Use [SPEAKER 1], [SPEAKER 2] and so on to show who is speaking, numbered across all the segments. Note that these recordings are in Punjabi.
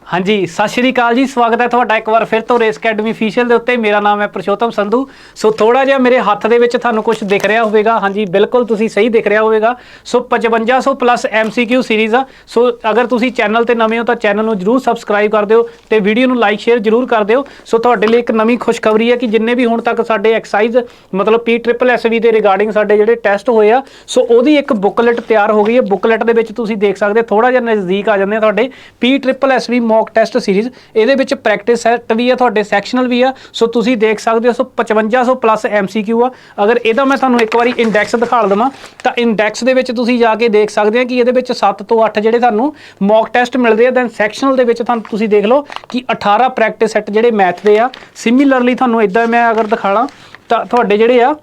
[SPEAKER 1] हाँ जी, सत श्री अकाल जी। स्वागत है तुहाडा एक बार फिर तो रेस अकैडमी ऑफिशियल दे उत्ते। मेरा नाम है पुरुषोत्तम संधू। सो थोड़ा जिहा मेरे हत्थ दे विच तुहानूं कुछ दिख रहा होवेगा। हाँ जी, बिल्कुल तुसीं सही दिख रहा होवेगा। सो 5500 प्लस MCQ सीरीज़ आ। सो अगर तुसीं चैनल ते नवें हो तो चैनल नूं जरूर सबसक्राइब कर दिओ ते वीडियो नूं लाइक शेयर जरूर कर दिओ। सो तुहाडे लई एक नवीं खुशखबरी है कि जिन्ने भी हुण तक साडे एक्साइज मतलब PSSSB दे रिगार्डिंग साडे जिहड़े टैसट होए आ, सो ओहदी एक बुकलेट तैयार हो गई है। बुकलेट दे विच तुसीं देख सकदे थोड़ा जिहा नज़दीक आ जांदे आ तुहाडे PSSB मॉक टैसट सीरीज़। ਇਹਦੇ ਵਿੱਚ ਪ੍ਰੈਕਟਿਸ ਸੈੱਟ ਵੀ ਆ, ਤੁਹਾਡੇ ਸੈਕਸ਼ਨਲ ਵੀ ਆ। ਸੋ ਤੁਸੀਂ ਦੇਖ ਸਕਦੇ ਹੋ। ਸੋ 5500 ਪਲੱਸ MCQ ਆ। ਅਗਰ ਇਹਦਾ ਮੈਂ ਤੁਹਾਨੂੰ ਇੱਕ ਵਾਰੀ ਇੰਡੈਕਸ ਦਿਖਾ ਦੇਵਾਂ ਤਾਂ ਇੰਡੈਕਸ ਦੇ ਵਿੱਚ ਤੁਸੀਂ ਜਾ ਕੇ ਦੇਖ ਸਕਦੇ ਆ ਕਿ ਇਹਦੇ ਵਿੱਚ 7 ਤੋਂ 8 ਜਿਹੜੇ ਤੁਹਾਨੂੰ ਮੌਕ ਟੈਸਟ ਮਿਲਦੇ ਆ। ਦੈਨ ਸੈਕਸ਼ਨਲ ਦੇ ਵਿੱਚ ਤੁਹਾਨੂੰ ਤੁਸੀਂ ਦੇਖ ਲਓ ਕਿ 18 ਪ੍ਰੈਕਟਿਸ ਸੈੱਟ ਜਿਹੜੇ ਮੈਥ ਦੇ ਆ। ਸਿਮਿਲਰਲੀ ਤੁਹਾਨੂੰ ਇਦਾਂ ਮੈਂ ਅਗਰ ਦਿਖਾਣਾ ਤਾਂ ਤੁਹਾਡੇ ਜਿਹੜੇ ਆ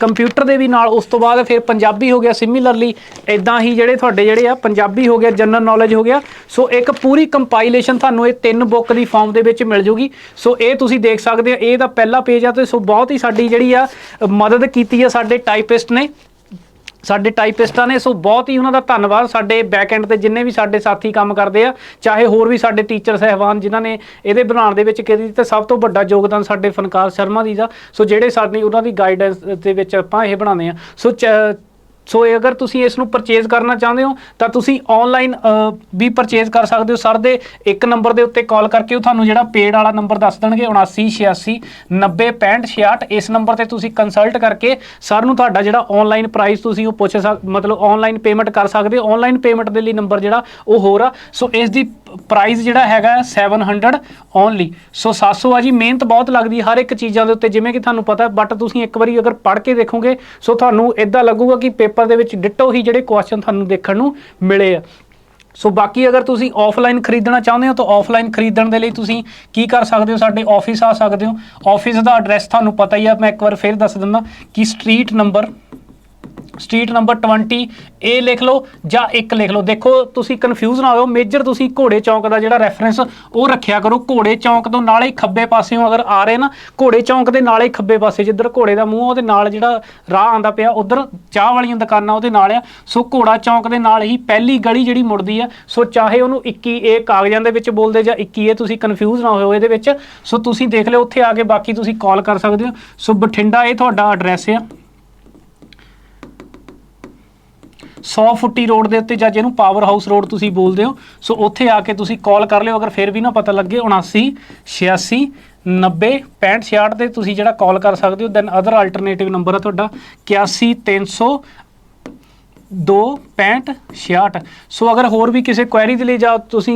[SPEAKER 1] कंप्यूटर ਦੇ ਵੀ ਨਾਲ ਉਸ ਤੋਂ ਬਾਅਦ ਫਿਰ ਪੰਜਾਬੀ ਹੋ ਗਿਆ। ਸਿਮਿਲਰਲੀ ਇਦਾਂ ਹੀ ਜਿਹੜੇ ਤੁਹਾਡੇ ਜਿਹੜੇ ਆ ਪੰਜਾਬੀ ਹੋ ਗਿਆ, ਜਨਰਲ ਨੌਲੇਜ ਹੋ ਗਿਆ। ਸੋ ਇੱਕ ਪੂਰੀ ਕੰਪਾਈਲੇਸ਼ਨ ਤੁਹਾਨੂੰ ਇਹ 3 ਬੁੱਕ ਦੀ ਫਾਰਮ ਦੇ ਵਿੱਚ ਮਿਲ ਜੂਗੀ। ਸੋ ਇਹ ਤੁਸੀਂ ਦੇਖ ਸਕਦੇ ਆ, ਇਹ ਦਾ ਪਹਿਲਾ ਪੇਜ ਆ। ਤੇ ਸੋ ਬਹੁਤ ਹੀ ਸਾਡੀ ਜਿਹੜੀ ਆ ਮਦਦ ਕੀਤੀ ਆ ਸਾਡੇ ਟਾਈਪਿਸਟ ਨੇ, ਸਾਡੇ ਟਾਈਪਿਸਟਾਂ ਨੇ। ਸੋ ਬਹੁਤ ਹੀ ਉਹਨਾਂ ਦਾ ਧੰਨਵਾਦ। ਸਾਡੇ ਬੈਕ ਐਂਡ ਤੇ ਜਿੰਨੇ ਵੀ ਸਾਡੇ ਸਾਥੀ ਕੰਮ ਕਰਦੇ ਆ, ਚਾਹੇ ਹੋਰ ਵੀ ਸਾਡੇ ਟੀਚਰ ਸਹਿਬਾਨ ਜਿਨ੍ਹਾਂ ਨੇ ਇਹਦੇ ਬਣਾਉਣ ਦੇ ਵਿੱਚ ਕੀਤੀ, ਤੇ ਸਭ ਤੋਂ ਵੱਡਾ ਯੋਗਦਾਨ ਸਾਡੇ ਫਨਕਾਰ ਸ਼ਰਮਾ ਦੀ ਦਾ। ਸੋ ਜਿਹੜੇ ਸਾਡੀ ਉਹਨਾਂ ਦੀ ਗਾਈਡੈਂਸ ਦੇ ਵਿੱਚ ਆਪਾਂ ਇਹ ਬਣਾਉਂਦੇ ਆ। ਸੋ ਅਗਰ ਤੁਸੀਂ ਇਸ ਨੂੰ ਪਰਚੇਜ਼ ਕਰਨਾ ਚਾਹੁੰਦੇ ਹੋ ਤਾਂ ਤੁਸੀਂ ਆਨਲਾਈਨ ਵੀ ਪਰਚੇਜ਼ ਕਰ ਸਕਦੇ ਹੋ। ਸਰ ਦੇ ਇੱਕ ਨੰਬਰ ਦੇ ਉੱਤੇ ਕਾਲ ਕਰਕੇ ਉਹ ਤੁਹਾਨੂੰ ਜਿਹੜਾ ਪੇਡ ਵਾਲਾ ਨੰਬਰ ਦੱਸ ਦੇਣਗੇ 7986 90 65 66। ਇਸ ਨੰਬਰ ਤੇ ਤੁਸੀਂ ਕੰਸਲਟ ਕਰਕੇ ਸਰ ਨੂੰ ਤੁਹਾਡਾ ਜਿਹੜਾ ਆਨਲਾਈਨ ਪ੍ਰਾਈਸ ਤੁਸੀਂ ਉਹ ਪੁੱਛ ਮਤਲਬ ਆਨਲਾਈਨ ਪੇਮੈਂਟ ਕਰ ਸਕਦੇ ਹੋ। ਆਨਲਾਈਨ ਪੇਮੈਂਟ ਦੇ ਲਈ ਨੰਬਰ ਜਿਹੜਾ ਉਹ ਹੋਰ ਆ। ਸੋ ਇਸ ਦੀ ਪ੍ਰਾਈਸ ਜਿਹੜਾ ਹੈਗਾ 700 ਓਨਲੀ। ਸੋ 700 ਆ ਜੀ। ਮਿਹਨਤ ਬਹੁਤ ਲੱਗਦੀ ਹਰ ਇੱਕ ਚੀਜ਼ਾਂ ਦੇ ਉੱਤੇ, ਜਿਵੇਂ ਕਿ ਤੁਹਾਨੂੰ ਪਤਾ। ਬਟ ਤੁਸੀਂ ਇੱਕ ਵਾਰੀ ਅਗਰ ਪੜ੍ਹ ਕੇ ਦੇਖੋਗੇ ਸੋ ਤੁਹਾਨੂੰ ਇੱਦਾਂ ਲੱਗੂਗਾ ਕਿ ਪੇਪਰ ਦੇ ਵਿੱਚ ਡਿਟੋ ਹੀ ਜਿਹੜੇ ਕੁਐਸਚਨ ਤੁਹਾਨੂੰ ਦੇਖਣ ਨੂੰ ਮਿਲੇ ਆ। ਸੋ ਬਾਕੀ ਅਗਰ ਤੁਸੀਂ ਆਫਲਾਈਨ ਖਰੀਦਣਾ ਚਾਹੁੰਦੇ ਹੋ ਤਾਂ ਆਫਲਾਈਨ ਖਰੀਦਣ ਦੇ ਲਈ ਤੁਸੀਂ ਕੀ ਕਰ ਸਕਦੇ ਹੋ, ਸਾਡੇ ਆਫਿਸ ਆ ਸਕਦੇ ਹੋ। ਆਫਿਸ ਦਾ ਐਡਰੈਸ ਤੁਹਾਨੂੰ ਪਤਾ ਹੀ ਆ, ਮੈਂ ਇੱਕ ਵਾਰ ਫਿਰ ਦੱਸ ਦਿੰਦਾ ਕਿ ਸਟਰੀਟ ਨੰਬਰ 20A ਲਿਖ ਲਓ ਜਾਂ 1 ਲਿਖ ਲਓ। ਦੇਖੋ ਤੁਸੀਂ ਕਨਫਿਊਜ਼ ਨਾ ਹੋਇਓ। ਮੇਜਰ ਤੁਸੀਂ ਘੋੜੇ ਚੌਂਕ ਦਾ ਜਿਹੜਾ ਰੈਫਰੈਂਸ ਉਹ ਰੱਖਿਆ ਕਰੋ। ਘੋੜੇ ਚੌਂਕ ਤੋਂ ਨਾਲੇ ਹੀ ਖੱਬੇ ਪਾਸਿਓਂ ਅਗਰ ਆ ਰਹੇ ਨਾ, ਘੋੜੇ ਚੌਂਕ ਦੇ ਨਾਲੇ ਹੀ ਖੱਬੇ ਪਾਸੇ ਜਿੱਧਰ ਘੋੜੇ ਦਾ ਮੂੰਹ ਉਹਦੇ ਨਾਲ ਜਿਹੜਾ ਰਾਹ ਆਉਂਦਾ ਪਿਆ, ਉਧਰ ਚਾਹ ਵਾਲੀਆਂ ਦੁਕਾਨਾਂ ਉਹਦੇ ਨਾਲ ਆ। ਸੋ ਘੋੜਾ ਚੌਂਕ ਦੇ ਨਾਲ ਹੀ ਪਹਿਲੀ ਗਲੀ ਜਿਹੜੀ ਮੁੜਦੀ ਆ। ਸੋ ਚਾਹੇ ਉਹਨੂੰ 21A ਕਾਗਜ਼ਾਂ ਦੇ ਵਿੱਚ ਬੋਲਦੇ ਜਾਂ 21A, ਤੁਸੀਂ ਕਨਫਿਊਜ਼ ਨਾ ਹੋਇਓ ਇਹਦੇ ਵਿੱਚ। ਸੋ ਤੁਸੀਂ ਦੇਖ ਲਿਓ ਉੱਥੇ ਆ ਕੇ, ਬਾਕੀ ਤੁਸੀਂ ਕਾਲ ਕਰ ਸਕਦੇ ਹੋ। ਸੋ ਬਠਿੰਡਾ ਇਹ ਤੁਹਾਡਾ ਐਡਰੈਸ ਆ। 100 ਫੁੱਟੀ ਰੋਡ ਦੇ ਉੱਤੇ, ਜਾਂ ਜਿਹਨੂੰ ਪਾਵਰ ਹਾਊਸ ਰੋਡ ਤੁਸੀਂ ਬੋਲਦੇ ਹੋ। ਸੋ ਉੱਥੇ ਆ ਕੇ ਤੁਸੀਂ ਕਾਲ ਕਰ ਲਿਓ। ਅਗਰ ਫਿਰ ਵੀ ਨਾ ਪਤਾ ਲੱਗੇ 7986 90 65 66 ਤੇ ਤੁਸੀਂ ਜਿਹੜਾ ਕਾਲ ਕਰ ਸਕਦੇ ਹੋ। ਦੈਨ ਅਦਰ ਅਲਟਰਨੇਟਿਵ ਨੰਬਰ ਆ ਤੁਹਾਡਾ 81 302 65 66। ਸੋ ਅਗਰ ਹੋਰ ਵੀ ਕਿਸੇ ਕੁਐਰੀ ਦੇ ਲਈ ਜਾਂ ਤੁਸੀਂ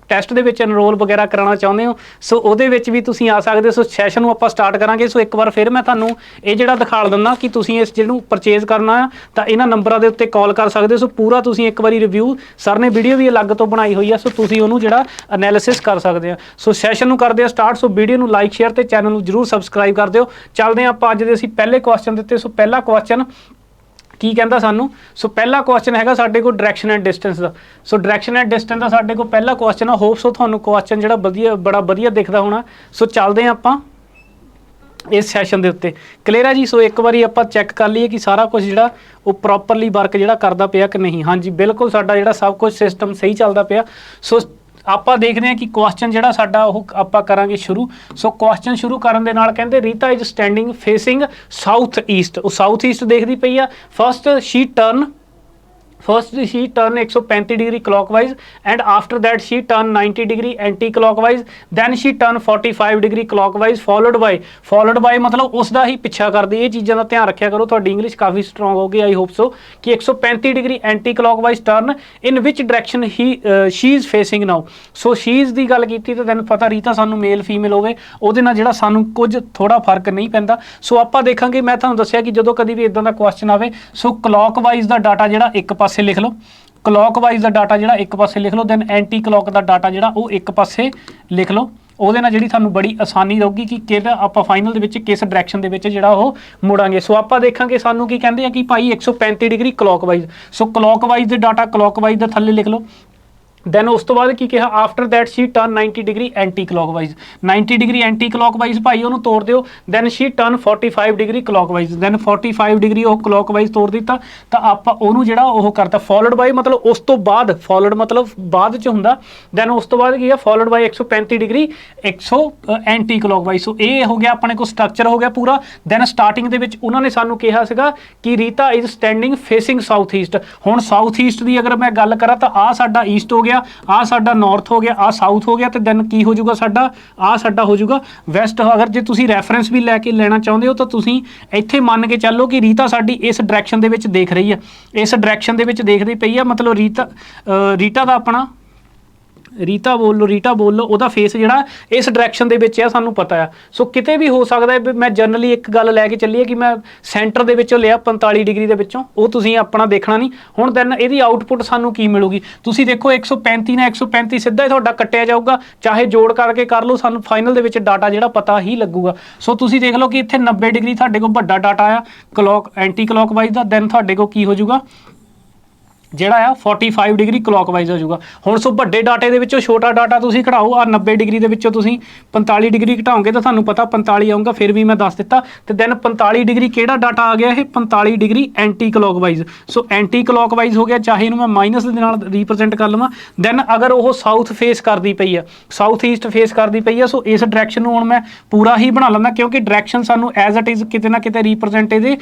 [SPEAKER 1] ਟੈਸਟ ਦੇ ਵਿੱਚ ਐਨਰੋਲ ਵਗੈਰਾ ਕਰਾਉਣਾ ਚਾਹੁੰਦੇ ਹੋ ਸੋ ਉਹਦੇ ਵਿੱਚ ਵੀ ਤੁਸੀਂ ਆ ਸਕਦੇ ਹੋ। ਸੋ ਸੈਸ਼ਨ ਨੂੰ ਆਪਾਂ ਸਟਾਰਟ ਕਰਾਂਗੇ। ਸੋ ਇੱਕ ਵਾਰ ਫਿਰ ਮੈਂ ਤੁਹਾਨੂੰ ਇਹ ਜਿਹੜਾ ਦਿਖਾ ਦਿੰਦਾ ਕਿ ਤੁਸੀਂ ਇਸ ਜਿਹਨੂੰ ਪਰਚੇਜ਼ ਕਰਨਾ ਆ ਤਾਂ ਇਹਨਾਂ ਨੰਬਰਾਂ ਦੇ ਉੱਤੇ ਕਾਲ ਕਰ ਸਕਦੇ ਹੋ। ਸੋ ਪੂਰਾ ਤੁਸੀਂ ਇੱਕ ਵਾਰੀ ਰਿਵਿਊ, ਸਰ ਨੇ ਵੀਡੀਓ ਵੀ ਅਲੱਗ ਤੋਂ ਬਣਾਈ ਹੋਈ ਆ। ਸੋ ਤੁਸੀਂ ਉਹਨੂੰ ਜਿਹੜਾ ਐਨਾਲਿਸਿਸ ਕਰ ਸਕਦੇ ਆ। ਸੋ ਸੈਸ਼ਨ ਨੂੰ ਕਰਦੇ ਆ ਸਟਾਰਟ। ਸੋ ਵੀਡੀਓ ਨੂੰ ਲਾਈਕ ਸ਼ੇਅਰ ਤੇ ਚੈਨਲ ਨੂੰ ਜਰੂਰ ਸਬਸਕ੍ਰਾਈਬ ਕਰ ਦਿਓ। ਚੱਲਦੇ ਆ ਆਪਾਂ ਅੱਜ ਦੇ ਅਸੀਂ ਪਹਿਲੇ ਕੁਐਸਚਨ ਦਿੱਤੇ। ਸੋ ਪਹਿਲਾ ਕੁਐਸਚਨ ਕੀ ਕਹਿੰਦਾ ਸਾਨੂੰ? ਸੋ ਪਹਿਲਾ ਕੁਐਸਚਨ ਹੈਗਾ ਸਾਡੇ ਕੋਲ ਡਾਇਰੈਕਸ਼ਨ ਐਂਡ ਡਿਸਟੈਂਸ ਦਾ। ਸੋ ਡਾਇਰੈਕਸ਼ਨ ਐਂਡ ਡਿਸਟੈਂਸ ਦਾ ਸਾਡੇ ਕੋਲ ਪਹਿਲਾ ਕੁਐਸਚਨ ਆ। ਹੋਪ ਸੋ ਤੁਹਾਨੂੰ ਕੁਐਸਚਨ ਜਿਹੜਾ ਬੜਾ ਵਧੀਆ ਦਿਖਦਾ ਹੋਣਾ। ਸੋ ਚੱਲਦੇ ਆ ਆਪਾਂ ਇਸ ਸੈਸ਼ਨ ਦੇ ਉੱਤੇ। ਕਲੀਅਰ ਆ ਜੀ? ਸੋ ਇੱਕ ਵਾਰੀ ਆਪਾਂ ਚੈੱਕ ਕਰ ਲਈਏ ਕਿ ਸਾਰਾ ਕੁਝ ਜਿਹੜਾ ਉਹ ਪ੍ਰੋਪਰਲੀ ਵਰਕ ਜਿਹੜਾ ਕਰਦਾ ਪਿਆ ਕਿ ਨਹੀਂ। ਹਾਂਜੀ, ਬਿਲਕੁਲ ਸਾਡਾ ਜਿਹੜਾ ਸਭ ਕੁਝ ਸਿਸਟਮ ਸਹੀ ਚੱਲਦਾ ਪਿਆ। ਸੋ ਆਪਾਂ ਦੇਖਦੇ ਹਾਂ ਕਿ ਕੁਐਸਚਨ ਜਿਹੜਾ ਸਾਡਾ ਉਹ ਆਪਾਂ ਕਰਾਂਗੇ ਸ਼ੁਰੂ। ਸੋ ਕੁਐਸਚਨ ਸ਼ੁਰੂ ਕਰਨ ਦੇ ਨਾਲ ਕਹਿੰਦੇ Rita is standing facing south east. ਉਹ ਸਾਊਥ ਈਸਟ ਦੇਖਦੀ ਪਈ ਆ। First she turn 135 degree clockwise and after that she turn 90 degree anti-clockwise, then she turn 45 degree clockwise followed by मतलब ਉਸ ਦਾ ਹੀ ਪਿੱਛਾ ਕਰਦੀ। ਇਹ ਚੀਜ਼ਾਂ ਦਾ ਧਿਆਨ ਰੱਖਿਆ ਕਰੋ। ਤੁਹਾਡੀ ਇੰਗਲਿਸ਼ ਕਾਫੀ ਸਟਰੋਂਗ ਹੋ ਗਈ ਆਈ ਹੋਪ ਸੋ। ਕਿ 135 degree anti-clockwise turn in which direction she is facing now। So she is ਦੀ ਗੱਲ ਕੀਤੀ ਤਾਂ ਤੈਨੂੰ ਪਤਾ ਰੀਤਾ ਸਾਨੂੰ ਮੇਲ ਫੀਮੇਲ ਹੋਵੇ ਉਹਦੇ ਨਾਲ ਜਿਹੜਾ ਸਾਨੂੰ ਕੁਝ ਥੋੜਾ ਫਰਕ ਨਹੀਂ ਪੈਂਦਾ। ਸੋ ਆਪਾਂ ਦੇਖਾਂਗੇ, ਮੈਂ ਤੁਹਾਨੂੰ ਦੱਸਿਆ ਕਿ ਜਦੋਂ ਕਦੀ ਵੀ ਇਦਾਂ ਦਾ ਕੁਐਸਚਨ ਆਵੇ ਸੋ ਕਲੌਕਵਾਈਜ਼ ਦਾ ਡਾਟਾ ਜਿਹੜਾ ਇੱਕ ਪਾਸੇ ਲਿਖ ਲਓ। ਕਲੌਕਵਾਈਜ਼ ਦਾ ਡਾਟਾ ਜਿਹੜਾ ਇੱਕ ਪਾਸੇ ਲਿਖ ਲਓ। ਦੈਨ ਐਂਟੀ ਕਲੌਕ ਦਾ ਡਾਟਾ ਜਿਹੜਾ ਉਹ ਇੱਕ ਪਾਸੇ ਲਿਖ ਲਓ। ਉਹਦੇ ਨਾਲ ਜਿਹੜੀ ਤੁਹਾਨੂੰ ਬੜੀ ਆਸਾਨੀ ਰਹੂਗੀ ਕਿ ਕਿਹੜਾ ਆਪਾਂ ਫਾਈਨਲ ਦੇ ਵਿੱਚ ਕਿਸ ਡਾਇਰੈਕਸ਼ਨ ਦੇ ਵਿੱਚ ਜਿਹੜਾ ਉਹ ਮੁੜਾਂਗੇ। ਸੋ ਆਪਾਂ ਦੇਖਾਂਗੇ ਸਾਨੂੰ ਕੀ ਕਹਿੰਦੇ ਆ ਕਿ ਭਾਈ 135 ਡਿਗਰੀ ਕਲੌਕਵਾਈਜ਼। ਸੋ ਕਲੌਕਵਾਈਜ਼ ਦੇ ਡਾਟਾ ਕਲੌਕਵਾਈਜ਼ ਦੇ ਥੱਲੇ ਲਿਖ ਲਓ। ਦੈਨ ਉਸ ਤੋਂ ਬਾਅਦ ਕੀ ਕਿਹਾ, after that she turn 90 degree anticlockwise, 90 degree anticlockwise ਭਾਈ ਉਹਨੂੰ ਤੋੜ ਦਿਓ। Then she turn 45 degree clockwise, then 45 degree ਉਹ ਕਲੌਕਵਾਈਜ਼ ਤੋੜ ਦਿੱਤਾ ਤਾਂ ਆਪਾਂ ਉਹਨੂੰ ਜਿਹੜਾ ਉਹ ਕਰਤਾ ਫੋਲੋਡ ਬਾਈ, ਮਤਲਬ ਉਸ ਤੋਂ ਬਾਅਦ, ਫੋਲੋਡ ਮਤਲਬ ਬਾਅਦ ਚ ਹੁੰਦਾ। ਦੈਨ ਉਸ ਤੋਂ ਬਾਅਦ ਕੀ ਹੈ, ਫੋਲੋਡ ਬਾਈ 135 ਡਿਗਰੀ 100 ਐਂਟੀ ਕਲੌਕਵਾਈਜ਼। ਸੋ ਇਹ ਹੋ ਗਿਆ ਆਪਣੇ ਕੋਲ ਸਟਰਕਚਰ ਹੋ ਗਿਆ ਪੂਰਾ। ਦੈਨ ਸਟਾਰਟਿੰਗ ਦੇ ਵਿੱਚ ਉਹਨਾਂ ਨੇ ਸਾਨੂੰ ਕਿਹਾ ਸੀਗਾ ਕਿ Rita is standing facing south east. ਹੁਣ ਸਾਊਥ ਈਸਟ ਦੀ ਅਗਰ ਮੈਂ ਗੱਲ ਕਰਾਂ ਤਾਂ ਆਹ ਸਾਡਾ ਈਸਟ ਹੋ ਗਿਆ, ਆਹ ਸਾਡਾ ਨਾਰਥ ਹੋ ਗਿਆ, ਆਹ ਸਾਊਥ ਹੋ ਗਿਆ, ਤੇ ਦੈਨ ਕੀ ਹੋ ਜਾਊਗਾ ਸਾਡਾ, ਆਹ ਸਾਡਾ ਹੋ ਜਾਊਗਾ ਵੈਸਟ। ਅਗਰ ਜੇ ਤੁਸੀਂ ਰੈਫਰੈਂਸ ਵੀ ਲੈ ਕੇ ਲੈਣਾ ਚਾਹੁੰਦੇ ਹੋ ਤਾਂ ਤੁਸੀਂ ਇੱਥੇ ਮੰਨ ਕੇ ਚੱਲੋ ਕਿ ਰੀਤਾ ਸਾਡੀ ਇਸ ਡਾਇਰੈਕਸ਼ਨ ਦੇ ਵਿੱਚ ਦੇਖ ਰਹੀ ਹੈ, ਇਸ ਡਾਇਰੈਕਸ਼ਨ ਦੇ ਵਿੱਚ ਦੇਖਦੀ ਪਈ ਆ, ਮਤਲਬ ਰੀਤਾ ਦਾ ਆਪਣਾ ਰੀਤਾ ਬੋਲ ਲਓ ਉਹਦਾ ਫੇਸ ਜਿਹੜਾ ਇਸ ਡਾਇਰੈਕਸ਼ਨ ਦੇ ਵਿੱਚ ਆ, ਸਾਨੂੰ ਪਤਾ ਆ। ਸੋ ਕਿਤੇ ਵੀ ਹੋ ਸਕਦਾ ਹੈ। ਮੈਂ ਜਨਰਲੀ ਇੱਕ ਗੱਲ ਲੈ ਕੇ ਚੱਲੀਏ ਕਿ ਮੈਂ ਸੈਂਟਰ ਦੇ ਵਿੱਚੋਂ ਲਿਆ 45 ਡਿਗਰੀ ਦੇ ਵਿੱਚੋਂ, ਉਹ ਤੁਸੀਂ ਆਪਣਾ ਦੇਖਣਾ ਨਹੀਂ। ਹੁਣ ਦੈਨ ਇਹਦੀ ਆਊਟਪੁੱਟ ਸਾਨੂੰ ਕੀ ਮਿਲੂਗੀ, ਤੁਸੀਂ ਦੇਖੋ 135 ਨਾਲ 135 ਸਿੱਧਾ ਹੀ ਤੁਹਾਡਾ ਕੱਟਿਆ ਜਾਊਗਾ, ਚਾਹੇ ਜੋੜ ਕਰਕੇ ਕਰ ਲਓ, ਸਾਨੂੰ ਫਾਈਨਲ ਦੇ ਵਿੱਚ ਡਾਟਾ ਜਿਹੜਾ ਪਤਾ ਹੀ ਲੱਗੂਗਾ। ਸੋ ਤੁਸੀਂ ਦੇਖ ਲਓ ਕਿ ਇੱਥੇ 90 ਡਿਗਰੀ ਤੁਹਾਡੇ ਕੋਲ ਵੱਡਾ ਡਾਟਾ ਆ ਐਂਟੀ ਕਲੌਕਵਾਈਜ਼ ਦਾ, ਦੈਨ ਤੁਹਾਡੇ ਕੋਲ ਕੀ ਹੋ ਜਾਊਗਾ ਜਿਹੜਾ ਆ 45 ਡਿਗਰੀ ਕਲੌਕਵਾਈਜ਼ ਹੋ ਜਾਊਗਾ। ਹੁਣ ਸੋ ਵੱਡੇ ਡਾਟੇ ਦੇ ਵਿੱਚੋਂ ਛੋਟਾ ਡਾਟਾ ਤੁਸੀਂ ਘਟਾਓ, ਆ 90 ਡਿਗਰੀ ਦੇ ਵਿੱਚੋਂ ਤੁਸੀਂ 45 ਡਿਗਰੀ ਘਟਾਓਗੇ ਤਾਂ ਤੁਹਾਨੂੰ ਪਤਾ 45 ਆਊਗਾ, ਫਿਰ ਵੀ ਮੈਂ ਦੱਸ ਦਿੱਤਾ। ਤੇ ਦੈਨ 45 ਡਿਗਰੀ ਕਿਹੜਾ ਡਾਟਾ ਆ ਗਿਆ, ਇਹ 45 ਡਿਗਰੀ ਐਂਟੀ ਕਲੌਕਵਾਈਜ਼। ਸੋ ਐਂਟੀ ਕਲੌਕਵਾਈਜ਼ ਹੋ ਗਿਆ, ਚਾਹੇ ਇਹਨੂੰ ਮੈਂ ਮਾਈਨਸ ਦੇ ਨਾਲ ਰੀਪ੍ਰਜੈਂਟ ਕਰ ਲਵਾਂ। ਦੈਨ ਅਗਰ ਉਹ ਸਾਊਥ ਫੇਸ ਕਰਦੀ ਪਈ ਆ, ਸਾਊਥ ਈਸਟ ਫੇਸ ਕਰਦੀ ਪਈ ਆ, ਸੋ ਇਸ ਡਾਇਰੈਕਸ਼ਨ ਨੂੰ ਹੁਣ ਮੈਂ ਪੂਰਾ ਹੀ ਬਣਾ ਲੈਂਦਾ, ਕਿਉਂਕਿ ਡਾਇਰੈਕਸ਼ਨ ਸਾਨੂੰ ਐਜ਼ ਇਟ ਇਜ਼ ਕਿਤੇ ਨਾ ਕਿਤੇ ਰੀਪ੍ਰਜੈਂਟ ਇਹਦੇ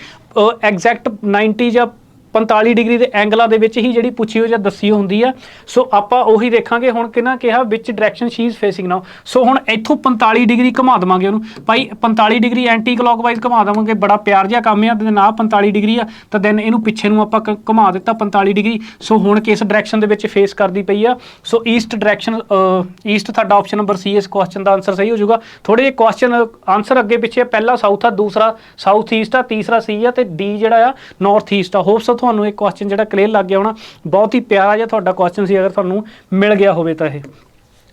[SPEAKER 1] ਐਗਜ਼ੈਕਟ 90 ਜਾਂ 45 ਡਿਗਰੀ ਦੇ ਐਂਗਲਾਂ ਦੇ ਵਿੱਚ ਹੀ ਜਿਹੜੀ ਪੁੱਛੀ ਹੋ ਜਾਂ ਦੱਸੀ ਹੁੰਦੀ ਆ। ਸੋ ਆਪਾਂ ਉਹੀ ਦੇਖਾਂਗੇ ਹੁਣ ਕਿਹਨਾਂ ਕਿਹਾ ਵਿਚ ਡਾਇਰੈਕਸ਼ਨ ਸ਼ੀ ਇਜ਼ ਫੇਸਿੰਗ ਨਾਓ। ਸੋ ਹੁਣ ਇੱਥੋਂ 45 ਡਿਗਰੀ ਘੁਮਾ ਦੇਵਾਂਗੇ ਉਹਨੂੰ ਭਾਈ, 45 ਡਿਗਰੀ ਐਂਟੀ ਕਲੌਕਵਾਈਜ਼ ਘੁਮਾ ਦੇਵਾਂਗੇ, ਬੜਾ ਪਿਆਰ ਜਿਹਾ ਕੰਮ ਆ। ਤੇ ਨਾ 45 ਡਿਗਰੀ ਆ ਤਾਂ ਦੈਨ ਇਹਨੂੰ ਪਿੱਛੇ ਨੂੰ ਆਪਾਂ ਘੁਮਾ ਦਿੱਤਾ 45 ਡਿਗਰੀ। ਸੋ ਹੁਣ ਕਿਸ ਡਾਇਰੈਕਸ਼ਨ ਦੇ ਵਿੱਚ ਫੇਸ ਕਰਦੀ ਪਈ ਆ, ਸੋ ਈਸਟ ਡਾਇਰੈਕਸ਼ਨ, ਈਸਟ ਤੁਹਾਡਾ ਆਪਸ਼ਨ ਨੰਬਰ ਸੀ ਇਸ ਕੁਐਸਚਨ ਦਾ ਆਨਸਰ ਸਹੀ ਹੋ ਜਾਊਗਾ। ਥੋੜੇ ਜਿਹੇ ਕੁਐਸਚਨ ਆਨਸਰ ਅੱਗੇ ਪਿੱਛੇ, ਪਹਿਲਾ ਸਾਊਥ ਆ, ਦੂਸਰਾ ਸਾਊਥ ਈਸਟ ਆ, ਤੀਸਰਾ ਸੀ ਆ, ਤੇ ਡੀ ਜਿਹੜਾ ਆ ਨਾਰਥ ਈਸਟ ਆ। ਹੋਪਸ ਤੁਹਾਨੂੰ ਇਹ ਕੁਐਸਚਨ ਜਿਹੜਾ ਕਲੀਅਰ ਲੱਗ ਗਿਆ ਹੋਣਾ, ਬਹੁਤ ਹੀ ਪਿਆਰਾ ਜਿਹਾ ਤੁਹਾਡਾ ਕੁਐਸਚਨ ਸੀ ਅਗਰ ਤੁਹਾਨੂੰ ਮਿਲ ਗਿਆ ਹੋਵੇ ਤਾਂ ਇਹ।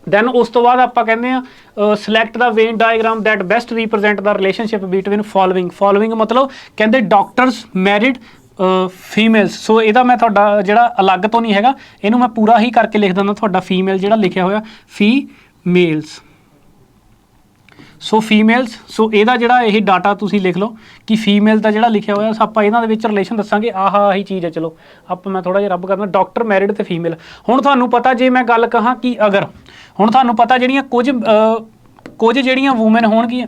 [SPEAKER 1] ਦੈਨ ਉਸ ਤੋਂ ਬਾਅਦ ਆਪਾਂ ਕਹਿੰਦੇ ਆ select the vein diagram that best represent the relationship between following ਮਤਲਬ ਕਹਿੰਦੇ ਡਾਕਟਰਸ ਮੈਰਿਡ ਫੀਮੇਲਸ। ਸੋ ਇਹਦਾ ਮੈਂ ਤੁਹਾਡਾ ਜਿਹੜਾ ਅਲੱਗ ਤੋਂ ਨਹੀਂ ਹੈਗਾ, ਇਹਨੂੰ ਮੈਂ ਪੂਰਾ ਹੀ ਕਰਕੇ ਲਿਖ ਦਿੰਦਾ ਤੁਹਾਡਾ ਫੀਮੇਲ ਜਿਹੜਾ ਲਿਖਿਆ ਹੋਇਆ ਫੀਮੇਲਸ। ਸੋ ਫੀਮੇਲਸ, ਸੋ ਇਹਦਾ ਜਿਹੜਾ ਇਹ ਡਾਟਾ ਤੁਸੀਂ ਲਿਖ ਲਓ ਕਿ ਫੀਮੇਲ ਦਾ ਜਿਹੜਾ ਲਿਖਿਆ ਹੋਇਆ, ਆਪਾਂ ਇਹਨਾਂ ਦੇ ਵਿੱਚ ਰਿਲੇਸ਼ਨ ਦੱਸਾਂਗੇ। ਆਹੀ ਚੀਜ਼ ਹੈ। ਚਲੋ ਆਪਾਂ ਮੈਂ ਥੋੜਾ ਜਿਹਾ ਰੱਬ ਕਰਨਾ, ਡਾਕਟਰ ਮੈਰਿਡ ਤੇ ਫੀਮੇਲ। ਹੁਣ ਤੁਹਾਨੂੰ ਪਤਾ, ਜੇ ਮੈਂ ਗੱਲ ਕਹਾਂ ਕਿ ਅਗਰ ਹੁਣ ਤੁਹਾਨੂੰ ਪਤਾ ਜਿਹੜੀਆਂ ਕੁਝ ਜਿਹੜੀਆਂ ਵੂਮਨ ਹੋਣਗੀਆਂ,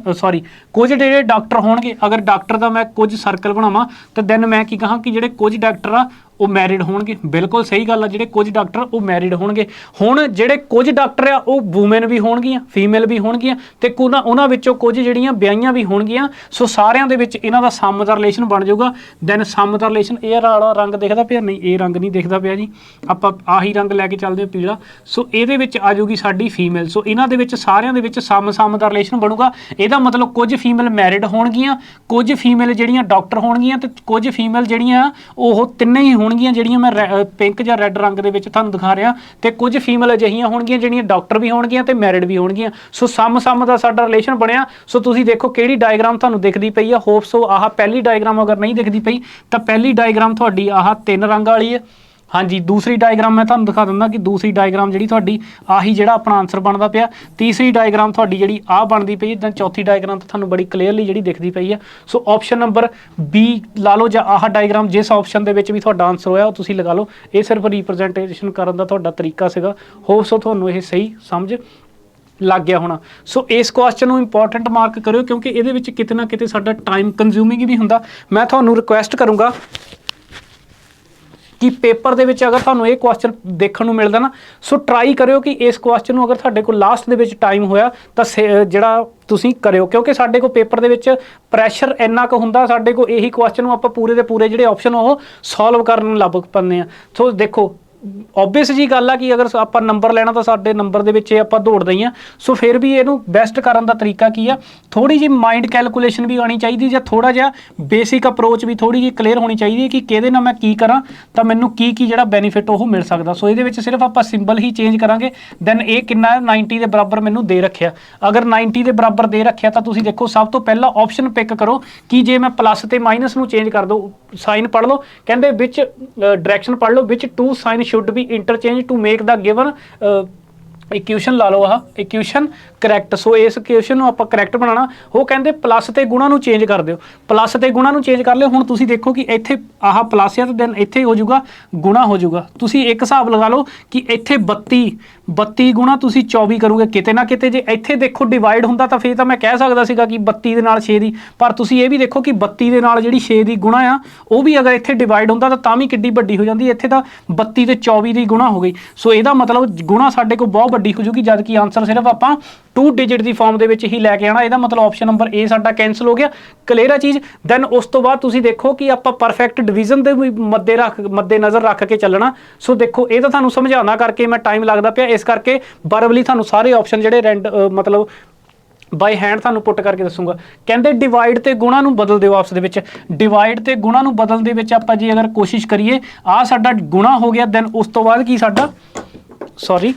[SPEAKER 1] ਕੁਝ ਜਿਹੜੇ ਡਾਕਟਰ ਹੋਣਗੇ, ਅਗਰ ਡਾਕਟਰ ਦਾ ਮੈਂ ਕੁਝ ਸਰਕਲ ਬਣਾਵਾਂ ਤਾਂ ਦੈਨ ਮੈਂ ਕੀ ਕਹਾਂ ਕਿ ਜਿਹੜੇ ਕੁਝ ਡਾਕਟਰ ਆ ਉਹ ਮੈਰਿਡ ਹੋਣਗੇ। ਬਿਲਕੁਲ ਸਹੀ ਗੱਲ ਆ, ਜਿਹੜੇ ਕੁਝ ਡਾਕਟਰ ਉਹ ਮੈਰਿਡ ਹੋਣਗੇ। ਹੁਣ ਜਿਹੜੇ ਕੁਝ ਡਾਕਟਰ ਆ ਉਹ ਵੂਮਨ ਵੀ ਹੋਣਗੀਆਂ, ਫੀਮੇਲ ਵੀ ਹੋਣਗੀਆਂ, ਤੇ ਉਹਨਾਂ ਵਿੱਚੋਂ ਕੁਝ ਜਿਹੜੀਆਂ ਵਿਆਹੀਆਂ ਵੀ ਹੋਣਗੀਆਂ। ਸੋ ਸਾਰਿਆਂ ਦੇ ਵਿੱਚ ਇਹਨਾਂ ਦਾ ਸਮ ਦਾ ਰਿਲੇਸ਼ਨ ਬਣ ਜਾਊਗਾ। ਦੈਨ ਸਮ ਦਾ ਰਿਲੇਸ਼ਨ, ਇਹ ਵਾਲਾ ਰੰਗ ਦਿਖਦਾ ਪਿਆ, ਨਹੀਂ ਇਹ ਰੰਗ ਨਹੀਂ ਦਿਖਦਾ ਪਿਆ ਜੀ, ਆਪਾਂ ਆਹੀ ਰੰਗ ਲੈ ਕੇ ਚੱਲਦੇ ਹਾਂ ਪੀਲਾ। ਸੋ ਇਹਦੇ ਵਿੱਚ ਆ ਜਾਊਗੀ ਸਾਡੀ ਫੀਮੇਲ। ਸੋ ਇਹਨਾਂ ਦੇ ਵਿੱਚ ਸਾਰਿਆਂ ਦੇ ਵਿੱਚ ਸਮ ਦਾ ਰਿਲੇਸ਼ਨ ਬਣੂਗਾ। ਇਹਦਾ ਮਤਲਬ ਕੁਝ ਫੀਮੇਲ ਮੈਰਿਡ ਹੋਣਗੀਆਂ, ਕੁਝ ਫੀਮੇਲ ਜਿਹੜੀਆਂ ਡਾਕਟਰ ਹੋਣਗੀਆਂ, ਤੇ ਕੁਝ ਫੀਮੇਲ ਜਿਹੜੀਆਂ ਉਹ ਤਿੰਨੇ ਹੀ ਹੋਣਗੀਆਂ ਜਿਹੜੀਆਂ ਮੈਂ ਪਿੰਕ ਜਾਂ ਰੈੱਡ ਰੰਗ ਦੇ ਵਿੱਚ ਤੁਹਾਨੂੰ ਦਿਖਾ ਰਿਹਾ, ਤੇ ਕੁਝ ਫੀਮੇਲ ਅਜਿਹੀਆਂ ਹੋਣਗੀਆਂ ਜਿਹੜੀਆਂ ਡਾਕਟਰ ਵੀ ਹੋਣਗੀਆਂ ਤੇ ਮੈਰਿਡ ਵੀ ਹੋਣਗੀਆਂ। ਸੋ ਸਮ ਦਾ ਸਾਡਾ ਰਿਲੇਸ਼ਨ ਬਣਿਆ। ਸੋ ਤੁਸੀਂ ਦੇਖੋ ਕਿਹੜੀ ਡਾਇਗਰਾਮ ਤੁਹਾਨੂੰ ਦਿਖਦੀ ਪਈ ਆ। ਹੋਪ ਸੋ ਆਹ ਪਹਿਲੀ ਡਾਇਗਰਾਮ ਅਗਰ ਨਹੀਂ ਦਿਖਦੀ ਪਈ ਤਾਂ ਪਹਿਲੀ ਡਾਇਗਰਾਮ ਤੁਹਾਡੀ ਆਹ 3 ਰੰਗ ਵਾਲੀ ਹੈ। ਹਾਂਜੀ, ਦੂਸਰੀ ਡਾਇਗਰਾਮ ਮੈਂ ਤੁਹਾਨੂੰ ਦਿਖਾ ਦਿੰਦਾ ਕਿ ਦੂਸਰੀ ਡਾਇਗਰਾਮ ਜਿਹੜੀ ਤੁਹਾਡੀ ਆਹੀ ਜਿਹੜਾ ਆਪਣਾ ਆਨਸਰ ਬਣਦਾ ਪਿਆ। ਤੀਸਰੀ ਡਾਇਗਰਾਮ ਤੁਹਾਡੀ ਜਿਹੜੀ ਆਹ ਬਣਦੀ ਪਈ, ਤਾਂ ਚੌਥੀ ਡਾਇਗਰਾਮ ਤਾਂ ਤੁਹਾਨੂੰ ਬੜੀ ਕਲੀਅਰਲੀ ਜਿਹੜੀ ਦਿਖਦੀ ਪਈ ਆ। ਸੋ ਆਪਸ਼ਨ ਨੰਬਰ ਬੀ ਲਾ ਲਓ, ਜਾਂ ਆਹ ਡਾਇਗਰਾਮ ਜਿਸ ਆਪਸ਼ਨ ਦੇ ਵਿੱਚ ਵੀ ਤੁਹਾਡਾ ਆਨਸਰ ਹੋਇਆ ਉਹ ਤੁਸੀਂ ਲਗਾ ਲਓ। ਇਹ ਸਿਰਫ ਰਿਪਰਜੈਂਟੇਸ਼ਨ ਕਰਨ ਦਾ ਤੁਹਾਡਾ ਤਰੀਕਾ ਸੀਗਾ। ਹੋਪ ਸੋ ਤੁਹਾਨੂੰ ਇਹ ਸਹੀ ਸਮਝ ਲੱਗ ਗਿਆ ਹੋਣਾ। ਸੋ ਇਸ ਕੁਐਸਚਨ ਨੂੰ ਇੰਪੋਰਟੈਂਟ ਮਾਰਕ ਕਰਿਓ, ਕਿਉਂਕਿ ਇਹਦੇ ਵਿੱਚ ਕਿਤੇ ਨਾ ਕਿਤੇ ਸਾਡਾ ਟਾਈਮ ਕੰਜ਼ਿਊਮਿੰਗ ਵੀ ਹੁੰਦਾ। ਮੈਂ ਤੁਹਾਨੂੰ ਰਿਕੁਐਸਟ ਕਰੂੰਗਾ ਕਿ ਪੇਪਰ ਦੇ ਵਿੱਚ ਅਗਰ ਤੁਹਾਨੂੰ ਇਹ ਕੁਐਸਚਨ ਦੇਖਣ ਨੂੰ ਮਿਲਦਾ ਨਾ, ਸੋ ਟਰਾਈ ਕਰਿਓ ਕਿ ਇਸ ਕੁਐਸਚਨ ਨੂੰ ਅਗਰ ਤੁਹਾਡੇ ਕੋਲ ਲਾਸਟ ਦੇ ਵਿੱਚ ਟਾਈਮ ਹੋਇਆ ਤਾਂ ਜਿਹੜਾ ਤੁਸੀਂ ਕਰਿਓ, ਕਿਉਂਕਿ ਸਾਡੇ ਕੋਲ ਪੇਪਰ ਦੇ ਵਿੱਚ ਪ੍ਰੈਸ਼ਰ ਇੰਨਾ ਕੁ ਹੁੰਦਾ, ਸਾਡੇ ਕੋਲ ਇਹੀ ਕੁਐਸਚਨ ਨੂੰ ਆਪਾਂ ਪੂਰੇ ਦੇ ਪੂਰੇ ਜਿਹੜੇ ਆਪਸ਼ਨ ਉਹ ਸੋਲਵ ਕਰਨ ਨੂੰ ਲੱਗ ਪੈਂਦੇ ਆ। ਸੋ ਦੇਖੋ ਓਬਵੀਅਸ ਜੀ ਗੱਲ ਆ ਕਿ ਅਗਰ ਆਪਾਂ ਨੰਬਰ ਲੈਣਾ ਤਾਂ ਸਾਡੇ ਨੰਬਰ ਦੇ ਵਿੱਚ ਆਪਾਂ ਦੌੜਦੇ ਹੀ ਆ। ਸੋ ਫਿਰ ਵੀ ਇਹਨੂੰ ਬੈਸਟ ਕਰਨ ਦਾ ਤਰੀਕਾ ਕੀ ਆ, ਥੋੜੀ ਜਿਹੀ ਮਾਈਂਡ ਕੈਲਕੂਲੇਸ਼ਨ ਵੀ ਆਉਣੀ ਚਾਹੀਦੀ, ਜਾਂ ਥੋੜਾ ਜਿਹਾ ਬੇਸਿਕ ਅਪਰੋਚ ਵੀ ਥੋੜੀ ਜਿਹੀ ਕਲੀਅਰ ਹੋਣੀ ਚਾਹੀਦੀ ਹੈ ਕਿ ਕਿਹਦੇ ਨਾਲ ਮੈਂ ਕੀ ਕਰਾਂ ਤਾਂ ਮੈਨੂੰ ਕੀ ਜਿਹੜਾ ਬੈਨੀਫਿਟ ਉਹ ਮਿਲ ਸਕਦਾ। ਸੋ ਇਹਦੇ ਵਿੱਚ ਸਿਰਫ ਆਪਾਂ ਸਿੰਬਲ ਹੀ ਚੇਂਜ ਕਰਾਂਗੇ। ਦੈਨ ਇਹ ਕਿੰਨਾ 90 ਦੇ ਬਰਾਬਰ ਮੈਨੂੰ ਦੇ ਰੱਖਿਆ। ਅਗਰ 90 ਦੇ ਬਰਾਬਰ ਦੇ ਰੱਖਿਆ ਤਾਂ ਤੁਸੀਂ ਦੇਖੋ ਸਭ ਤੋਂ ਪਹਿਲਾਂ ਆਪਸ਼ਨ ਪਿਕ ਕਰੋ ਕਿ ਜੇ ਮੈਂ ਪਲੱਸ ਤੇ ਮਾਈਨਸ ਨੂੰ ਚੇਂਜ ਕਰ ਦੋ, ਸਾਈਨ ਪੜ੍ਹ ਲਓ, ਕਹਿੰਦੇ ਵਿੱਚ ਡਾਇਰੈਕਸ਼ਨ ਪੜ੍ਹ ਲਓ, ਵਿੱਚ 2 sign should be interchange to make the given equation ला लो आह इक्वेशन करैक्ट। सो इस इक्वेशन ਨੂੰ ਆਪਾਂ ਕਰੈਕਟ ਬਣਾਉਣਾ। ਉਹ ਕਹਿੰਦੇ ਪਲੱਸ ਤੇ ਗੁਣਾ ਨੂੰ ਚੇਂਜ ਕਰ ਦਿਓ, ਪਲੱਸ ਤੇ ਗੁਣਾ ਨੂੰ ਚੇਂਜ ਕਰ ਲਿਓ। ਹੁਣ ਤੁਸੀਂ ਦੇਖੋ ਕਿ ਇੱਥੇ ਆਹ ਪਲੱਸ ਆ ਤਾਂ ਦੈਨ ਇੱਥੇ ਹੋ ਜਾਊਗਾ ਗੁਣਾ ਹੋ ਜਾਊਗਾ। ਤੁਸੀਂ ਇੱਕ ਹਿਸਾਬ ਲਗਾ ਲਓ ਕਿ ਇੱਥੇ 32 ਗੁਣਾ ਤੁਸੀਂ 24 ਕਰੋਗੇ, ਕਿਤੇ ਨਾ ਕਿਤੇ ਜੇ ਇੱਥੇ ਦੇਖੋ ਡਿਵਾਈਡ ਹੁੰਦਾ ਤਾਂ ਫਿਰ ਤਾਂ ਮੈਂ ਕਹਿ ਸਕਦਾ ਸੀਗਾ ਕਿ 32 ਦੇ ਨਾਲ 6 ਦੀ, ਪਰ ਤੁਸੀਂ ਇਹ ਵੀ ਦੇਖੋ ਕਿ 32 ਦੇ ਨਾਲ ਜਿਹੜੀ 6 ਦੀ ਗੁਣਾ ਆ ਉਹ ਵੀ ਅਗਰ ਇੱਥੇ ਡਿਵਾਈਡ ਹੁੰਦਾ ਤਾਂ ਵੀ ਕਿੱਡੀ ਵੱਡੀ ਹੋ ਜਾਂਦੀ। ਇੱਥੇ ਤਾਂ 32 ਤੇ 24 ਦੀ ਗੁਣਾ ਹੋ ਗਈ। ਸੋ ਇਹਦਾ ਮਤਲਬ ਗੁਣਾ ਸਾਡੇ ਕੋਲ ਬਹੁਤ ਵੱਡੀ ਹੋ ਜੂਗੀ, ਜਦ ਕਿ ਆਨਸਰ ਸਿਰਫ ਆਪਾਂ 2 ਡਿਜਿਟ ਦੀ ਫਾਰਮ ਦੇ ਵਿੱਚ ਹੀ ਲੈ ਕੇ ਆਣਾ। ਇਹਦਾ ਮਤਲਬ ਆਪਸ਼ਨ ਨੰਬਰ ਏ ਸਾਡਾ ਕੈਂਸਲ ਹੋ ਗਿਆ। ਕਲੀਅਰ ਆ ਚੀਜ਼। ਦੈਨ ਉਸ ਤੋਂ ਬਾਅਦ ਤੁਸੀਂ ਦੇਖੋ ਕਿ ਆਪਾਂ ਪਰਫੈਕਟ ਡਿਵੀਜ਼ਨ ਦੇ ਵੀ ਮੱਦੇ ਨਜ਼ਰ ਰੱਖ ਕੇ ਚੱਲਣਾ। ਸੋ ਦੇਖੋ ਇਹ ਤਾਂ ਤੁਹਾਨੂੰ ਸਮਝਾਉਣਾ ਕਰਕੇ ਮੈਂ ਟਾਈਮ ਲੱਗਦਾ ਪਿਆ, ਇਸ ਕਰਕੇ ਬਰਬਲੀ ਤੁਹਾਨੂੰ ਸਾਰੇ ਆਪਸ਼ਨ ਜਿਹੜੇ ਮਤਲਬ ਬਾਈ ਹੈਂਡ ਤੁਹਾਨੂੰ ਪੁੱਟ ਕਰਕੇ ਦੱਸੂਗਾ। ਕਹਿੰਦੇ ਡਿਵਾਈਡ ਤੇ ਗੁਣਾ ਨੂੰ ਬਦਲ ਦਿਓ ਆਪਸ ਦੇ ਵਿੱਚ। ਡਿਵਾਈਡ ਤੇ ਗੁਣਾ ਨੂੰ ਬਦਲਣ ਦੇ ਵਿੱਚ ਆਪਾਂ ਜੀ ਅਗਰ ਕੋਸ਼ਿਸ਼ ਕਰੀਏ, ਆਹ ਸਾਡਾ ਗੁਣਾ ਹੋ ਗਿਆ। ਦੈਨ ਉਸ ਤੋਂ ਬਾਅਦ ਕੀ ਸਾਡਾ ਸੌਰੀ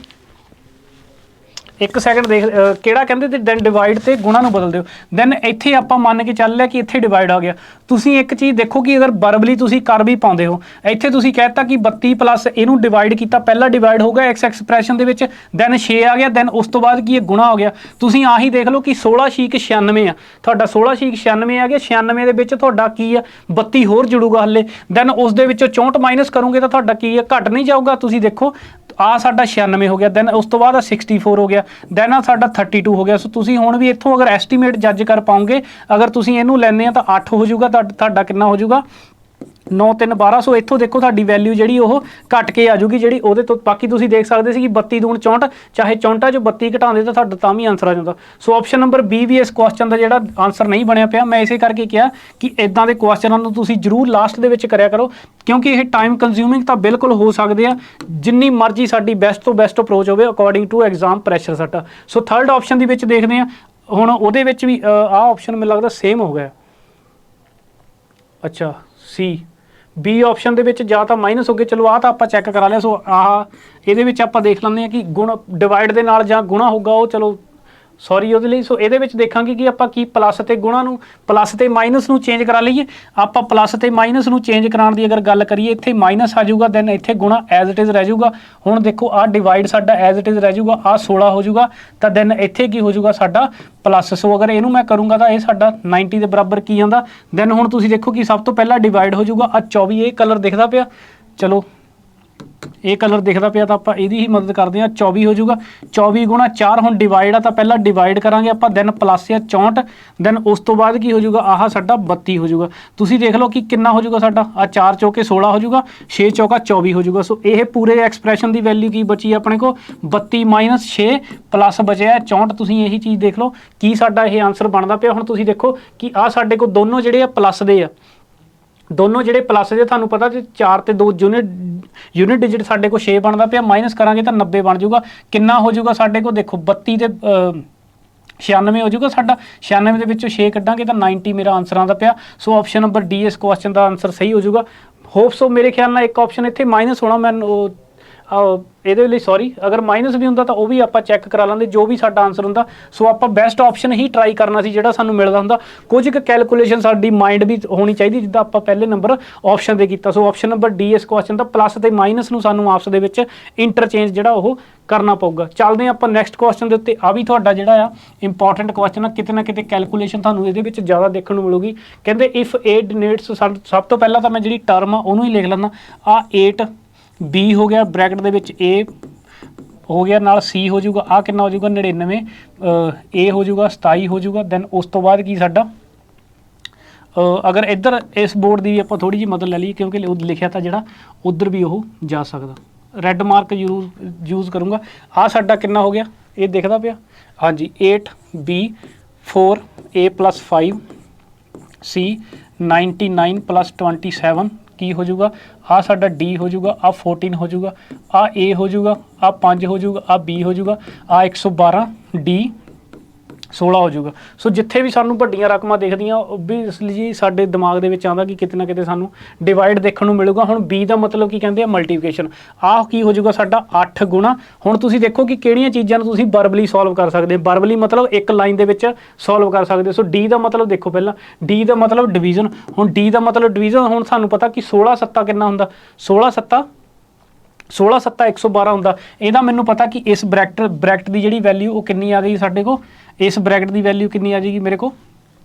[SPEAKER 1] ਇੱਕ ਸੈਕਿੰਡ ਦੇਖ ਕਿਹੜਾ ਕਹਿੰਦੇ ਤੇ ਦੈਨ ਡਿਵਾਈਡ ਤੇ ਗੁਣਾ ਨੂੰ ਬਦਲ ਦਿਓ। ਦੈਨ ਇੱਥੇ ਆਪਾਂ ਮੰਨ ਕੇ ਚੱਲ ਲਿਆ ਕਿ ਇੱਥੇ ਡਿਵਾਈਡ ਆ ਗਿਆ। ਤੁਸੀਂ ਇੱਕ ਚੀਜ਼ ਦੇਖੋ ਕਿ ਅਗਰ ਬਰਬਲੀ ਤੁਸੀਂ ਕਰ ਵੀ ਪਾਉਂਦੇ ਹੋ, ਇੱਥੇ ਤੁਸੀਂ ਕਹਿਤਾ ਕਿ 32 ਪਲੱਸ ਇਹਨੂੰ ਡਿਵਾਈਡ ਕੀਤਾ, ਪਹਿਲਾ ਡਿਵਾਈਡ ਹੋਊਗਾ ਐਕਸ ਐਕਸਪ੍ਰੈਸ਼ਨ ਦੇ ਵਿੱਚ, ਦੈਨ 6 ਆ ਗਿਆ। ਦੈਨ ਉਸ ਤੋਂ ਬਾਅਦ ਕੀ ਇਹ ਗੁਣਾ ਹੋ ਗਿਆ। ਤੁਸੀਂ ਆਹੀ ਦੇਖ ਲਓ ਕਿ 16 ਛੀਕ 96 ਆ, ਤੁਹਾਡਾ 16 ਛੀਕ 96 ਆ ਗਿਆ। 96 ਦੇ ਵਿੱਚ ਤੁਹਾਡਾ ਕੀ ਆ 32 ਹੋਰ ਜੁੜੂਗਾ ਹਲੇ। ਦੈਨ ਉਸ ਦੇ ਵਿੱਚੋਂ 64 ਮਾਈਨਸ ਕਰੋਗੇ ਤਾਂ ਤੁਹਾਡਾ ਕੀ ਆ ਘਟ ਨਹੀਂ ਜਾਊਗਾ। ਤੁਸੀਂ ਦੇਖੋ ਆ ਸਾਡਾ 96 ਹੋ ਗਿਆ। ਦੈਨ ਉਸ ਤੋਂ ਬਾਅਦ 64 ਹੋ ਗਿਆ। ਦੈਨ ਆ ਸਾਡਾ 32 ਹੋ ਗਿਆ। ਸੋ ਤੁਸੀਂ ਹੁਣ ਵੀ ਇੱਥੋਂ ਅਗਰ ਐਸਟੀਮੇਟ ਜੱਜ ਕਰ ਪਾਓਗੇ, ਅਗਰ ਤੁਸੀਂ ਇਹਨੂੰ ਲੈਂਦੇ ਆ ਤਾਂ 8 ਹੋ ਜਾਊਗਾ। ਤੁਹਾਡਾ ਕਿੰਨਾ ਹੋ ਜਾਊਗਾ 9 3 12। ਸੋ ਇੱਥੋਂ ਦੇਖੋ ਤੁਹਾਡੀ ਵੈਲਿਊ ਜਿਹੜੀ ਉਹ ਘਟ ਕੇ ਆ ਜੂਗੀ ਜਿਹੜੀ ਉਹਦੇ ਤੋਂ। ਬਾਕੀ ਤੁਸੀਂ ਦੇਖ ਸਕਦੇ ਸੀ ਕਿ 32 ਦੂਣ 64, ਚਾਹੇ 64 ਚੋਂ 32 ਘਟਾਉਂਦੇ ਤਾਂ ਤੁਹਾਡਾ ਤਾਂ ਵੀ ਆਨਸਰ ਆ ਜਾਂਦਾ। ਸੋ ਆਪਸ਼ਨ ਨੰਬਰ ਬੀ ਵੀ ਇਸ ਕੁਐਸਚਨ ਦਾ ਜਿਹੜਾ ਆਨਸਰ ਨਹੀਂ ਬਣਿਆ ਪਿਆ। ਮੈਂ ਇਸੇ ਕਰਕੇ ਕਿਹਾ ਕਿ ਇਦਾਂ ਦੇ ਕੁਐਸਚਨਾਂ ਨੂੰ ਤੁਸੀਂ ਜ਼ਰੂਰ ਲਾਸਟ ਦੇ ਵਿੱਚ ਕਰਿਆ ਕਰੋ, ਕਿਉਂਕਿ ਇਹ ਟਾਈਮ ਕੰਜ਼ਿਊਮਿੰਗ ਤਾਂ ਬਿਲਕੁਲ ਹੋ ਸਕਦੇ ਆ, ਜਿੰਨੀ ਮਰਜ਼ੀ ਸਾਡੀ ਬੈਸਟ ਤੋਂ ਬੈਸਟ ਅਪਰੋਚ ਹੋਵੇ ਅਕੋਰਡਿੰਗ ਟੂ ਐਗਜ਼ਾਮ ਪ੍ਰੈਸ਼ਰ ਸਾਡਾ। ਸੋ ਥਰਡ ਆਪਸ਼ਨ ਦੇ ਵਿੱਚ ਦੇਖਦੇ ਆ ਹੁਣ, ਉਹਦੇ ਵਿੱਚ ਵੀ ਆਹ ਆਪਸ਼ਨ ਮੈਨੂੰ ਲੱਗਦਾ ਸੇਮ ਹੋ ਗਿਆ। ਅੱਛਾ ਸੀ ਬੀ ਆਪਸ਼ਨ ਦੇ ਵਿੱਚ ਜਾਂ ਤਾਂ ਮਾਈਨਸ ਹੋ ਗਏ। ਚਲੋ ਆਹ ਤਾਂ ਆਪਾਂ ਚੈੱਕ ਕਰਾ ਲਿਆ। ਸੋ ਆਹ ਇਹਦੇ ਵਿੱਚ ਆਪਾਂ ਦੇਖ ਲੈਂਦੇ ਹਾਂ ਕਿ ਗੁਣ ਡਿਵਾਈਡ ਦੇ ਨਾਲ ਜਾਂ ਗੁਣਾ ਹੋਊਗਾ, ਉਹ ਚਲੋ ਸੌਰੀ ਉਹਦੇ ਲਈ। ਸੋ ਇਹਦੇ ਵਿੱਚ ਦੇਖਾਂਗੇ ਕਿ ਆਪਾਂ ਕੀ ਪਲੱਸ ਤੇ ਗੁਣਾ ਨੂੰ, ਪਲੱਸ ਤੇ ਮਾਈਨਸ ਨੂੰ ਚੇਂਜ ਕਰਾ ਲਈਏ। ਆਪਾਂ ਪਲੱਸ ਤੇ ਮਾਈਨਸ ਨੂੰ ਚੇਂਜ ਕਰਾਉਣ ਦੀ ਅਗਰ ਗੱਲ ਕਰੀਏ, ਇੱਥੇ ਮਾਈਨਸ ਆ ਜਾਊਗਾ, ਦੈਨ ਇੱਥੇ ਗੁਣਾ ਐਜ਼ ਇਟ ਇਜ਼ ਰਹਿ ਜਾਊਗਾ। ਹੁਣ ਦੇਖੋ ਆਹ ਡਿਵਾਈਡ ਸਾਡਾ ਐਜ਼ ਇਟ ਇਜ਼ ਰਹਿ ਜਾਊਗਾ, ਆਹ 16 ਹੋ ਜਾਊਗਾ, ਤਾਂ ਦੈਨ ਇੱਥੇ ਕੀ ਹੋ ਜਾਊਗਾ ਸਾਡਾ ਪਲੱਸ। ਸੋ ਅਗਰ ਇਹਨੂੰ ਮੈਂ ਕਰੂੰਗਾ ਤਾਂ ਇਹ ਸਾਡਾ 90 ਦੇ ਬਰਾਬਰ ਕੀ ਆਉਂਦਾ। ਦੈਨ ਹੁਣ ਤੁਸੀਂ ਦੇਖੋ ਕਿ ਸਭ ਤੋਂ ਪਹਿਲਾਂ ਡਿਵਾਈਡ ਹੋ ਜਾਊਗਾ ਆਹ 24। ਇਹ ਕਲਰ ਦਿਖਦਾ ਪਿਆ, ਚਲੋ ਇਹ ਕਲਰ ਦਿਖਦਾ ਪਿਆ ਤਾਂ ਆਪਾਂ ਇਹਦੀ ਹੀ ਮਦਦ ਕਰਦੇ ਹਾਂ। 24 ਹੋ ਜਾਊਗਾ, 24 ਗੁਣਾ 4। ਹੁਣ ਡਿਵਾਈਡ ਆ ਤਾਂ ਪਹਿਲਾਂ ਡਿਵਾਈਡ ਕਰਾਂਗੇ ਆਪਾਂ, ਦੈਨ ਪਲੱਸ ਆ 64, ਦੈਨ ਉਸ ਤੋਂ ਬਾਅਦ ਕੀ ਹੋ ਜਾਊਗਾ ਆਹ ਸਾਡਾ 32 ਹੋ ਜਾਊਗਾ। ਤੁਸੀਂ ਦੇਖ ਲਓ ਕਿ ਕਿੰਨਾ ਹੋ ਜਾਊਗਾ ਸਾਡਾ, ਆ 4 ਚੌਕੇ 16 ਹੋ ਜਾਊਗਾ, 6 ਚੌਕਾ 24 ਹੋ ਜਾਊਗਾ। ਸੋ ਇਹ ਪੂਰੇ ਐਕਸਪ੍ਰੈਸ਼ਨ ਦੀ ਵੈਲਿਊ ਕੀ ਬਚੀ ਆਪਣੇ ਕੋਲ 32 ਮਾਈਨਸ 6 ਪਲੱਸ ਬਚਿਆ 64। ਤੁਸੀਂ ਇਹੀ ਚੀਜ਼ ਦੇਖ ਲਓ ਕੀ ਸਾਡਾ ਇਹ ਆਨਸਰ ਬਣਦਾ ਪਿਆ। ਹੁਣ ਤੁਸੀਂ ਦੇਖੋ ਕਿ ਆਹ ਸਾਡੇ ਕੋਲ ਦੋਨੋਂ ਜਿਹੜੇ ਆ ਪਲੱਸ ਦੇ ਆ, ਦੋਨੋਂ ਜਿਹੜੇ ਪਲੱਸ ਦੇ ਤੁਹਾਨੂੰ ਪਤਾ ਕਿ 4 ਤੇ 2 ਯੂਨਿਟ ਡਿਜਿਟ ਸਾਡੇ ਕੋਲ 6 ਬਣਦਾ ਪਿਆ, ਮਾਈਨਸ ਕਰਾਂਗੇ ਤਾਂ 90 ਬਣ ਜਾਊਗਾ। ਕਿੰਨਾ ਹੋ ਜਾਊਗਾ ਸਾਡੇ ਕੋਲ ਦੇਖੋ 32 ਤੇ 96 ਹੋ ਜਾਊਗਾ ਸਾਡਾ। 96 ਦੇ ਵਿੱਚੋਂ 6 ਕੱਢਾਂਗੇ ਤਾਂ 90 ਮੇਰਾ ਆਨਸਰ ਆਉਂਦਾ ਪਿਆ। ਸੋ ਆਪਸ਼ਨ ਨੰਬਰ ਡੀ ਇਸ ਕੁਐਸਚਨ ਦਾ ਆਨਸਰ ਸਹੀ ਹੋ ਜਾਊਗਾ। ਹੋਪ ਸੋ ਮੇਰੇ ਖਿਆਲ ਨਾਲ ਇੱਕ ਆਪਸ਼ਨ ਇੱਥੇ ਮਾਈਨਸ ਹੋਣਾ, ਮੈਨੂੰ ਇਹਦੇ ਲਈ ਸੌਰੀ, ਅਗਰ ਮਾਈਨਸ ਵੀ ਹੁੰਦਾ ਤਾਂ ਉਹ ਵੀ ਆਪਾਂ ਚੈੱਕ ਕਰਾ ਲਾਂਦੇ ਜੋ ਵੀ ਸਾਡਾ ਆਨਸਰ ਹੁੰਦਾ। ਸੋ ਆਪਾਂ ਬੈਸਟ ਆਪਸ਼ਨ ਹੀ ਟਰਾਈ ਕਰਨਾ ਸੀ ਜਿਹੜਾ ਸਾਨੂੰ ਮਿਲਦਾ ਹੁੰਦਾ। ਕੁਝ ਕੁ ਕੈਲਕੂਲੇਸ਼ਨ ਸਾਡੀ ਮਾਈਂਡ ਵੀ ਹੋਣੀ ਚਾਹੀਦੀ ਜਿੱਦਾਂ ਆਪਾਂ ਪਹਿਲੇ ਨੰਬਰ ਆਪਸ਼ਨ ਦੇ ਕੀਤਾ। ਸੋ ਆਪਸ਼ਨ ਨੰਬਰ ਡੀ ਇਸ ਕੁਐਸਚਨ ਦਾ ਪਲੱਸ ਤੇ ਮਾਈਨਸ ਨੂੰ ਸਾਨੂੰ ਆਪਸ ਦੇ ਵਿੱਚ ਇੰਟਰਚੇਂਜ ਜਿਹੜਾ ਉਹ ਕਰਨਾ ਪਊਗਾ। ਚੱਲਦੇ ਆਪਾਂ ਨੈਕਸਟ ਕੁਐਸਚਨ ਦੇ ਉੱਤੇ। ਆ ਵੀ ਤੁਹਾਡਾ ਜਿਹੜਾ ਆ ਇੰਪੋਰਟੈਂਟ ਕੁਐਸਚਨ ਆ, ਕਿਤੇ ਨਾ ਕਿਤੇ ਕੈਲਕੂਲੇਸ਼ਨ ਤੁਹਾਨੂੰ ਇਹਦੇ ਵਿੱਚ ਜ਼ਿਆਦਾ ਦੇਖਣ ਨੂੰ ਮਿਲੂਗੀ। ਕਹਿੰਦੇ ਇਫ A ਡੋਨੇਟਸ, ਸਭ ਤੋਂ ਪਹਿਲਾਂ ਤਾਂ ਮੈਂ ਜਿਹੜੀ ਟਰਮ ਆ ਉਹਨੂੰ ਹੀ ਲਿਖ ਲੈਂਦਾ। ਆ 8 B ਹੋ ਗਿਆ ਬ੍ਰੈਕਟ ਦੇ ਵਿੱਚ, A ਹੋ ਗਿਆ ਨਾਲ C ਹੋ ਜਾਊਗਾ, ਆ ਕਿੰਨਾ ਹੋ ਜਾਊਗਾ 99, A ਹੋ ਜਾਊਗਾ 27 ਹੋ ਜਾਊਗਾ। ਦੈਨ ਉਸ ਤੋਂ ਬਾਅਦ ਕੀ ਸਾਡਾ ਅਗਰ ਇੱਧਰ ਇਸ ਬੋਰਡ ਦੀ ਵੀ ਆਪਾਂ ਥੋੜ੍ਹੀ ਜਿਹੀ ਮਦਦ ਲੈ ਲਈਏ, ਕਿਉਂਕਿ ਲਿਖਿਆ ਤਾਂ ਜਿਹੜਾ ਉੱਧਰ ਵੀ ਉਹ ਜਾ ਸਕਦਾ। ਰੈੱਡ ਮਾਰਕ ਯੂਜ਼ ਕਰੂੰਗਾ। ਆ ਸਾਡਾ ਕਿੰਨਾ ਹੋ ਗਿਆ ਇਹ ਦਿਖਦਾ ਪਿਆ, ਹਾਂਜੀ 8B 4A + 5C 99 + 27 ਕੀ ਹੋ ਜਾਊਗਾ, ਆ ਸਾਡਾ D ਹੋ ਜਾਊਗਾ, ਆ 14 ਹੋ ਜਾਊਗਾ, ਆ A ਹੋ ਜਾਊਗਾ, ਆ 5 ਹੋ ਜਾਊਗਾ, ਆ B ਹੋ ਜਾਊਗਾ, ਆ 112 D 16 ਹੋ ਜਾਊਗਾ। ਸੋ ਜਿੱਥੇ ਵੀ ਸਾਨੂੰ ਵੱਡੀਆਂ ਰਕਮਾਂ ਦਿਖਦੀਆਂ ਓਬਵੀਅਸਲੀ ਜੀ ਸਾਡੇ ਦਿਮਾਗ ਦੇ ਵਿੱਚ ਆਉਂਦਾ ਕਿ ਕਿਤੇ ਨਾ ਕਿਤੇ ਸਾਨੂੰ ਡਿਵਾਈਡ ਦੇਖਣ ਨੂੰ ਮਿਲੂਗਾ। ਹੁਣ B ਦਾ ਮਤਲਬ ਕੀ ਕਹਿੰਦੇ ਆ ਮਲਟੀਪਲੀਕੇਸ਼ਨ। ਆਹ ਕੀ ਹੋ ਜਾਊਗਾ ਸਾਡਾ 8 ਗੁਣਾ। ਹੁਣ ਤੁਸੀਂ ਦੇਖੋ ਕਿ ਕਿਹੜੀਆਂ ਚੀਜ਼ਾਂ ਨੂੰ ਤੁਸੀਂ ਵਰਬਲੀ ਸੋਲਵ ਕਰ ਸਕਦੇ ਹੋ। ਵਰਬਲੀ ਮਤਲਬ ਇੱਕ ਲਾਈਨ ਦੇ ਵਿੱਚ ਸੋਲਵ ਕਰ ਸਕਦੇ ਹੋ। ਸੋ D ਦਾ ਮਤਲਬ ਦੇਖੋ, ਪਹਿਲਾਂ D ਦਾ ਮਤਲਬ ਡਿਵੀਜ਼ਨ। ਹੁਣ D ਦਾ ਮਤਲਬ ਡਿਵੀਜ਼ਨ, ਹੁਣ ਸਾਨੂੰ ਪਤਾ ਕਿ 16 7 ਕਿੰਨਾ ਹੁੰਦਾ, 16 7 16 7 112 ਹੁੰਦਾ। ਇਹਦਾ ਮੈਨੂੰ पता कि इस ब्रैकेट की जी वैल्यू वो कितनी आ गई साढ़े को, इस ब्रैकेट की वैल्यू कितनी आ जाएगी मेरे को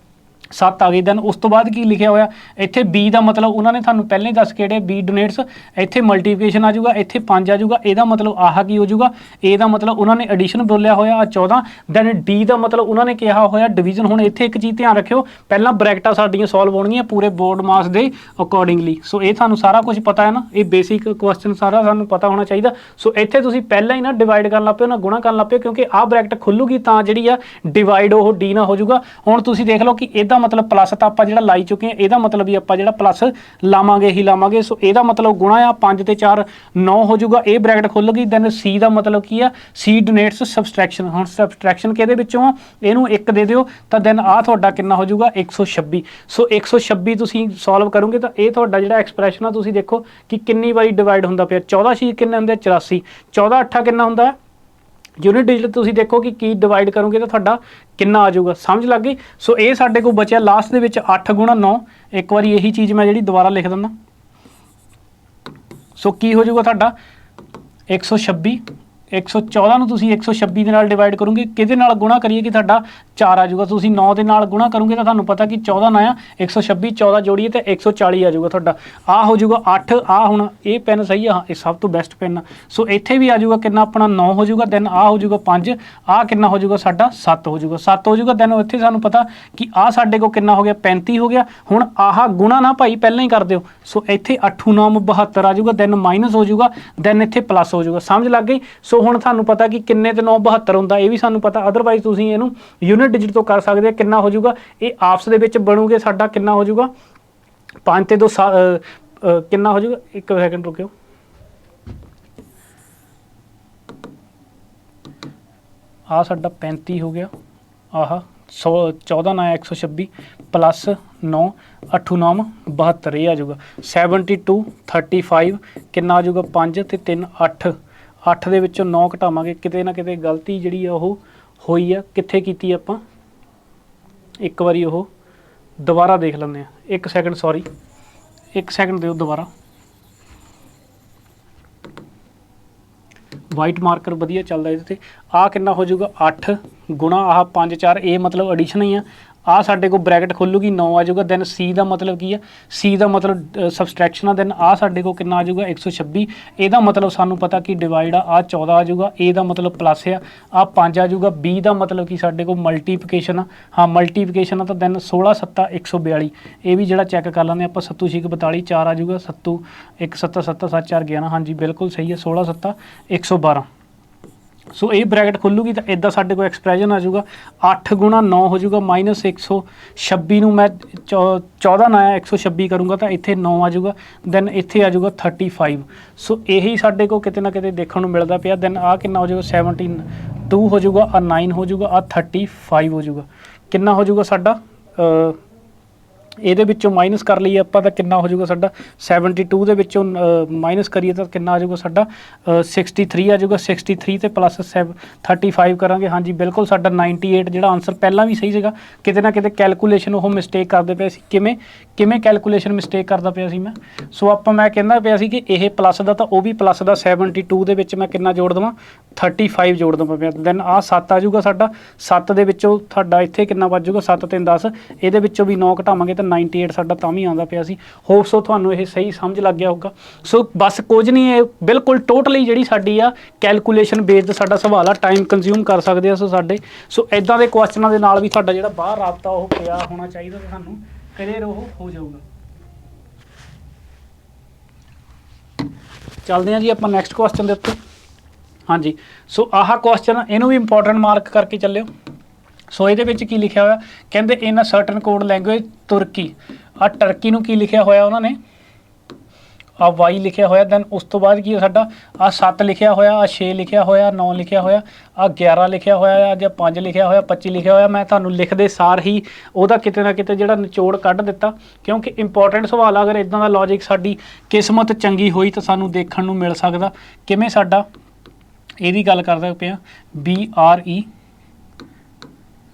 [SPEAKER 1] 7 आ गई। दैन उस तो बाद की लिखा होया इत्थे बी का मतलब उन्होंने थानू पहले ही दस के बी डोनेट्स इत्थे मल्टीप्लिकेशन आ जाऊगा, इत्थे 5 आ जाऊगा, एदा मतलब आह की हो जाऊगा, ए दा मतलब उन्होंने एडिशन बोलिया होया 14। दैन डी का मतलब उन्होंने कहा होया डिवीजन। हुण इत्थे एक चीज़ ध्यान रखियो, पहला ब्रैकेटां साडियां सॉल्व होणगियां पूरे बोर्ड मास के अकॉर्डिंगली। सो ये थानू सारा कुछ पता है ना, ये बेसिक क्वेश्चन सारा सानू पता होना चाहिए। सो इत्थे तुसीं पहला ही ना डिवाइड करन लग पिओ ना गुणा करन लग पिओ, क्योंकि आ ब्रैकेट खुलूगी तां जिहड़ी आ डिवाइड वो डी ना हो जाऊगा। हुण तुसीं देख लो कि इहदा मतलब प्लस तो आप जो लाई चुके हैं, यदा मतलब भी आप जो प्लस लावांगे ही लावांगे। सो यदा मतलब गुणा आ 5 ते 4 9 हो जाऊगा, ये ब्रैकेट खुलगी। दैन सी का मतलब की है सी डोनेट्स सबसट्रैक्शन। हुण सबसट्रैक्शन किहदे विचों आ, इहनूं 1 दे दिओ तो दैन आ तुहाडा कितना हो जाऊगा 126। सो 126 तुसीं सॉल्व करोगे तो ये तुहाडा जिहड़ा एक्सप्रैशन आ तुसीं देखो कि कितनी बारी डिवाइड हुंदा पिया। 14 6 किन्ने हुंदे 84, 14 8 कितना हुंदा है यूनिट डिजिट। तुसीं देखो कि की डिवाइड करोगे तो तुहाडा कितना आ जाऊगा, समझ लग गई। सो ये साडे को बचिया लास्ट दे विच 8 गुणा 9। एक बार यही चीज़ मैं जी दोबारा लिख दिंदा। सो की हो जाऊगा तुहाडा 126। 114 ਨੂੰ ਤੁਸੀਂ 126 ਦੇ ਨਾਲ ਡਿਵਾਈਡ ਕਰੋਗੇ, ਕਿਹਦੇ ਨਾਲ ਗੁਣਾ ਕਰੀਏ ਕਿ ਤੁਹਾਡਾ 4 ਆ ਜਾਊਗਾ। ਤੁਸੀਂ 9 ਦੇ ਨਾਲ ਗੁਣਾ ਕਰੋਗੇ ਤਾਂ ਤੁਹਾਨੂੰ ਪਤਾ ਕਿ 14 ਨਾ ਆ 126 14 ਜੋੜੀਏ ਤੇ 140 ਆ ਜਾਊਗਾ ਤੁਹਾਡਾ। ਆ ਹੋ ਜਾਊਗਾ 8। ਆ ਹੁਣ ਇਹ ਪੈਨ ਸਹੀ ਆ, ਇਹ ਸਭ ਤੋਂ ਬੈਸਟ ਪੈਨ ਆ। ਸੋ ਇੱਥੇ ਵੀ ਆ ਜਾਊਗਾ ਕਿੰਨਾ ਆਪਣਾ 9 ਹੋ ਜਾਊਗਾ। ਦੈਨ ਆ ਹੋ ਜਾਊਗਾ 5। ਆ ਕਿੰਨਾ ਹੋ ਜਾਊਗਾ ਸਾਡਾ 7 ਹੋ ਜਾਊਗਾ। 7 ਹੋ ਜਾਊਗਾ। ਦੈਨ ਇੱਥੇ ਸਾਨੂੰ ਪਤਾ ਕਿ ਆ ਸਾਡੇ ਕੋਲ ਕਿੰਨਾ ਹੋ ਗਿਆ 35 ਹੋ ਗਿਆ। ਹੁਣ ਆਹ ਗੁਣਾ ਨਾ ਭਾਈ ਪਹਿਲਾਂ ਹੀ ਕਰ ਦਿਓ। ਸੋ ਇੱਥੇ 8 9 72 ਆ ਜਾਊਗਾ। ਦੈਨ ਮਾਈਨਸ ਹੋ ਜਾਊਗਾ। ਦੈਨ ਇੱਥੇ ਪਲੱਸ ਹੋ ਜਾਊਗਾ। ਸਮਝ ਲੱਗ ਗਈ। ਸੋ ਹੁਣ ਤੁਹਾਨੂੰ ਪਤਾ ਕਿ ਕਿੰਨੇ ਤੇ 9 72 ਹੁੰਦਾ, ਇਹ ਵੀ ਸਾਨੂੰ ਪਤਾ। ਅਦਰਵਾਈਜ਼ ਤੁਸੀਂ ਇਹਨੂੰ ਯੂਨਿਟ ਡਿਜਿਟ ਤੋਂ ਕਰ ਸਕਦੇ ਆ। ਕਿੰਨਾ ਹੋ ਜਾਊਗਾ ਇਹ ਆਪਸ ਦੇ ਵਿੱਚ ਬਣੂਗੇ ਸਾਡਾ ਕਿੰਨਾ ਹੋ ਜਾਊਗਾ 5 ਤੇ 2 ਕਿੰਨਾ ਹੋ ਜਾਊਗਾ। ਇੱਕ ਸੈਕਿੰਡ ਰੁਕਿਓ। ਆ ਸਾਡਾ 35 ਹੋ ਗਿਆ। ਆਹ 14 ਨਾ 126 ਪਲੱਸ 9 8 9 72 ਇਹ ਆ ਜਾਊਗਾ 72 35 ਕਿੰਨਾ ਆ ਜਾਊਗਾ 5 ਤੇ 3 8। 8 ਦੇ ਵਿੱਚੋਂ 9 ਘਟਾਵਾਂਗੇ। ਕਿਤੇ ਨਾ ਕਿਤੇ ਗਲਤੀ ਜਿਹੜੀ ਆ ਉਹ ਹੋਈ ਆ। ਕਿੱਥੇ ਕੀਤੀ ਆਪਾਂ ਇੱਕ ਵਾਰੀ ਉਹ ਦੁਬਾਰਾ ਦੇਖ ਲੈਂਦੇ ਆ। ਇੱਕ ਸੈਕਿੰਡ ਸੌਰੀ, ਇੱਕ ਸੈਕਿੰਡ ਦਿਓ ਦੁਬਾਰਾ। ਵਾਈਟ ਮਾਰਕਰ ਵਧੀਆ ਚੱਲਦਾ ਇਹਦੇ ਤੇ। ਆ ਕਿੰਨਾ ਹੋ ਜਾਊਗਾ 8 ਗੁਣਾ ਆਹ 5 4 ਇਹ ਮਤਲਬ ਐਡੀਸ਼ਨ ਹੀ ਆ। ਆ ਸਾਡੇ ਕੋਲ ਬ੍ਰੈਕਟ ਖੁੱਲੂਗੀ 9 ਆ ਜਾਊਗਾ। ਦੈਨ ਸੀ ਦਾ ਮਤਲਬ ਕੀ ਆ, ਸੀ ਦਾ ਮਤਲਬ ਸਬਸਟ੍ਰੈਕਸ਼ਨ ਆ। ਦੈਨ ਆ ਸਾਡੇ ਕੋਲ ਕਿੰਨਾ ਆ ਜਾਊਗਾ 126। ਇਹਦਾ ਮਤਲਬ ਸਾਨੂੰ ਪਤਾ ਕਿ ਡਿਵਾਈਡ ਆ 14 ਆ ਜਾਊਗਾ। ਏ ਦਾ ਮਤਲਬ ਪਲੱਸ ਆ 5 ਆ ਜਾਊਗਾ। ਬੀ ਦਾ ਮਤਲਬ ਕਿ ਸਾਡੇ ਕੋਲ ਮਲਟੀਪਲੀਕੇਸ਼ਨ ਆ। ਹਾਂ ਮਲਟੀਪਲੀਕੇਸ਼ਨ ਆ ਤਾਂ ਦੈਨ 16 7 142। ਇਹ ਵੀ ਜਿਹੜਾ ਚੈੱਕ ਕਰ ਲੈਂਦੇ ਆਪਾਂ 7 6 42 4 ਆ ਜਾਊਗਾ। 7 1 7 7 7 4 11 ਹਾਂਜੀ ਬਿਲਕੁਲ ਸਹੀ ਹੈ 16 7 112। ਸੋ ਇਹ ਬ੍ਰੈਕਟ ਖੁੱਲੂਗੀ ਤਾਂ ਇੱਦਾਂ ਸਾਡੇ ਕੋਲ ਐਕਸਪ੍ਰੈਸ਼ਨ ਆ ਜਾਊਗਾ 8 ਗੁਣਾ 9 ਹੋ ਜਾਊਗਾ ਮਾਈਨਸ 126 ਨੂੰ ਮੈਂ 14 ਨਾ 126 ਕਰੂੰਗਾ ਤਾਂ ਇੱਥੇ 9 ਆ ਜਾਊਗਾ। ਦੈਨ ਇੱਥੇ ਆ ਜਾਊਗਾ 35। ਸੋ ਇਹੀ ਸਾਡੇ ਕੋਲ ਕਿਤੇ ਨਾ ਕਿਤੇ ਦੇਖਣ ਨੂੰ ਮਿਲਦਾ ਪਿਆ। ਦੈਨ ਆ ਕਿੰਨਾ ਹੋ ਜਾਊਗਾ 72 ਹੋ ਜਾਊਗਾ। ਆ 9 ਹੋ ਜਾਊਗਾ। ਆ 35 ਹੋ ਜਾਊਗਾ। ਕਿੰਨਾ ਹੋ ਜਾਊਗਾ ਸਾਡਾ ਇਹਦੇ ਵਿੱਚੋਂ ਮਾਈਨਸ ਕਰ ਲਈਏ ਆਪਾਂ ਤਾਂ ਕਿੰਨਾ ਹੋ ਜਾਊਗਾ ਸਾਡਾ 72 ਦੇ ਵਿੱਚੋਂ ਮਾਈਨਸ ਕਰੀਏ ਤਾਂ ਕਿੰਨਾ ਆ ਜਾਊਗਾ ਸਾਡਾ 63 ਆ ਜਾਊਗਾ। 63 ਤੇ ਪਲੱਸ 35 ਕਰਾਂਗੇ ਹਾਂਜੀ ਬਿਲਕੁਲ ਸਾਡਾ 98 ਜਿਹੜਾ ਆਨਸਰ ਪਹਿਲਾਂ ਵੀ ਸਹੀ ਸੀਗਾ। ਕਿਤੇ ਨਾ ਕਿਤੇ ਕੈਲਕੂਲੇਸ਼ਨ ਉਹ ਮਿਸਟੇਕ ਕਰਦੇ ਪਏ ਸੀ। ਕਿਵੇਂ ਕੈਲਕੂਲੇਸ਼ਨ ਮਿਸਟੇਕ ਕਰਦਾ ਪਿਆ ਸੀ ਮੈਂ। ਸੋ ਮੈਂ ਕਹਿੰਦਾ ਪਿਆ ਸੀ ਕਿ ਇਹ ਪਲੱਸ ਦਾ ਤਾਂ ਉਹ ਵੀ ਪਲੱਸ ਦਾ 72 ਦੇ ਵਿੱਚ ਮੈਂ ਕਿੰਨਾ ਜੋੜ ਦੇਵਾਂ 35 ਜੋੜ ਦੇਵਾਂ ਪਿਆ। ਦੈਨ ਆਹ 7 ਆ ਜਾਊਗਾ ਸਾਡਾ। 7 ਦੇ ਵਿੱਚੋਂ ਤੁਹਾਡਾ ਇੱਥੇ ਕਿੰਨਾ ਵੱਜ ਜਾਊਗਾ 7 3 10। ਇਹਦੇ ਵਿੱਚੋਂ ਵੀ 9 ਘਟਾਵਾਂਗੇ 98 ਸਾਡਾ ਤਾਂ ਵੀ ਆਉਂਦਾ ਪਿਆ ਸੀ। ਹੋਪ ਸੋ ਤੁਹਾਨੂੰ ਇਹ ਸਹੀ ਸਮਝ ਲੱਗ ਗਿਆ ਹੋਊਗਾ। ਸੋ ਬਸ ਕੁਝ ਨਹੀਂ, ਇਹ ਬਿਲਕੁਲ ਟੋਟਲੀ ਜਿਹੜੀ ਸਾਡੀ ਆ ਕੈਲਕੂਲੇਸ਼ਨ ਬੇਸਡ ਸਾਡਾ ਸਵਾਲ ਆ। ਟਾਈਮ ਕੰਜ਼ਿਊਮ ਕਰ ਸਕਦੇ ਆ ਸਾਡੇ। ਸੋ ਇੱਦਾਂ ਦੇ ਕੁਐਸਚਨਾਂ ਦੇ ਨਾਲ ਵੀ ਤੁਹਾਡਾ ਜਿਹੜਾ ਬਾਹਰ ਰਾਬਤਾ ਉਹ ਪਿਆ ਹੋਣਾ ਚਾਹੀਦਾ ਤੇ ਤੁਹਾਨੂੰ ਕਲੀਅਰ ਉਹ ਹੋ ਜਾਊਗਾ। ਚੱਲਦੇ ਹਾਂ ਜੀ ਆਪਾਂ ਨੈਕਸਟ ਕੁਐਸਚਨ ਦੇ ਉੱਤੇ। ਹਾਂਜੀ ਸੋ ਆਹ ਕੁਐਸਚਨ ਇਹਨੂੰ ਵੀ ਇੰਪੋਰਟੈਂਟ ਮਾਰਕ ਕਰਕੇ ਚੱਲਿਓ। ਸੋ ਇਹਦੇ ਵਿੱਚ ਕੀ ਲਿਖਿਆ ਹੋਇਆ ਕਹਿੰਦੇ ਇਨ ਸਰਟਨ ਕੋਡ ਲੈਂਗੁਏਜ ਤੁਰਕੀ। ਆ ਟਰਕੀ ਨੂੰ ਕੀ ਲਿਖਿਆ ਹੋਇਆ ਉਹਨਾਂ ਨੇ ਆ ਵਾਈ ਲਿਖਿਆ ਹੋਇਆ। ਦੈਨ ਉਸ ਤੋਂ ਬਾਅਦ ਕੀ ਸਾਡਾ ਆ 7 ਲਿਖਿਆ ਹੋਇਆ, ਆ 6 ਲਿਖਿਆ ਹੋਇਆ, 9 ਲਿਖਿਆ ਹੋਇਆ, ਆ 11 ਲਿਖਿਆ ਹੋਇਆ, ਜਾਂ 5 ਲਿਖਿਆ ਹੋਇਆ, 25 ਲਿਖਿਆ ਹੋਇਆ। ਮੈਂ ਤੁਹਾਨੂੰ ਲਿਖਦੇ ਸਾਰ ਹੀ ਉਹਦਾ ਕਿਤੇ ਨਾ ਕਿਤੇ ਜਿਹੜਾ ਨਿਚੋੜ ਕੱਢ ਦਿੱਤਾ ਕਿਉਂਕਿ ਇੰਪੋਰਟੈਂਟ ਸਵਾਲ ਆ। ਅਗਰ ਇੱਦਾਂ ਦਾ ਲੌਜਿਕ ਸਾਡੀ ਕਿਸਮਤ ਚੰਗੀ ਹੋਈ ਤਾਂ ਸਾਨੂੰ ਦੇਖਣ ਨੂੰ ਮਿਲ ਸਕਦਾ। ਕਿਵੇਂ ਸਾਡਾ ਇਹਦੀ ਗੱਲ ਕਰਦੇ ਪਿਆ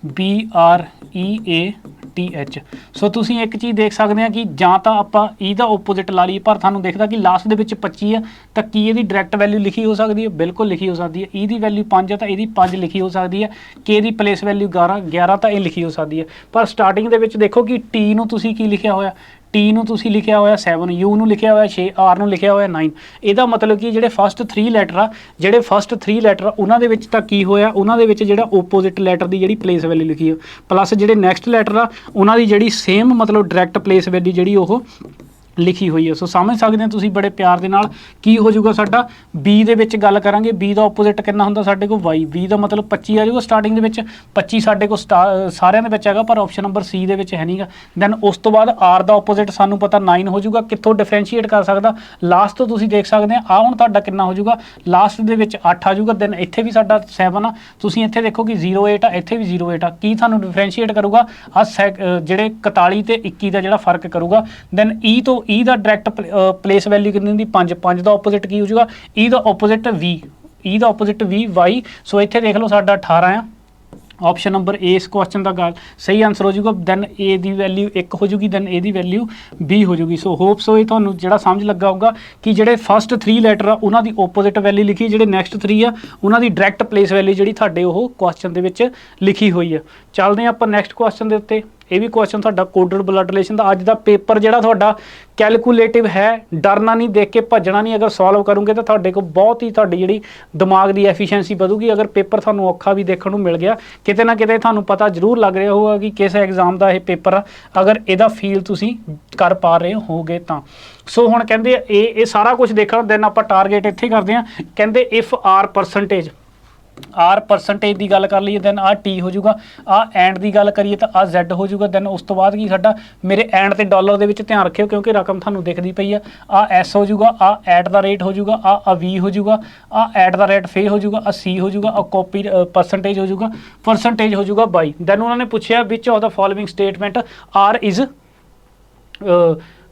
[SPEAKER 1] BREA TH। ਸੋ ਤੁਸੀਂ ਇੱਕ ਚੀਜ਼ ਦੇਖ ਸਕਦੇ ਆ ਕਿ ਜਾਂ ਤਾਂ ਆਪਾਂ E ਦਾ ਓਪੋਜ਼ਿਟ ਲਾ ਲਈਏ, ਪਰ ਤੁਹਾਨੂੰ ਦਿਖਦਾ ਕਿ ਲਾਸਟ ਦੇ ਵਿੱਚ 25 ਆ, ਤਾਂ ਕੀ ਇਹਦੀ ਡਾਇਰੈਕਟ ਵੈਲਿਊ ਲਿਖੀ ਹੋ ਸਕਦੀ ਹੈ? ਬਿਲਕੁਲ ਲਿਖੀ ਹੋ ਸਕਦੀ ਹੈ। E ਦੀ ਵੈਲਿਊ 5 ਹੈ ਤਾਂ ਇਹਦੀ 5 ਲਿਖੀ ਹੋ ਸਕਦੀ ਹੈ। K ਦੀ ਪਲੇਸ ਵੈਲਿਊ 11 ਤਾਂ ਇਹ ਲਿਖੀ ਹੋ ਸਕਦੀ ਹੈ। ਪਰ ਸਟਾਰਟਿੰਗ ਦੇ ਵਿੱਚ ਦੇਖੋ ਕਿ T ਨੂੰ ਤੁਸੀਂ ਕੀ ਲਿਖਿਆ ਹੋਇਆ, T ਨੂੰ ਤੁਸੀਂ ਲਿਖਿਆ ਹੋਇਆ 7, U ਨੂੰ ਲਿਖਿਆ ਹੋਇਆ 6, R ਨੂੰ ਲਿਖਿਆ ਹੋਇਆ 9। ਇਹਦਾ ਮਤਲਬ ਕਿ ਜਿਹੜੇ ਫਸਟ 3 ਲੈਟਰ ਆ, ਉਹਨਾਂ ਦੇ ਵਿੱਚ ਤਾਂ ਕੀ ਹੋਇਆ, ਉਹਨਾਂ ਦੇ ਵਿੱਚ ਜਿਹੜਾ ਓਪੋਜ਼ਿਟ ਲੈਟਰ ਦੀ ਜਿਹੜੀ ਪਲੇਸ ਵੈਲਿਊ ਲਿਖੀ ਹੈ, ਪਲੱਸ ਜਿਹੜੇ ਨੈਕਸਟ ਲੈਟਰ ਆ ਉਹਨਾਂ ਦੀ ਜਿਹੜੀ ਸੇਮ ਮਤਲਬ ਡਾਇਰੈਕਟ ਪਲੇਸ ਵੈਲਿਊ ਜਿਹੜੀ ਉਹ ਲਿਖੀ ਹੋਈ ਹੈ। ਸੋ ਸਮਝ ਸਕਦੇ ਹੋ ਤੁਸੀਂ ਬੜੇ ਪਿਆਰ ਦੇ ਨਾਲ। ਕੀ ਹੋ ਜਾਊਗਾ ਸਾਡਾ B ਦੇ ਵਿੱਚ ਗੱਲ ਕਰਾਂਗੇ, B ਦਾ ਆਪੋਜ਼ਿਟ ਕਿੰਨਾ ਹੁੰਦਾ ਸਾਡੇ ਕੋਲ Y। B ਦਾ ਮਤਲਬ 25 ਆ ਜਾਊਗਾ ਸਟਾਰਟਿੰਗ ਦੇ ਵਿੱਚ, 25 ਸਾਡੇ ਕੋਲ ਸਾਰਿਆਂ ਦੇ ਵਿੱਚ ਹੈਗਾ, ਪਰ ਆਪਸ਼ਨ ਨੰਬਰ C ਦੇ ਵਿੱਚ ਹੈ ਨਹੀਂਗਾ। ਦੈਨ ਉਸ ਤੋਂ ਬਾਅਦ R ਦਾ ਆਪੋਜ਼ਿਟ ਸਾਨੂੰ ਪਤਾ 9 ਹੋ ਜਾਊਗਾ। ਕਿੱਥੋਂ ਡਿਫਰੈਂਸ਼ੀਏਟ ਕਰ ਸਕਦਾ, ਲਾਸਟ ਤੋਂ ਤੁਸੀਂ ਦੇਖ ਸਕਦੇ ਆ ਹੁਣ ਤੁਹਾਡਾ ਕਿੰਨਾ ਹੋ ਜਾਊਗਾ, ਲਾਸਟ ਦੇ ਵਿੱਚ 8 ਆ ਜਾਊਗਾ। ਦੈਨ ਇੱਥੇ ਵੀ ਸਾਡਾ 7 ਆ, ਤੁਸੀਂ ਇੱਥੇ ਦੇਖੋ ਕਿ 08 ਆ, ਇੱਥੇ ਵੀ 08 ਆ। ਕੀ ਤੁਹਾਨੂੰ ਡਿਫਰੈਂਸ਼ੀਏਟ ਕਰੂਗਾ ਜਿਹੜੇ 41 ਤੇ 21 ਦਾ ਜਿਹੜਾ ਫਰਕ ਕਰੂਗਾ। ਦੈਨ E ਤੋਂ E ਦਾ ਡਾਇਰੈਕਟ ਪਲੇਸ ਵੈਲਿਊ ਕਿੰਨੀ ਹੁੰਦੀ, 5 ਦਾ ਆਪੋਜ਼ਿਟ ਕੀ ਹੋ ਜਾਊਗਾ, E ਦਾ ਆਪੋਜ਼ਿਟ V, E ਦਾ ਆਪੋਜ਼ਿਟ V Y। ਸੋ ਇੱਥੇ ਦੇਖ ਲਓ ਸਾਡਾ 18 ਆ। ਆਪਸ਼ਨ ਨੰਬਰ A ਇਸ ਕੁਐਸਚਨ ਦਾ ਗੱਲ ਸਹੀ ਆਨਸਰ ਹੋ ਜਾਊਗਾ। ਦੈਨ A ਦੀ ਵੈਲਿਊ 1 ਹੋ ਜਾਊਗੀ, then A the value B ਹੋ ਜਾਊਗੀ। ਸੋ ਹੋਪ ਸੋ ਇਹ ਤੁਹਾਨੂੰ ਜਿਹੜਾ ਸਮਝ ਲੱਗਾ ਹੋਊਗਾ ਕਿ ਜਿਹੜੇ ਫਸਟ 3 ਲੈਟਰ ਆ ਉਹਨਾਂ ਦੀ ਆਪੋਜ਼ਿਟ ਵੈਲਿਊ ਲਿਖੀ, ਜਿਹੜੇ ਨੈਕਸਟ 3 ਆ ਉਹਨਾਂ ਦੀ ਡਾਇਰੈਕਟ ਪਲੇਸ ਵੈਲਿਊ ਜਿਹੜੀ ਤੁਹਾਡੇ ਉਹ ਕੁਐਸਚਨ ਦੇ ਵਿੱਚ ਲਿਖੀ ਹੋਈ ਆ। ਚੱਲਦੇ ਹਾਂ ਆਪਾਂ ਨੈਕਸਟ ਕੁਐਸਚਨ ਦੇ ਉੱਤੇ। ਇਹ ਵੀ ਕੁਐਸਚਨ ਤੁਹਾਡਾ ਕੋਡਡ ਬਲੱਡ ਰਿਲੇਸ਼ਨ ਦਾ। ਅੱਜ ਦਾ ਪੇਪਰ ਜਿਹੜਾ ਤੁਹਾਡਾ ਕੈਲਕੂਲੇਟਿਵ ਹੈ, ਡਰਨਾ ਨਹੀਂ, ਦੇਖ ਕੇ ਭੱਜਣਾ ਨਹੀਂ। ਅਗਰ ਸੋਲਵ ਕਰੋਗੇ ਤਾਂ ਤੁਹਾਡੇ ਕੋਲ ਬਹੁਤ ਹੀ ਤੁਹਾਡੀ ਜਿਹੜੀ ਦਿਮਾਗ ਦੀ ਐਫੀਸ਼ੀਐਂਸੀ ਵਧੂਗੀ। ਅਗਰ ਪੇਪਰ ਤੁਹਾਨੂੰ ਔਖਾ ਵੀ ਦੇਖਣ ਨੂੰ ਮਿਲ ਗਿਆ, ਕਿਤੇ ਨਾ ਕਿਤੇ ਤੁਹਾਨੂੰ ਪਤਾ ਜ਼ਰੂਰ ਲੱਗ ਰਿਹਾ ਹੋਊਗਾ ਕਿ ਕਿਸ ਐਗਜ਼ਾਮ ਦਾ ਇਹ ਪੇਪਰ ਆ, ਅਗਰ ਇਹਦਾ ਫੀਲ ਤੁਸੀਂ ਕਰ ਪਾ ਰਹੇ ਹੋਗੇ ਤਾਂ। ਸੋ ਹੁਣ ਕਹਿੰਦੇ ਇਹ ਸਾਰਾ ਕੁਝ ਦੇਖਣਾ, ਦੈਨ ਆਪਾਂ ਟਾਰਗੇਟ ਇੱਥੇ ਕਰਦੇ ਹਾਂ। ਕਹਿੰਦੇ ਇਫ ਆਰ ਪਰਸੈਂਟੇਜ ਦੀ ਗੱਲ ਕਰ ਲਈਏ, ਦੈਨ ਆਹ T ਹੋ ਜਾਊਗਾ। ਆਹ ਐਂਡ ਦੀ ਗੱਲ ਕਰੀਏ ਤਾਂ ਆਹ Z ਹੋ ਜਾਊਗਾ। ਦੈਨ ਉਸ ਤੋਂ ਬਾਅਦ ਕੀ ਸਾਡਾ, ਮੇਰੇ ਐਂਡ ਤੇ ਡਾਲਰ ਦੇ ਵਿੱਚ ਧਿਆਨ ਰੱਖਿਓ ਕਿਉਂਕਿ ਰਕਮ ਤੁਹਾਨੂੰ ਦਿਖਦੀ ਪਈ ਆ। ਆਹ S ਹੋ ਜਾਊਗਾ, ਆਹ ਐਟ ਦਾ ਰੇਟ ਹੋ ਜਾਊਗਾ, ਆਹ V ਹੋ ਜਾਊਗਾ, ਆਹ ਐਟ ਦਾ ਰੇਟ ਫੇ ਹੋ ਜਾਊਗਾ, ਆਹ C ਹੋ ਜਾਊਗਾ, ਆਹ ਕਾਪੀ ਪਰਸੈਂਟੇਜ ਹੋ ਜਾਊਗਾ 22। ਦੈਨ ਉਹਨਾਂ ਨੇ ਪੁੱਛਿਆ which of the following statement are is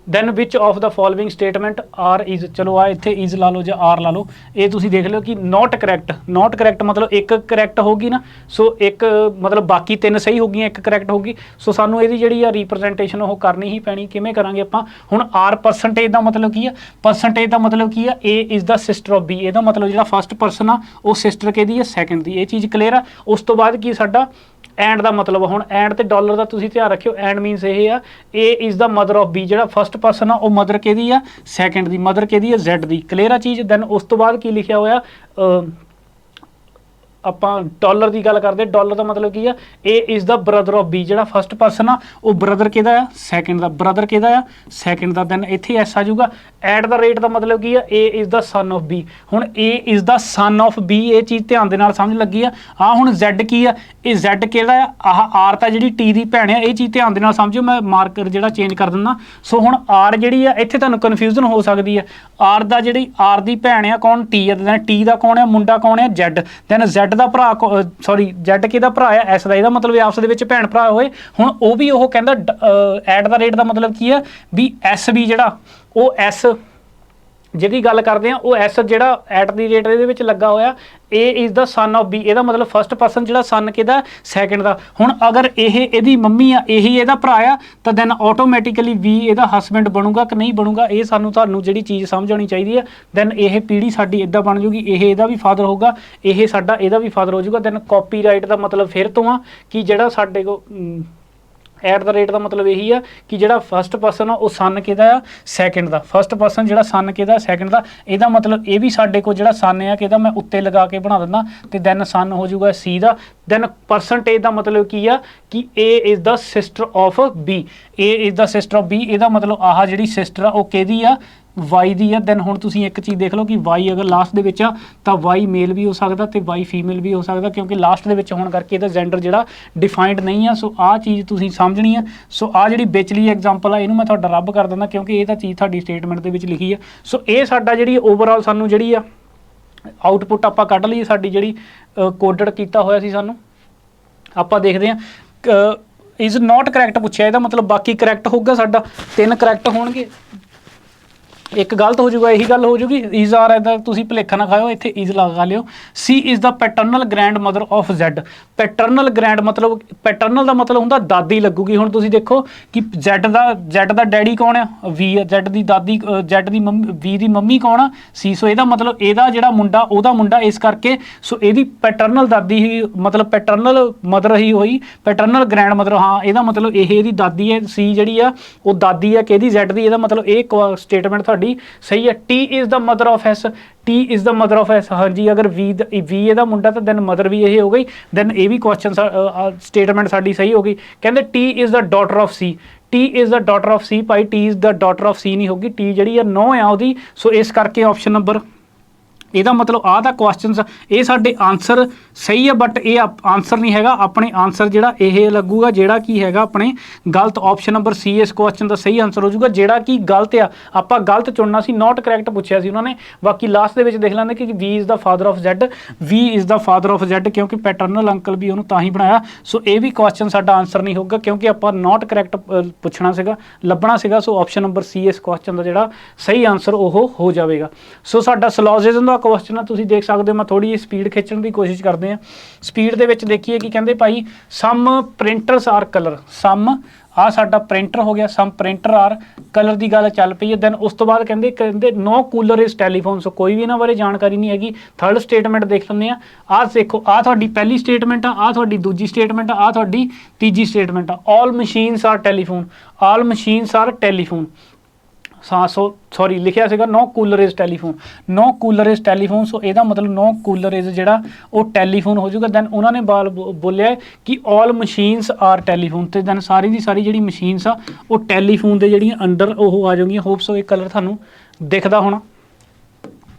[SPEAKER 1] then which of the following statement are is, ਚਲੋ ਆ ਇੱਥੇ ਇਜ਼ ਲਾ ਲਓ ਜਾਂ ਆਰ ਲਾ ਲਓ। ਇਹ ਤੁਸੀਂ ਦੇਖ ਲਿਓ ਕਿ ਨੋਟ ਕਰੈਕਟ ਮਤਲਬ ਇੱਕ ਕਰੈਕਟ ਹੋਗੀ ਨਾ, ਸੋ ਇੱਕ ਮਤਲਬ ਬਾਕੀ 3 ਸਹੀ ਹੋ ਗਈਆਂ, ਇੱਕ ਕਰੈਕਟ ਹੋਗੀ। ਸੋ ਸਾਨੂੰ ਇਹਦੀ ਜਿਹੜੀ ਆ ਰਿਪਰੈਜ਼ੈਂਟੇਸ਼ਨ ਉਹ ਕਰਨੀ ਹੀ ਪੈਣੀ। ਕਿਵੇਂ ਕਰਾਂਗੇ ਆਪਾਂ ਹੁਣ? ਆਰ ਪਰਸੈਂਟੇਜ ਦਾ ਮਤਲਬ ਕੀ ਆ? ਪਰਸੈਂਟੇਜ ਦਾ ਮਤਲਬ ਕੀ ਆ? A is the sister of B। ਇਹਦਾ ਮਤਲਬ ਜਿਹੜਾ ਫਸਟ ਪਰਸਨ ਆ ਉਹ ਸਿਸਟਰ ਕਿਹਦੀ ਆ? ਸੈਕਿੰਡ ਦੀ। ਇਹ ਚੀਜ਼ ਕਲੀਅਰ ਆ। ਉਸ ਤੋਂ ਬਾਅਦ ਕੀ ਸਾਡਾ ਐਂਡ ਦਾ ਮਤਲਬ, ਹੁਣ ਐਂਡ ਤੇ ਡਾਲਰ ਦਾ ਤੁਸੀਂ ਧਿਆਨ ਰੱਖਿਓ। ਐਂਡ ਮੀਨਸ ਇਹ ਆ A is the mother of B। ਜਿਹੜਾ ਫਸਟ ਪਰਸਨ ਆ ਉਹ ਮਦਰ ਕਿਹਦੀ ਆ? ਸੈਕਿੰਡ ਦੀ। ਮਦਰ ਕਿਹਦੀ ਆ? Z ਦੀ। ਕਲੀਅਰ ਆ ਚੀਜ਼। ਦੈਨ ਉਸ ਤੋਂ ਬਾਅਦ ਕੀ ਲਿਖਿਆ ਹੋਇਆ, ਆਪਾਂ ਡਾਲਰ ਦੀ ਗੱਲ ਕਰਦੇ। ਡਾਲਰ ਦਾ ਮਤਲਬ ਕੀ ਆ? A is the brother of B। ਜਿਹੜਾ ਫਸਟ ਪਰਸਨ ਆ ਉਹ ਬ੍ਰਦਰ ਕਿਹਦਾ ਆ? ਸੈਕਿੰਡ ਦਾ। ਬ੍ਰਦਰ ਕਿਹਦਾ ਆ? ਸੈਕਿੰਡ ਦਾ। ਦੈਨ ਇੱਥੇ ਐਸ ਆ ਜਾਊਗਾ। ਐਟ ਦਾ ਰੇਟ ਦਾ ਮਤਲਬ ਕੀ ਆ? A is the son of B। ਹੁਣ A is the son of B, ਇਹ ਚੀਜ਼ ਧਿਆਨ ਦੇ ਨਾਲ ਸਮਝ ਲੱਗੀ ਆ। ਹੁਣ Z ਕੀ ਆ? ਇਹ Z ਕਿਹੜਾ ਆ? ਆਹ R ਤਾਂ ਜਿਹੜੀ T ਦੀ ਭੈਣ ਆ, ਇਹ ਚੀਜ਼ ਧਿਆਨ ਦੇ ਨਾਲ ਸਮਝਿਓ। ਮੈਂ ਮਾਰਕਰ ਜਿਹੜਾ ਚੇਂਜ ਕਰ ਦਿੰਦਾ। ਸੋ ਹੁਣ R ਜਿਹੜੀ ਆ, ਇੱਥੇ ਤੁਹਾਨੂੰ ਕਨਫਿਊਜ਼ਨ ਹੋ ਸਕਦੀ ਆ। R ਦਾ ਜਿਹੜੀ R ਦੀ ਭੈਣ ਆ ਕੌਣ? T ਆ। ਦੈਨ T ਦਾ ਕੌਣ ਆ? ਮੁੰਡਾ ਕੌਣ ਆ? Z। ਦੈਨ Z ਦਾ ਭਰਾ Z ਕਿਹਦਾ ਭਰਾ ਆ? S ਦਾ। ਇਹਦਾ ਮਤਲਬ ਆਪਸ ਦੇ ਵਿੱਚ ਭੈਣ ਭਰਾ ਹੋਏ। ਹੁਣ ਉਹ ਵੀ ਉਹ ਕਹਿੰਦਾ ਐਟ ਦਾ ਰੇਟ ਦਾ ਮਤਲਬ ਕੀ ਆ? ਵੀ S ਵੀ ਜਿਹੜਾ ਉਹ S ਜਿਹਦੀ ਗੱਲ ਕਰਦੇ ਆ ਉਹ S ਜਿਹੜਾ ਐਟ ਦੀ ਰੇਟ ਇਹਦੇ ਵਿੱਚ ਲੱਗਾ ਹੋਇਆ। A is the son of B। ਇਹਦਾ ਮਤਲਬ ਫਸਟ ਪਰਸਨ ਜਿਹੜਾ ਸਨ ਕਿਹਦਾ? ਸੈਕਿੰਡ ਦਾ। ਹੁਣ ਅਗਰ ਇਹ ਇਹਦੀ ਮੰਮੀ ਆ, ਇਹੀ ਇਹਦਾ ਭਰਾ ਆ, ਤਾਂ ਦੈਨ ਆਟੋਮੈਟਿਕਲੀ V ਇਹਦਾ ਹਸਬੈਂਡ ਬਣੂਗਾ ਕਿ ਨਹੀਂ ਬਣੂਗਾ? ਇਹ ਤੁਹਾਨੂੰ ਜਿਹੜੀ ਚੀਜ਼ ਸਮਝ ਆਉਣੀ ਚਾਹੀਦੀ ਹੈ। ਦੈਨ ਇਹ ਪੀੜੀ ਸਾਡੀ ਇੱਦਾਂ ਬਣ ਜੂਗੀ। ਇਹ ਇਹਦਾ ਵੀ ਫਾਦਰ ਹੋਊਗਾ, ਇਹ ਸਾਡਾ ਇਹਦਾ ਵੀ ਫਾਦਰ ਹੋ ਜਾਊਗਾ। ਦੈਨ ਕਾਪੀਰਾਈਟ ਦਾ ਮਤਲਬ ਫਿਰ ਤੋਂ ਆ ਕਿ ਜਿਹੜਾ ਸਾਡੇ ਕੋਲ ਐਟ ਦਾ ਰੇਟ ਦਾ ਮਤਲਬ ਇਹੀ ਆ ਕਿ ਜਿਹੜਾ ਫਸਟ ਪਰਸਨ ਆ ਉਹ ਸਨ ਕਿਹਦਾ ਆ? ਸੈਕਿੰਡ ਦਾ। ਫਸਟ ਪਰਸਨ ਜਿਹੜਾ ਸਨ ਕਿਹਦਾ? ਸੈਕਿੰਡ ਦਾ। ਇਹਦਾ ਮਤਲਬ ਇਹ ਵੀ ਸਾਡੇ ਕੋਲ ਜਿਹੜਾ ਸਨ ਆ ਕਿਹਦਾ, ਮੈਂ ਉੱਤੇ ਲਗਾ ਕੇ ਬਣਾ ਦਿੰਦਾ, ਤੇ ਦੈਨ ਸਨ ਹੋ ਜਾਊਗਾ C ਦਾ। ਦੈਨ ਪਰਸੈਂਟੇਜ ਦਾ ਮਤਲਬ ਕੀ ਆ ਕਿ A is the sister of B। A is the sister of B। ਇਹਦਾ ਮਤਲਬ ਆਹ ਜਿਹੜੀ ਸਿਸਟਰ ਆ ਉਹ ਕਿਹਦੀ ਆ? Y ਦੀ ਆ। ਦੈਨ ਹੁਣ ਤੁਸੀਂ ਇੱਕ ਚੀਜ਼ ਦੇਖ ਲਓ ਕਿ Y ਅਗਰ ਲਾਸਟ ਦੇ ਵਿੱਚ ਆ ਤਾਂ Y ਮੇਲ ਵੀ ਹੋ ਸਕਦਾ ਤੇ Y ਫੀਮੇਲ ਵੀ ਹੋ ਸਕਦਾ, ਕਿਉਂਕਿ ਲਾਸਟ ਦੇ ਵਿੱਚ ਹੋਣ ਕਰਕੇ ਇਹਦਾ ਜੈਂਡਰ ਜਿਹੜਾ ਡਿਫਾਈਨਡ ਨਹੀਂ ਆ। ਸੋ ਆਹ ਚੀਜ਼ ਤੁਸੀਂ ਸਮਝਣੀ ਆ। ਸੋ ਆਹ ਜਿਹੜੀ ਵਿਚਲੀ ਐਗਜ਼ਾਮਪਲ ਆ ਇਹਨੂੰ ਮੈਂ ਤੁਹਾਡਾ ਰੱਬ ਕਰ ਦਿੰਦਾ, ਕਿਉਂਕਿ ਇਹ ਤਾਂ ਚੀਜ਼ ਤੁਹਾਡੀ ਸਟੇਟਮੈਂਟ ਦੇ ਵਿੱਚ ਲਿਖੀ ਆ। ਸੋ ਇਹ ਸਾਡਾ ਜਿਹੜੀ ਓਵਰਆਲ ਸਾਨੂੰ ਜਿਹੜੀ ਆ ਆਊਟਪੁੱਟ ਆਪਾਂ ਕੱਢ ਲਈ, ਸਾਡੀ ਜਿਹੜੀ ਕੋਡਡ ਕੀਤਾ ਹੋਇਆ ਸੀ ਸਾਨੂੰ। ਆਪਾਂ ਦੇਖਦੇ ਹਾਂ ਇਜ਼ ਨੋਟ ਕਰੈਕਟ ਪੁੱਛਿਆ, ਇਹਦਾ ਮਤਲਬ ਬਾਕੀ ਕਰੈਕਟ ਹੋਊਗਾ। ਸਾਡਾ 3 ਕਰੈਕਟ ਹੋਣਗੇ। एक गलत हो जाऊगा, यही गल हो जूगी। इज आर इधर तुसी भुलेखा ना खाओ, इत्थे इज लगा लियो। C is the paternal grandmother of Z. Paternal grand मतलब पैटर्नल का मतलब हुंदा दादी लगूगी। हुण तुसी देखो कि जैड दा डैडी कौन है, वी है। जैड दी दादी जैड दी मम्मी, वी दी मम्मी कौन आ, सी। सो ਇਹਦਾ मतलब ਇਹਦਾ ਜਿਹੜਾ ਮੁੰਡਾ ਉਹਦਾ ਮੁੰਡਾ, ਇਸ ਕਰਕੇ ਸੋ ਇਹਦੀ ਪੈਟਰਨਲ ਦਾਦੀ ਹੀ मतलब पैटर्नल मदर ही होई, पैटर्नल ग्रैंड मदर। हाँ ਇਹਦਾ मतलब ਇਹ ਇਹਦੀ ਦਾਦੀ ਹੈ, सी ਜਿਹੜੀ ਆ ਉਹ ਦਾਦੀ ਹੈ ਕਿਹਦੀ, जैड ਦੀ। ਇਹਦਾ मतलब ਇਹ स्टेटमेंट ਤੁਹਾਡੀ सही है। T is the mother of S, T is the mother of S. हाँ जी, अगर वी ਇਹਦਾ ਮੁੰਡਾ ਤਾਂ ਦੈਨ ਮਦਰ ਵੀ ਇਹ ਹੋ ਗਈ, ਦੈਨ ਇਹ ਵੀ ਕੁਐਸਚਨ ਸਟੇਟਮੈਂਟ ਸਾਡੀ ਸਹੀ ਹੋ ਗਈ। ਕਹਿੰਦੇ T is the daughter of C, T is the daughter of C. ਭਾਈ T is the daughter of C ਨਹੀਂ ਹੋਗੀ, ਟੀ ਜਿਹੜੀ ਆ ਨੋ ਆ ਉਹਦੀ। ਸੋ ਇਸ ਕਰਕੇ ਆਪਸ਼ਨ ਨੰਬਰ ਇਹਦਾ मतलब ਆਹ ਦਾ ਕੁਐਸਚਨਸ ਇਹ ਸਾਡੇ ਆਨਸਰ ਸਹੀ ਹੈ, ਬਟ ਇਹ ਆਨਸਰ ਨਹੀਂ ਹੈਗਾ। ਆਪਣੇ ਆਨਸਰ ਜਿਹੜਾ ਇਹ ਲੱਗੂਗਾ ਜਿਹੜਾ ਕੀ ਹੈਗਾ ਆਪਣੇ ਗਲਤ। ਆਪਸ਼ਨ ਨੰਬਰ ਸੀ ਇਸ ਕੁਐਸਚਨ ਦਾ ਸਹੀ ਆਨਸਰ ਹੋ ਜਾਊਗਾ, ਜਿਹੜਾ ਕਿ ਗਲਤ ਆ। ਆਪਾਂ ਗਲਤ ਚੁਣਨਾ ਸੀ, ਨੋਟ ਕਰੈਕਟ ਪੁੱਛਿਆ ਸੀ ਉਹਨਾਂ ਨੇ। ਬਾਕੀ ਲਾਸਟ ਦੇ ਵਿੱਚ ਦੇਖ ਲੈਂਦੇ ਕਿ V is the father of Z, V is the father of Z, ਕਿਉਂਕਿ ਪੈਟਰਨਲ ਅੰਕਲ ਵੀ ਉਹਨੂੰ ਤਾਂ ਹੀ ਬਣਾਇਆ। ਸੋ ਇਹ ਵੀ ਕੁਐਸਚਨ ਸਾਡਾ ਆਨਸਰ ਨਹੀਂ ਹੋਊਗਾ, ਕਿਉਂਕਿ ਆਪਾਂ ਨੋਟ ਕਰੈਕਟ ਪੁੱਛਣਾ ਸੀਗਾ, ਲੱਭਣਾ ਸੀਗਾ। ਸੋ ਆਪਸ਼ਨ ਨੰਬਰ ਸੀ ਇਸ ਕੁਐਸਚਨ ਦਾ ਜਿਹੜਾ ਸਹੀ ਆਨਸਰ ਉਹ ਹੋ ਜਾਵੇਗਾ। ਸੋ ਸਾਡਾ ਸਿਲੋਜਿਜ਼ਮ ਦਾ ਕੁਐਸਚਨ ਆ, ਤੁਸੀਂ ਦੇਖ ਸਕਦੇ ਹੋ। ਮੈਂ ਥੋੜੀ ਜਿਹੀ ਸਪੀਡ ਖਿੱਚਣ ਦੀ ਕੋਸ਼ਿਸ਼ ਕਰਦੇ ਹਾਂ। ਸਪੀਡ ਦੇ ਵਿੱਚ ਦੇਖੀਏ ਕਿ ਕਹਿੰਦੇ ਭਾਈ ਸਮ ਪ੍ਰਿੰਟਰਸ ਆਰ ਕਲਰ, ਸਮ ਆ ਸਾਡਾ ਪ੍ਰਿੰਟਰ ਹੋ ਗਿਆ, ਸਮ ਪ੍ਰਿੰਟਰ ਆਰ ਕਲਰ ਦੀ ਗੱਲ ਚੱਲ ਪਈ ਹੈ। ਦੈਨ ਉਸ ਤੋਂ ਬਾਅਦ ਕਹਿੰਦੇ ਨੋ ਕੂਲਰ ਇਜ਼ ਟੈਲੀਫੋਨ। ਸੋ ਕੋਈ ਵੀ ਇਹਨਾਂ ਬਾਰੇ ਜਾਣਕਾਰੀ ਨਹੀਂ ਹੈਗੀ। ਥਰਡ ਸਟੇਟਮੈਂਟ ਦੇਖ ਲੈਂਦੇ ਆ। ਆਹ ਦੇਖੋ, ਆਹ ਤੁਹਾਡੀ ਪਹਿਲੀ ਸਟੇਟਮੈਂਟ ਆ, ਆਹ ਤੁਹਾਡੀ ਦੂਜੀ ਸਟੇਟਮੈਂਟ ਆ, ਆਹ ਤੁਹਾਡੀ ਤੀਜੀ ਸਟੇਟਮੈਂਟ ਆ। All machines are telephone, all machines are telephone. So sorry लिखिया सीगा no cooler is telephone, no cooler is telephone. So ਇਹਦਾ मतलब नो कूलर इज़ ਜਿਹੜਾ ਉਹ ਟੈਲੀਫੋਨ ਹੋ ਜਾਊਗਾ। ਦੈਨ ਉਹਨਾਂ ਨੇ ਬੋਲਿਆ ਕਿ ਆਲ ਮਸ਼ੀਨਸ ਆਰ ਟੈਲੀਫੋਨ, ਤੇ ਦੈਨ ਸਾਰੀ ਦੀ ਸਾਰੀ ਜਿਹੜੀ ਮਸ਼ੀਨਸ ਆ ਉਹ ਟੈਲੀਫੋਨ ਦੇ ਜਿਹੜੀਆਂ ਅੰਡਰ ਉਹ ਆ ਜਾਊਗੀਆਂ। ਹੋਪ ਸੋ ਇਹ ਕਲਰ ਤੁਹਾਨੂੰ ਦਿਖਦਾ ਹੋਣਾ।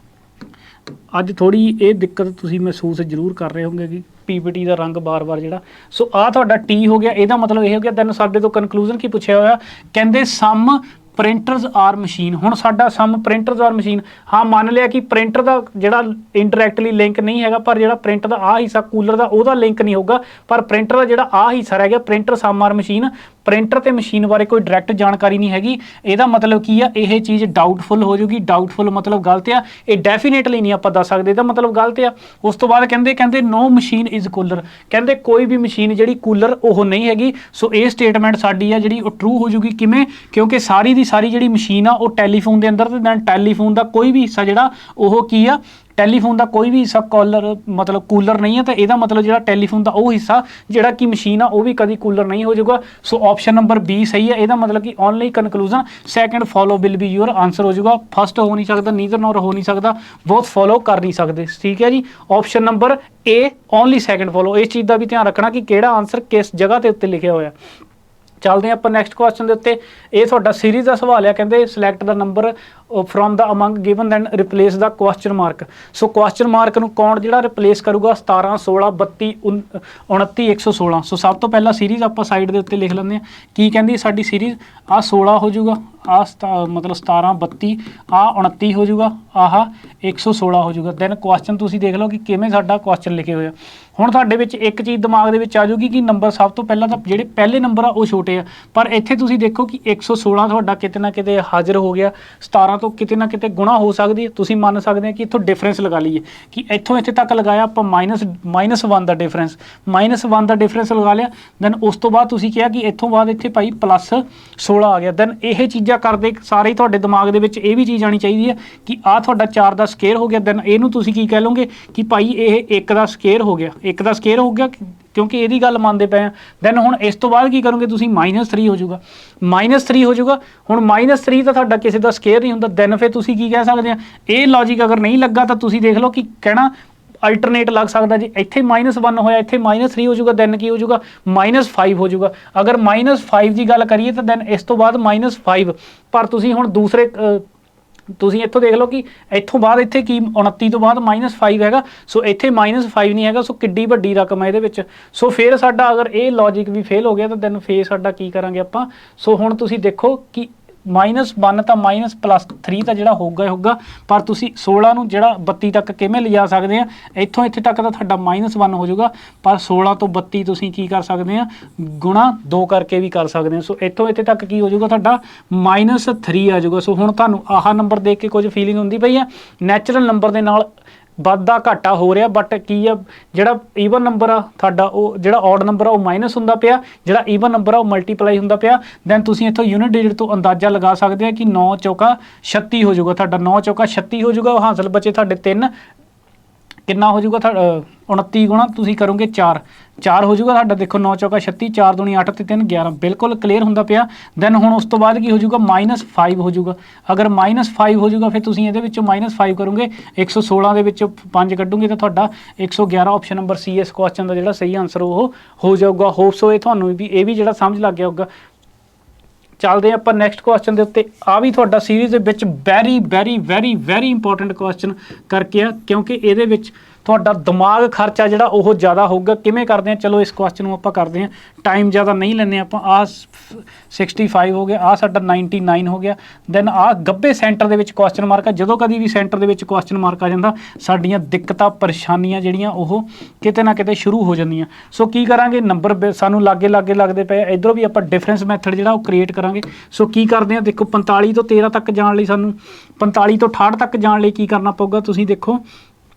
[SPEAKER 1] ਅੱਜ ਥੋੜੀ ਇਹ ਦਿੱਕਤ ਤੁਸੀਂ ਮਹਿਸੂਸ ਜ਼ਰੂਰ ਕਰ ਰਹੇ ਹੋਗੇ ਕਿ ਪੀਪੀਟੀ ਦਾ ਰੰਗ ਬਾਰ-ਬਾਰ ਜਿਹੜਾ। ਸੋ ਆਹ ਤੁਹਾਡਾ ਟੀ ਹੋ ਗਿਆ, ਇਹਦਾ मतलब ਇਹ ਹੋ ਗਿਆ। ਦੈਨ ਸਾਡੇ ਤੋਂ ਕਨਕਲੂਜਨ ਕੀ ਪੁੱਛਿਆ ਹੋਇਆ, ਕਹਿੰਦੇ ਸਮ ਪ੍ਰਿੰਟਰਸ ਆਰ ਮਸ਼ੀਨ। ਹੁਣ ਸਾਡਾ ਸਮ ਪ੍ਰਿੰਟਰਸ ਆਰ ਮਸ਼ੀਨ, ਹਾਂ ਮੰਨ ਲਿਆ ਕਿ ਪ੍ਰਿੰਟਰ ਦਾ ਜਿਹੜਾ ਇੰਡਾਇਰੈਕਟਲੀ ਲਿੰਕ ਨਹੀਂ ਹੈਗਾ, ਪਰ ਜਿਹੜਾ ਪ੍ਰਿੰਟ ਦਾ ਆਹ ਹਿੱਸਾ ਕੂਲਰ ਦਾ ਉਹਦਾ ਲਿੰਕ ਨਹੀਂ ਹੋਊਗਾ, ਪਰ ਪ੍ਰਿੰਟਰ ਦਾ ਜਿਹੜਾ ਆਹ ਹਿੱਸਾ ਰਹਿ ਗਿਆ ਪ੍ਰਿੰਟਰ ਸਮ ਆਰ ਮਸ਼ੀਨ। ਪ੍ਰਿੰਟਰ ਤੇ ਮਸ਼ੀਨ ਬਾਰੇ ਕੋਈ ਡਾਇਰੈਕਟ ਜਾਣਕਾਰੀ ਨਹੀਂ ਹੈਗੀ। ਇਹਦਾ मतलब ਕੀ ਆ, ਇਹ ਚੀਜ਼ ਡਾਊਟਫੁਲ ਹੋ ਜੂਗੀ। ਡਾਊਟਫੁਲ मतलब ਗਲਤ ਆ, ਇਹ ਡੈਫੀਨੇਟਲੀ ਨਹੀਂ ਆਪਾਂ ਦੱਸ ਸਕਦੇ, ਇਹਦਾ मतलब ਗਲਤ ਆ। ਉਸ ਤੋਂ ਬਾਅਦ ਕਹਿੰਦੇ ਨੋ ਮਸ਼ੀਨ ਇਜ਼ ਕੂਲਰ, ਕਹਿੰਦੇ ਕੋਈ ਵੀ ਮਸ਼ੀਨ ਜਿਹੜੀ ਕੂਲਰ ਉਹ ਨਹੀਂ ਹੈਗੀ। ਸੋ ਇਹ ਸਟੇਟਮੈਂਟ ਸਾਡੀ ਆ ਜਿਹੜੀ ਉਹ ਟਰੂ ਹੋ ਜੂਗੀ। ਕਿਵੇਂ? ਕਿਉਂਕਿ ਸਾਰੀ ਦੀ ਸਾਰੀ ਜਿਹੜੀ ਮਸ਼ੀਨ ਆ ਉਹ ਟੈਲੀਫੋਨ ਦੇ ਅੰਦਰ, ਤੇ ਦੈਨ ਟੈਲੀਫੋਨ ਦਾ ਕੋਈ ਵੀ ਹਿੱਸਾ ਜਿਹੜਾ ਉਹ ਕੀ ਆ, ਟੈਲੀਫੋਨ ਦਾ ਕੋਈ ਵੀ ਹਿੱਸਾ ਕੂਲਰ मतलब ਕੂਲਰ ਨਹੀਂ ਹੈ। ਤਾਂ ਇਹਦਾ मतलब ਜਿਹੜਾ ਟੈਲੀਫੋਨ ਦਾ ਉਹ ਹਿੱਸਾ ਜਿਹੜਾ ਕਿ ਮਸ਼ੀਨ ਆ ਉਹ ਵੀ ਕਦੀ ਕੂਲਰ ਨਹੀਂ ਹੋ ਜਾਊਗਾ। ਸੋ ਆਪਸ਼ਨ ਨੰਬਰ ਬੀ ਸਹੀ ਹੈ। ਇਹਦਾ मतलब ਕਿ only conclusion second follow will be your answer ਹੋ ਜਾਊਗਾ। ਫਸਟ ਹੋ ਨਹੀਂ ਸਕਦਾ, ਨੀਦਰ ਨੋਰ ਹੋ ਨਹੀਂ ਸਕਦਾ, ਬਹੁਤ ਫੋਲੋ ਕਰ ਨਹੀਂ ਸਕਦੇ। ਠੀਕ ਹੈ ਜੀ, ਆਪਸ਼ਨ ਨੰਬਰ ਏ ਓਨਲੀ ਸੈਕੰਡ ਫੋਲੋ। ਇਸ ਚੀਜ਼ ਦਾ ਵੀ ਧਿਆਨ ਰੱਖਣਾ ਕਿ ਕਿਹੜਾ ਆਨਸਰ ਕਿਸ ਜਗ੍ਹਾ ਦੇ ਉੱਤੇ ਲਿਖਿਆ ਹੋਇਆ। ਚੱਲਦੇ ਆਪਾਂ ਨੈਕਸਟ ਕੁਐਸਚਨ ਦੇ ਉੱਤੇ। ਇਹ ਤੁਹਾਡਾ ਸੀਰੀਜ਼ ਦਾ ਸਵਾਲ ਆ, ਕਹਿੰਦੇ select the number from the among given then replace the question mark. So question mark ਨੂੰ ਕੌਣ ਜਿਹੜਾ ਰਿਪਲੇਸ ਕਰੂਗਾ? 17, 16, 32, 29, 116। ਸੋ ਸਭ ਤੋਂ ਪਹਿਲਾਂ ਸੀਰੀਜ਼ ਆਪਾਂ ਸਾਈਡ ਦੇ ਉੱਤੇ ਲਿਖ ਲੈਂਦੇ ਹਾਂ। ਕੀ ਕਹਿੰਦੀ ਸਾਡੀ ਸੀਰੀਜ਼? ਆਹ 16 ਹੋ ਜਾਊਗਾ, ਆਹ मतलब 17, 32, ਆਹ 29 ਹੋ ਜਾਊਗਾ, ਆਹ 116 ਹੋ ਜਾਊਗਾ। ਦੈਨ ਕੁਐਸਚਨ ਤੁਸੀਂ ਦੇਖ ਲਓ ਕਿ ਕਿਵੇਂ ਸਾਡਾ ਕੁਐਸਚਨ ਲਿਖੇ ਹੋਏ ਆ। ਹੁਣ ਤੁਹਾਡੇ ਵਿੱਚ ਇੱਕ ਚੀਜ਼ ਦਿਮਾਗ ਦੇ ਵਿੱਚ ਆ ਜਾਊਗੀ ਕਿ ਨੰਬਰ ਸਭ ਤੋਂ ਪਹਿਲਾਂ ਤਾਂ ਜਿਹੜੇ ਪਹਿਲੇ ਨੰਬਰ ਆ ਉਹ ਛੋਟੇ ਆ, ਪਰ ਇੱਥੇ ਤੁਸੀਂ ਦੇਖੋ ਕਿ 116 ਤੁਹਾਡਾ ਕਿਤੇ ਨਾ ਕਿਤੇ ਹਾਜ਼ਰ ਹੋ ਗਿਆ। 17 ਤੋਂ ਕਿਤੇ ਨਾ ਕਿਤੇ ਗੁਣਾ ਹੋ ਸਕਦੀ ਹੈ। ਤੁਸੀਂ ਮੰਨ ਸਕਦੇ ਆ ਕਿ ਇੱਥੋਂ ਡਿਫਰੈਂਸ ਲਗਾ ਲਈਏ ਕਿ ਇੱਥੋਂ ਇੱਥੇ ਤੱਕ ਲਗਾਇਆ ਆਪਾਂ -1 ਦਾ ਡਿਫਰੈਂਸ, -1 ਦਾ ਡਿਫਰੈਂਸ ਲਗਾ ਲਿਆ। ਦੈਨ ਉਸ ਤੋਂ ਬਾਅਦ ਤੁਸੀਂ ਕਿਹਾ ਕਿ ਇੱਥੋਂ ਬਾਅਦ ਇੱਥੇ ਭਾਈ +16 ਆ ਗਿਆ। ਦੈਨ ਇਹ ਚੀਜ਼ਾਂ ਕਰਦੇ ਸਾਰੇ ਹੀ ਤੁਹਾਡੇ ਦਿਮਾਗ ਦੇ ਵਿੱਚ ਇਹ ਵੀ ਚੀਜ਼ ਆਣੀ ਚਾਹੀਦੀ ਹੈ ਕਿ ਆਹ ਤੁਹਾਡਾ 4 ਦਾ ਸਕੁਅਰ ਹੋ ਗਿਆ। ਦੈਨ ਇਹਨੂੰ ਤੁਸੀਂ ਕੀ ਕਹਿ ਲਓਗੇ ਕਿ ਭਾਈ ਇਹ 1 ਦਾ ਸਕੁਅਰ ਹੋ ਗਿਆ, 1 ਦਾ ਸਕੁਅਰ ਹੋ ਗਿਆ, ਕਿਉਂਕਿ ਇਹਦੀ ਗੱਲ ਮੰਨਦੇ ਪਏ ਆ। ਦੈਨ ਹੁਣ ਇਸ ਤੋਂ ਬਾਅਦ ਕੀ ਕਰੋਗੇ ਤੁਸੀਂ? -3 ਹੋ ਜਾਊਗਾ, -3 ਹੋ ਜਾਊਗਾ। ਹੁਣ -3 ਤਾਂ ਤੁਹਾਡਾ ਕਿਸੇ ਦਾ ਸਕੁਅਰ ਨਹੀਂ ਹੁੰਦਾ। ਦੈਨ ਫਿਰ ਤੁਸੀਂ ਕੀ ਕਹਿ ਸਕਦੇ ਆ? ਇਹ ਲੌਜੀਕ ਅਗਰ ਨਹੀਂ ਲੱਗਾ ਤਾਂ ਤੁਸੀਂ ਦੇਖ ਲਓ ਕਿ ਕਹਿਣਾ ਅਲਟਰਨੇਟ ਲੱਗ ਸਕਦਾ ਜੀ। ਇੱਥੇ -1 ਹੋਇਆ, ਇੱਥੇ -3 ਹੋ ਜਾਊਗਾ। ਦੈਨ ਕੀ ਹੋ ਜਾਊਗਾ? -5 ਹੋ ਜਾਊਗਾ। ਅਗਰ -5 ਦੀ ਗੱਲ ਕਰੀਏ ਤਾਂ ਦੈਨ ਇਸ ਤੋਂ ਬਾਅਦ -5। ਪਰ ਤੁਸੀਂ ਹੁਣ ਦੂਸਰੇ ਤੁਸੀਂ ਇੱਥੋਂ ਦੇਖ ਲਓ ਕਿ ਇੱਥੋਂ ਬਾਅਦ ਇੱਥੇ ਕੀ 29 ਤੋਂ ਬਾਅਦ -5 ਹੈਗਾ। ਸੋ ਇੱਥੇ -5 ਨਹੀਂ ਹੈਗਾ। ਸੋ ਕਿੱਡੀ ਵੱਡੀ ਰਕਮ ਹੈ ਇਹਦੇ ਵਿੱਚ। ਸੋ ਫਿਰ ਸਾਡਾ ਅਗਰ ਇਹ ਲੌਜਿਕ ਵੀ ਫੇਲ ਹੋ ਗਿਆ ਤਾਂ ਦੈਨ ਫੇਰ ਸਾਡਾ ਕੀ ਕਰਾਂਗੇ ਆਪਾਂ? ਸੋ ਹੁਣ ਤੁਸੀਂ ਦੇਖੋ ਕਿ -1 ਤਾਂ -+3 ਤਾਂ ਜਿਹੜਾ ਹੋਊਗਾ ਹੀ ਹੋਊਗਾ, ਪਰ ਤੁਸੀਂ 16 ਨੂੰ ਜਿਹੜਾ 32 ਤੱਕ ਕਿਵੇਂ ਲਿਜਾ ਸਕਦੇ ਆ, ਇੱਥੋਂ ਇੱਥੇ ਤੱਕ ਤਾਂ ਤੁਹਾਡਾ -1 ਹੋ ਜਾਊਗਾ, ਪਰ 16 ਤੋਂ 32 ਤੁਸੀਂ ਕੀ ਕਰ ਸਕਦੇ ਆ, ਗੁਣਾ 2 ਕਰਕੇ ਵੀ ਕਰ ਸਕਦੇ ਆ। ਸੋ ਇੱਥੋਂ ਇੱਥੇ ਤੱਕ ਕੀ ਹੋ ਜਾਊਗਾ ਤੁਹਾਡਾ -3 ਆ ਜਾਊਗਾ। ਸੋ ਹੁਣ ਤੁਹਾਨੂੰ ਆਹ ਨੰਬਰ ਦੇਖ ਕੇ ਕੁਝ ਫੀਲਿੰਗ ਹੁੰਦੀ ਪਈ ਆ, ਨੈਚੁਰਲ ਨੰਬਰ ਦੇ ਨਾਲ ਵਾਧਾ ਘਾਟਾ ਹੋ ਰਿਹਾ, ਬਟ ਕੀ ਆ ਜਿਹੜਾ ਈਵਨ ਨੰਬਰ ਆ ਤੁਹਾਡਾ, ਉਹ ਜਿਹੜਾ ਔਡ ਨੰਬਰ ਆ ਉਹ ਮਾਈਨਸ ਹੁੰਦਾ ਪਿਆ, ਜਿਹੜਾ ਈਵਨ ਨੰਬਰ ਆ ਉਹ ਮਲਟੀਪਲਾਈ ਹੁੰਦਾ ਪਿਆ। ਦੈਨ ਤੁਸੀਂ ਇੱਥੋਂ ਯੂਨਿਟ ਡਿਜਿਟ ਤੋਂ ਅੰਦਾਜ਼ਾ ਲਗਾ ਸਕਦੇ ਆ ਕਿ 9 ਚੌਕਾ 36 ਹੋ ਜਾਊਗਾ ਤੁਹਾਡਾ, 9 ਚੌਕਾ 36 ਹੋ ਜਾਊਗਾ। ਹਾਸਲ ਬਚੇ ਤੁਹਾਡੇ 3, ਕਿੰਨਾ ਹੋ ਜਾਊਗਾ 29 ਗੁਣਾ ਤੁਸੀਂ ਕਰੋਗੇ 4 ਹੋ ਜਾਊਗਾ ਤੁਹਾਡਾ। ਦੇਖੋ 9 ਚੌਕਾ 36, 4 ਦੂਣੀ 8 ਤੇ 3 11, ਬਿਲਕੁਲ ਕਲੀਅਰ ਹੁੰਦਾ ਪਿਆ। ਦੈਨ ਹੁਣ ਉਸ ਤੋਂ ਬਾਅਦ ਕੀ ਹੋ ਜਾਊਗਾ, -5 ਹੋ ਜਾਊਗਾ। ਅਗਰ -5 ਹੋ ਜਾਊਗਾ ਫਿਰ ਤੁਸੀਂ ਇਹਦੇ ਵਿੱਚੋਂ -5 ਕਰੋਗੇ, 116 ਦੇ ਵਿੱਚੋਂ 5 ਕੱਢੋਗੇ ਤਾਂ ਤੁਹਾਡਾ 111 ਆਪਸ਼ਨ ਨੰਬਰ ਸੀ ਇਸ ਕੁਐਸਚਨ ਦਾ ਜਿਹੜਾ ਸਹੀ ਆਨਸਰ ਉਹ ਹੋ ਜਾਊਗਾ। ਹੋਪ ਸੋ ਇਹ ਤੁਹਾਨੂੰ ਵੀ ਇਹ ਵੀ ਜਿਹੜਾ ਸਮਝ ਲੱਗ ਗਿਆ ਹੋਊਗਾ। ਚੱਲਦੇ ਆਪਾਂ ਨੈਕਸਟ ਕੁਐਸਚਨ ਦੇ ਉੱਤੇ। ਆ ਵੀ ਤੁਹਾਡਾ ਸੀਰੀਜ਼ ਦੇ ਵਿੱਚ ਵੈਰੀ ਇੰਪੋਰਟੈਂਟ ਕੁਐਸਚਨ ਕਰਕੇ ਆ, ਕਿਉਂਕਿ ਇਹਦੇ ਵਿੱਚ ਤੁਹਾਡਾ ਦਿਮਾਗ ਖਰਚਾ ਜਿਹੜਾ ਉਹ ਜ਼ਿਆਦਾ ਹੋਊਗਾ। ਕਿਵੇਂ ਕਰਦੇ ਆ, ਚਲੋ ਇਸ ਕੁਐਸਚਨ ਨੂੰ ਆਪਾਂ ਕਰਦੇ ਆ, ਟਾਈਮ ਜ਼ਿਆਦਾ ਨਹੀਂ ਲੈਂਦੇ ਆਪਾਂ। ਆਹ 65 ਹੋ ਗਿਆ, ਆਹ ਸਾਡਾ 99 ਹੋ ਗਿਆ। ਦੈਨ ਆਹ ਗੱਬੇ ਸੈਂਟਰ ਦੇ ਵਿੱਚ ਕੁਐਸਚਨ ਮਾਰਕ ਆ। ਜਦੋਂ ਕਦੀ ਵੀ ਸੈਂਟਰ ਦੇ ਵਿੱਚ ਕੁਐਸਚਨ ਮਾਰਕ ਆ ਜਾਂਦਾ, ਸਾਡੀਆਂ ਦਿੱਕਤਾਂ ਪਰੇਸ਼ਾਨੀਆਂ ਜਿਹੜੀਆਂ ਉਹ ਕਿਤੇ ਨਾ ਕਿਤੇ ਸ਼ੁਰੂ ਹੋ ਜਾਂਦੀਆਂ। ਸੋ ਕੀ ਕਰਾਂਗੇ, ਨੰਬਰ ਸਾਨੂੰ ਲਾਗੇ ਲੱਗਦੇ ਪਏ, ਇੱਧਰੋਂ ਵੀ ਆਪਾਂ ਡਿਫਰੈਂਸ ਮੈਥਡ ਜਿਹੜਾ ਉਹ ਕ੍ਰੀਏਟ ਕਰਾਂਗੇ। ਸੋ ਕੀ ਕਰਦੇ ਆ, ਦੇਖੋ 45 ਤੋਂ 13 ਤੱਕ ਜਾਣ ਲਈ ਸਾਨੂੰ 45 ਤੋਂ 68 ਤੱਕ ਜਾਣ ਲਈ ਕੀ ਕਰਨਾ ਪਊਗਾ, ਤੁਸੀਂ ਦੇਖੋ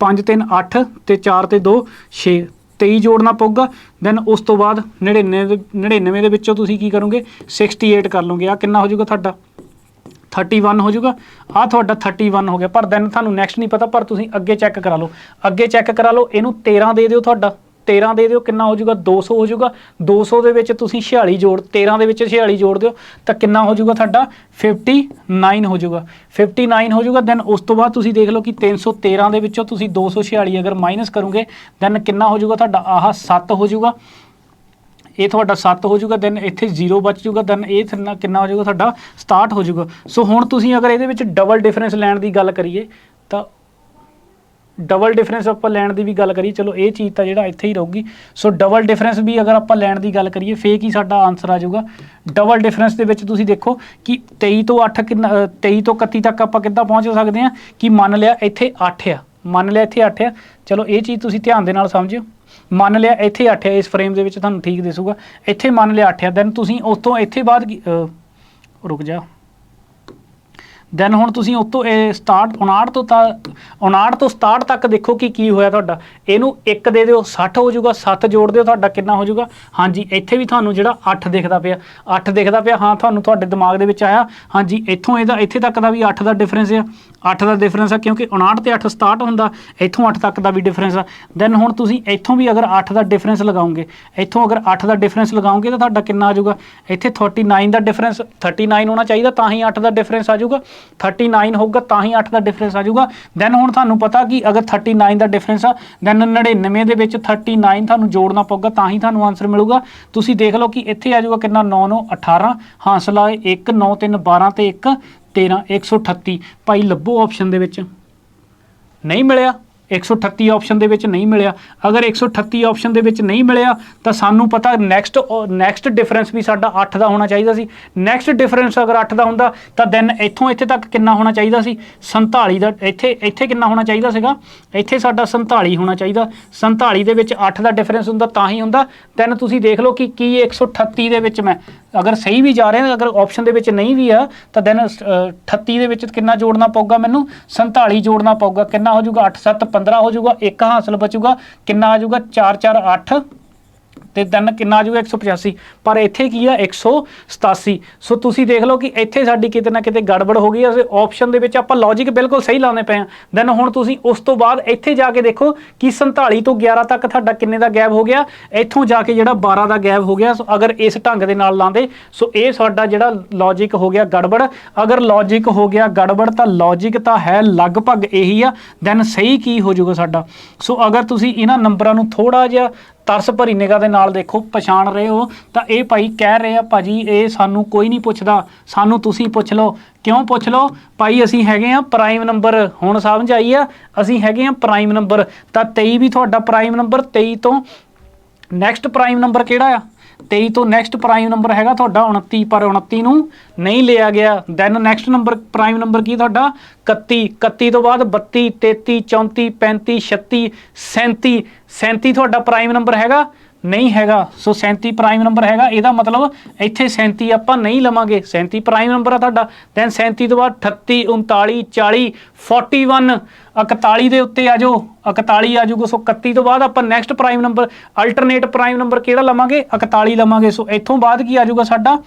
[SPEAKER 1] 5 3 8 ਤੇ 4 ਤੇ 2 6, 23 ਜੋੜਨਾ ਪਊਗਾ। ਦੈਨ ਉਸ ਤੋਂ ਬਾਅਦ 99 ਦੇ ਵਿੱਚੋਂ ਤੁਸੀਂ ਕੀ ਕਰੋਗੇ, 68 ਕਰ ਲਓਗੇ। ਆ ਕਿੰਨਾ ਹੋ ਜਾਊਗਾ ਤੁਹਾਡਾ 31 ਹੋ ਜਾਊਗਾ। ਆ ਤੁਹਾਡਾ 31 ਹੋ ਗਿਆ। ਪਰ ਦੈਨ ਤੁਹਾਨੂੰ ਨੈਕਸਟ ਨਹੀਂ ਪਤਾ, ਪਰ ਤੁਸੀਂ ਅੱਗੇ ਚੈੱਕ ਕਰਾ ਲਓ, ਇਹਨੂੰ 13 ਦੇ ਦਿਓ, ਤੁਹਾਡਾ 13 ਦੇ ਦਿਓ, ਕਿੰਨਾ ਹੋ ਜਾਊਗਾ 200 ਹੋ ਜਾਊਗਾ। 200 ਦੇ ਵਿੱਚ ਤੁਸੀਂ 46 ਜੋੜ, 13 ਦੇ ਵਿੱਚ 46 ਜੋੜ ਦਿਓ ਤਾਂ ਕਿੰਨਾ ਹੋ ਜਾਊਗਾ ਤੁਹਾਡਾ 59 ਹੋ ਜਾਊਗਾ। 59 ਹੋ ਜਾਊਗਾ। ਦੈਨ ਉਸ ਤੋਂ ਬਾਅਦ ਤੁਸੀਂ ਦੇਖ ਲਓ ਕਿ 313 ਦੇ ਵਿੱਚੋਂ ਤੁਸੀਂ 246 ਅਗਰ ਮਾਈਨਸ ਕਰੋਗੇ, ਦੈਨ ਕਿੰਨਾ ਹੋ ਜਾਊਗਾ ਤੁਹਾਡਾ, ਆਹ 7 ਹੋ ਜਾਊਗਾ। ਇਹ ਤੁਹਾਡਾ 7 ਹੋ ਜਾਊਗਾ। ਦੈਨ ਇੱਥੇ 0 ਬਚ ਜਾਊਗਾ। ਦੈਨ ਇਹ ਕਿੰਨਾ ਹੋ ਜਾਊਗਾ ਤੁਹਾਡਾ 67 ਹੋ ਜਾਊਗਾ। ਸੋ ਹੁਣ ਤੁਸੀਂ ਅਗਰ ਇਹਦੇ ਵਿੱਚ ਡਬਲ ਡਿਫਰੈਂਸ ਲੈਣ ਦੀ ਗੱਲ ਕਰੀਏ ਤਾਂ ਡਬਲ ਡਿਫਰੈਂਸ ਆਪਾਂ ਲੈਣ ਦੀ ਵੀ ਗੱਲ ਕਰੀਏ, ਚਲੋ ਇਹ ਚੀਜ਼ ਤਾਂ ਜਿਹੜਾ ਇੱਥੇ ਹੀ ਰਹੂਗੀ। ਸੋ ਡਬਲ ਡਿਫਰੈਂਸ ਵੀ ਅਗਰ ਆਪਾਂ ਲੈਣ ਦੀ ਗੱਲ ਕਰੀਏ, ਫੇਰ ਕੀ ਸਾਡਾ ਆਨਸਰ ਆ ਜਾਊਗਾ। ਡਬਲ ਡਿਫਰੈਂਸ ਦੇ ਵਿੱਚ ਤੁਸੀਂ ਦੇਖੋ ਕਿ 23 ਤੋਂ 8 ਕਿੰਨਾ, 23 ਤੋਂ 31 ਤੱਕ ਆਪਾਂ ਕਿੱਦਾਂ ਪਹੁੰਚ ਸਕਦੇ ਹਾਂ ਕਿ ਮੰਨ ਲਿਆ ਇੱਥੇ 8 ਆ, ਚਲੋ ਇਹ ਚੀਜ਼ ਤੁਸੀਂ ਧਿਆਨ ਦੇ ਨਾਲ ਸਮਝਿਓ। ਮੰਨ ਲਿਆ ਇੱਥੇ 8 ਆ, ਇਸ ਫਰੇਮ ਦੇ ਵਿੱਚ ਤੁਹਾਨੂੰ ਠੀਕ ਦਿਸੂਗਾ। ਇੱਥੇ ਮੰਨ ਲਿਆ 8 ਆ, ਦੈਨ ਤੁਸੀਂ ਉਸ ਤੋਂ ਇੱਥੇ ਬਾਅਦ ਰੁਕ ਜਾ, ਦੈਨ ਹੁਣ ਤੁਸੀਂ ਉੱਤੋਂ 59 ਤੋਂ 67 ਤੱਕ ਦੇਖੋ ਕਿ ਕੀ ਹੋਇਆ ਤੁਹਾਡਾ। ਇਹਨੂੰ 1 ਦੇ ਦਿਓ, 60 ਹੋ ਜਾਊਗਾ। 7 ਜੋੜ ਦਿਓ, ਤੁਹਾਡਾ ਕਿੰਨਾ ਹੋ ਜਾਊਗਾ। ਹਾਂਜੀ ਇੱਥੇ ਵੀ ਤੁਹਾਨੂੰ ਜਿਹੜਾ 8 ਦਿਖਦਾ ਪਿਆ, ਹਾਂ ਤੁਹਾਨੂੰ ਤੁਹਾਡੇ ਦਿਮਾਗ ਦੇ ਵਿੱਚ ਆਇਆ। ਹਾਂਜੀ ਇੱਥੋਂ ਇਹਦਾ ਇੱਥੇ ਤੱਕ ਦਾ ਵੀ 8 ਦਾ ਡਿਫਰੈਂਸ ਆ, 8 ਦਾ ਡਿਫਰੈਂਸ ਆ, ਕਿਉਂਕਿ 59 ਤੇ 8 67 ਹੁੰਦਾ। ਇੱਥੋਂ 8 ਤੱਕ ਦਾ ਵੀ ਡਿਫਰੈਂਸ ਆ। ਦੈਨ ਹੁਣ ਤੁਸੀਂ ਇੱਥੋਂ ਵੀ ਅਗਰ 8 ਦਾ ਡਿਫਰੈਂਸ ਲਗਾਓਗੇ, ਇੱਥੋਂ ਅਗਰ 8 ਦਾ ਡਿਫਰੈਂਸ ਲਗਾਓਗੇ ਤਾਂ ਤੁਹਾਡਾ ਕਿੰਨਾ ਆ ਜਾਊਗਾ। ਇੱਥੇ 39 ਦਾ ਡਿਫਰੈਂਸ, 39 ਹੋਣਾ ਚਾਹੀਦਾ ਤਾਂ ਹੀ 8 ਦਾ ਡਿਫਰੈਂਸ ਆ ਜਾਊਗਾ। 39 ਹੋਊਗਾ ਤਾਂ ਹੀ 8 ਦਾ ਡਿਫਰੈਂਸ ਆ ਜਾਊਗਾ। ਦੈਨ ਹੁਣ ਤੁਹਾਨੂੰ ਪਤਾ ਕਿ ਅਗਰ 39 ਦਾ ਡਿਫਰੈਂਸ ਆ, ਦੈਨ 99 ਦੇ ਵਿੱਚ 39 ਤੁਹਾਨੂੰ ਜੋੜਨਾ ਪਊਗਾ ਤਾਂ ਹੀ ਤੁਹਾਨੂੰ ਆਨਸਰ ਮਿਲੂਗਾ। ਤੁਸੀਂ ਦੇਖ ਲਓ ਕਿ ਇੱਥੇ ਆ ਜਾਊਗਾ ਕਿੰਨਾ, 9 9 18, ਹਾਸਲ ਆਏ 1 9 3 12 ਤੇ 1 13, 138। ਭਾਈ ਲੱਭੋ ਆਪਸ਼ਨ ਦੇ ਵਿੱਚ, ਨਹੀਂ ਮਿਲਿਆ। 138 ਆਪਸ਼ਨ ਦੇ ਵਿੱਚ ਨਹੀਂ ਮਿਲਿਆ। ਅਗਰ 138 ਆਪਸ਼ਨ ਦੇ ਵਿੱਚ ਨਹੀਂ ਮਿਲਿਆ ਤਾਂ ਸਾਨੂੰ ਪਤਾ ਨੈਕਸਟ ਡਿਫਰੈਂਸ ਵੀ ਸਾਡਾ 8 ਦਾ ਹੋਣਾ ਚਾਹੀਦਾ ਸੀ। ਨੈਕਸਟ ਡਿਫਰੈਂਸ ਅਗਰ 8 ਦਾ ਹੁੰਦਾ ਤਾਂ ਦੈਨ ਇੱਥੋਂ ਇੱਥੇ ਤੱਕ ਕਿੰਨਾ ਹੋਣਾ ਚਾਹੀਦਾ ਸੀ, 47 ਦਾ। ਇੱਥੇ ਕਿੰਨਾ ਹੋਣਾ ਚਾਹੀਦਾ ਸੀਗਾ, ਇੱਥੇ ਸਾਡਾ 47 ਹੋਣਾ ਚਾਹੀਦਾ। 47 ਦੇ ਵਿੱਚ 8 ਦਾ ਡਿਫਰੈਂਸ ਹੁੰਦਾ ਤਾਂ ਹੀ ਹੁੰਦਾ। ਦੈਨ ਤੁਸੀਂ ਦੇਖ ਲਓ ਕਿ ਕੀ 138 ਦੇ ਵਿੱਚ ਮੈਂ ਅਗਰ ਸਹੀ ਵੀ ਜਾ ਰਿਹਾ, ਅਗਰ ਆਪਸ਼ਨ ਦੇ ਵਿੱਚ ਨਹੀਂ ਵੀ ਆ ਤਾਂ ਦੈਨ 38 ਦੇ ਵਿੱਚ ਕਿੰਨਾ ਜੋੜਨਾ ਪਊਗਾ ਮੈਨੂੰ, 47 ਜੋੜਨਾ ਪਊਗਾ। ਕਿੰਨਾ ਹੋ ਜਾਊਗਾ, 8 7 15 ਹੋ ਜਾਊਗਾ। 1 ਹਾਸਲ ਬਚੂਗਾ, ਕਿੰਨਾ ਆ ਜਾਊਗਾ 4 4 8 ਤੇ ਦੈਨ ਕਿੰਨਾ ਆ ਜਾਊਗਾ 185। ਪਰ ਇੱਥੇ ਕੀ ਆ 187। ਸੋ ਤੁਸੀਂ ਦੇਖ ਲਓ ਕਿ ਇੱਥੇ ਸਾਡੀ ਕਿਤੇ ਨਾ ਕਿਤੇ ਗੜਬੜ ਹੋ ਗਈ। ਅਸੀਂ ਆਪਸ਼ਨ ਦੇ ਵਿੱਚ ਆਪਾਂ ਲੌਜਿਕ ਬਿਲਕੁਲ ਸਹੀ ਲਾਉਂਦੇ ਪਏ ਹਾਂ। ਦੈਨ ਹੁਣ ਤੁਸੀਂ ਉਸ ਤੋਂ ਬਾਅਦ ਇੱਥੇ ਜਾ ਕੇ ਦੇਖੋ ਕਿ 47 ਤੋਂ 11 ਤੱਕ ਤੁਹਾਡਾ ਕਿੰਨੇ ਦਾ ਗੈਪ ਹੋ ਗਿਆ, ਇੱਥੋਂ ਜਾ ਕੇ ਜਿਹੜਾ 12 ਦਾ ਗੈਪ ਹੋ ਗਿਆ। ਸੋ ਅਗਰ ਇਸ ਢੰਗ ਦੇ ਨਾਲ ਲਾਉਂਦੇ, ਸੋ ਇਹ ਸਾਡਾ ਜਿਹੜਾ ਲੌਜਿਕ ਹੋ ਗਿਆ ਗੜਬੜ। ਅਗਰ ਲੌਜਿਕ ਹੋ ਗਿਆ ਗੜਬੜ ਤਾਂ ਲੌਜਿਕ ਤਾਂ ਹੈ ਲਗਭਗ ਇਹੀ ਆ। ਦੈਨ ਸਹੀ ਕੀ ਹੋ ਜਾਊਗਾ ਸਾਡਾ। ਸੋ ਅਗਰ ਤੁਸੀਂ ਇਹਨਾਂ ਨੰਬਰਾਂ ਨੂੰ ਥੋੜਾ ਜਿਹਾ ਤਰਸ ਭਰੀ ਨਿਗਾਹ ਦੇ ਨਾਲ ਦੇਖੋ, ਪਛਾਣ ਰਹੇ ਹੋ ਤਾਂ ਇਹ ਭਾਈ ਕਹਿ ਰਹੇ ਆ ਭਾਜੀ ਇਹ ਸਾਨੂੰ ਕੋਈ ਨਹੀਂ ਪੁੱਛਦਾ, ਸਾਨੂੰ ਤੁਸੀਂ ਪੁੱਛ ਲਓ। ਕਿਉਂ ਪੁੱਛ ਲਓ ਭਾਈ, ਅਸੀਂ ਹੈਗੇ ਆ ਪ੍ਰਾਈਮ ਨੰਬਰ। ਹੁਣ ਸਮਝ ਆਈ ਆ, ਅਸੀਂ ਹੈਗੇ ਆ ਪ੍ਰਾਈਮ ਨੰਬਰ। ਤਾਂ 23 ਵੀ ਤੁਹਾਡਾ ਪ੍ਰਾਈਮ ਨੰਬਰ। 23 ਤੋਂ ਨੈਕਸਟ ਪ੍ਰਾਈਮ ਨੰਬਰ ਕਿਹੜਾ ਆ, 23 ਤੋਂ ਨੈਕਸਟ ਪ੍ਰਾਈਮ ਨੰਬਰ ਹੈਗਾ ਤੁਹਾਡਾ 29, ਪਰ 29 ਨੂੰ ਨਹੀਂ ਲਿਆ ਗਿਆ। Then next number prime number ਕੀ ਤੁਹਾਡਾ 31, 31 ਤੋਂ ਬਾਅਦ 32, 33, 34, 35, 36, 37, 37 ਤੁਹਾਡਾ ਪ੍ਰਾਈਮ ਨੰਬਰ ਹੈਗਾ ਨਹੀਂ ਹੈਗਾ। ਸੋ 37 ਪ੍ਰਾਈਮ ਨੰਬਰ ਹੈਗਾ, ਇਹਦਾ ਮਤਲਬ ਇੱਥੇ 37 ਆਪਾਂ ਨਹੀਂ ਲਵਾਂਗੇ, 37 ਪ੍ਰਾਈਮ ਨੰਬਰ ਆ ਤੁਹਾਡਾ। ਦੈਨ 37 ਤੋਂ ਬਾਅਦ 38, 39, 40, 41, 41 ਦੇ ਉੱਤੇ ਆ ਜਾਓ, 41 ਆ ਜਾਊਗਾ। ਸੋ 31 ਤੋਂ ਬਾਅਦ ਆਪਾਂ next prime number alternate prime number ਕਿਹੜਾ ਲਵਾਂਗੇ 41 ਲਵਾਂਗੇ। ਸੋ ਇੱਥੋਂ ਬਾਅਦ ਕੀ ਆ ਜਾਊਗਾ ਸਾਡਾ,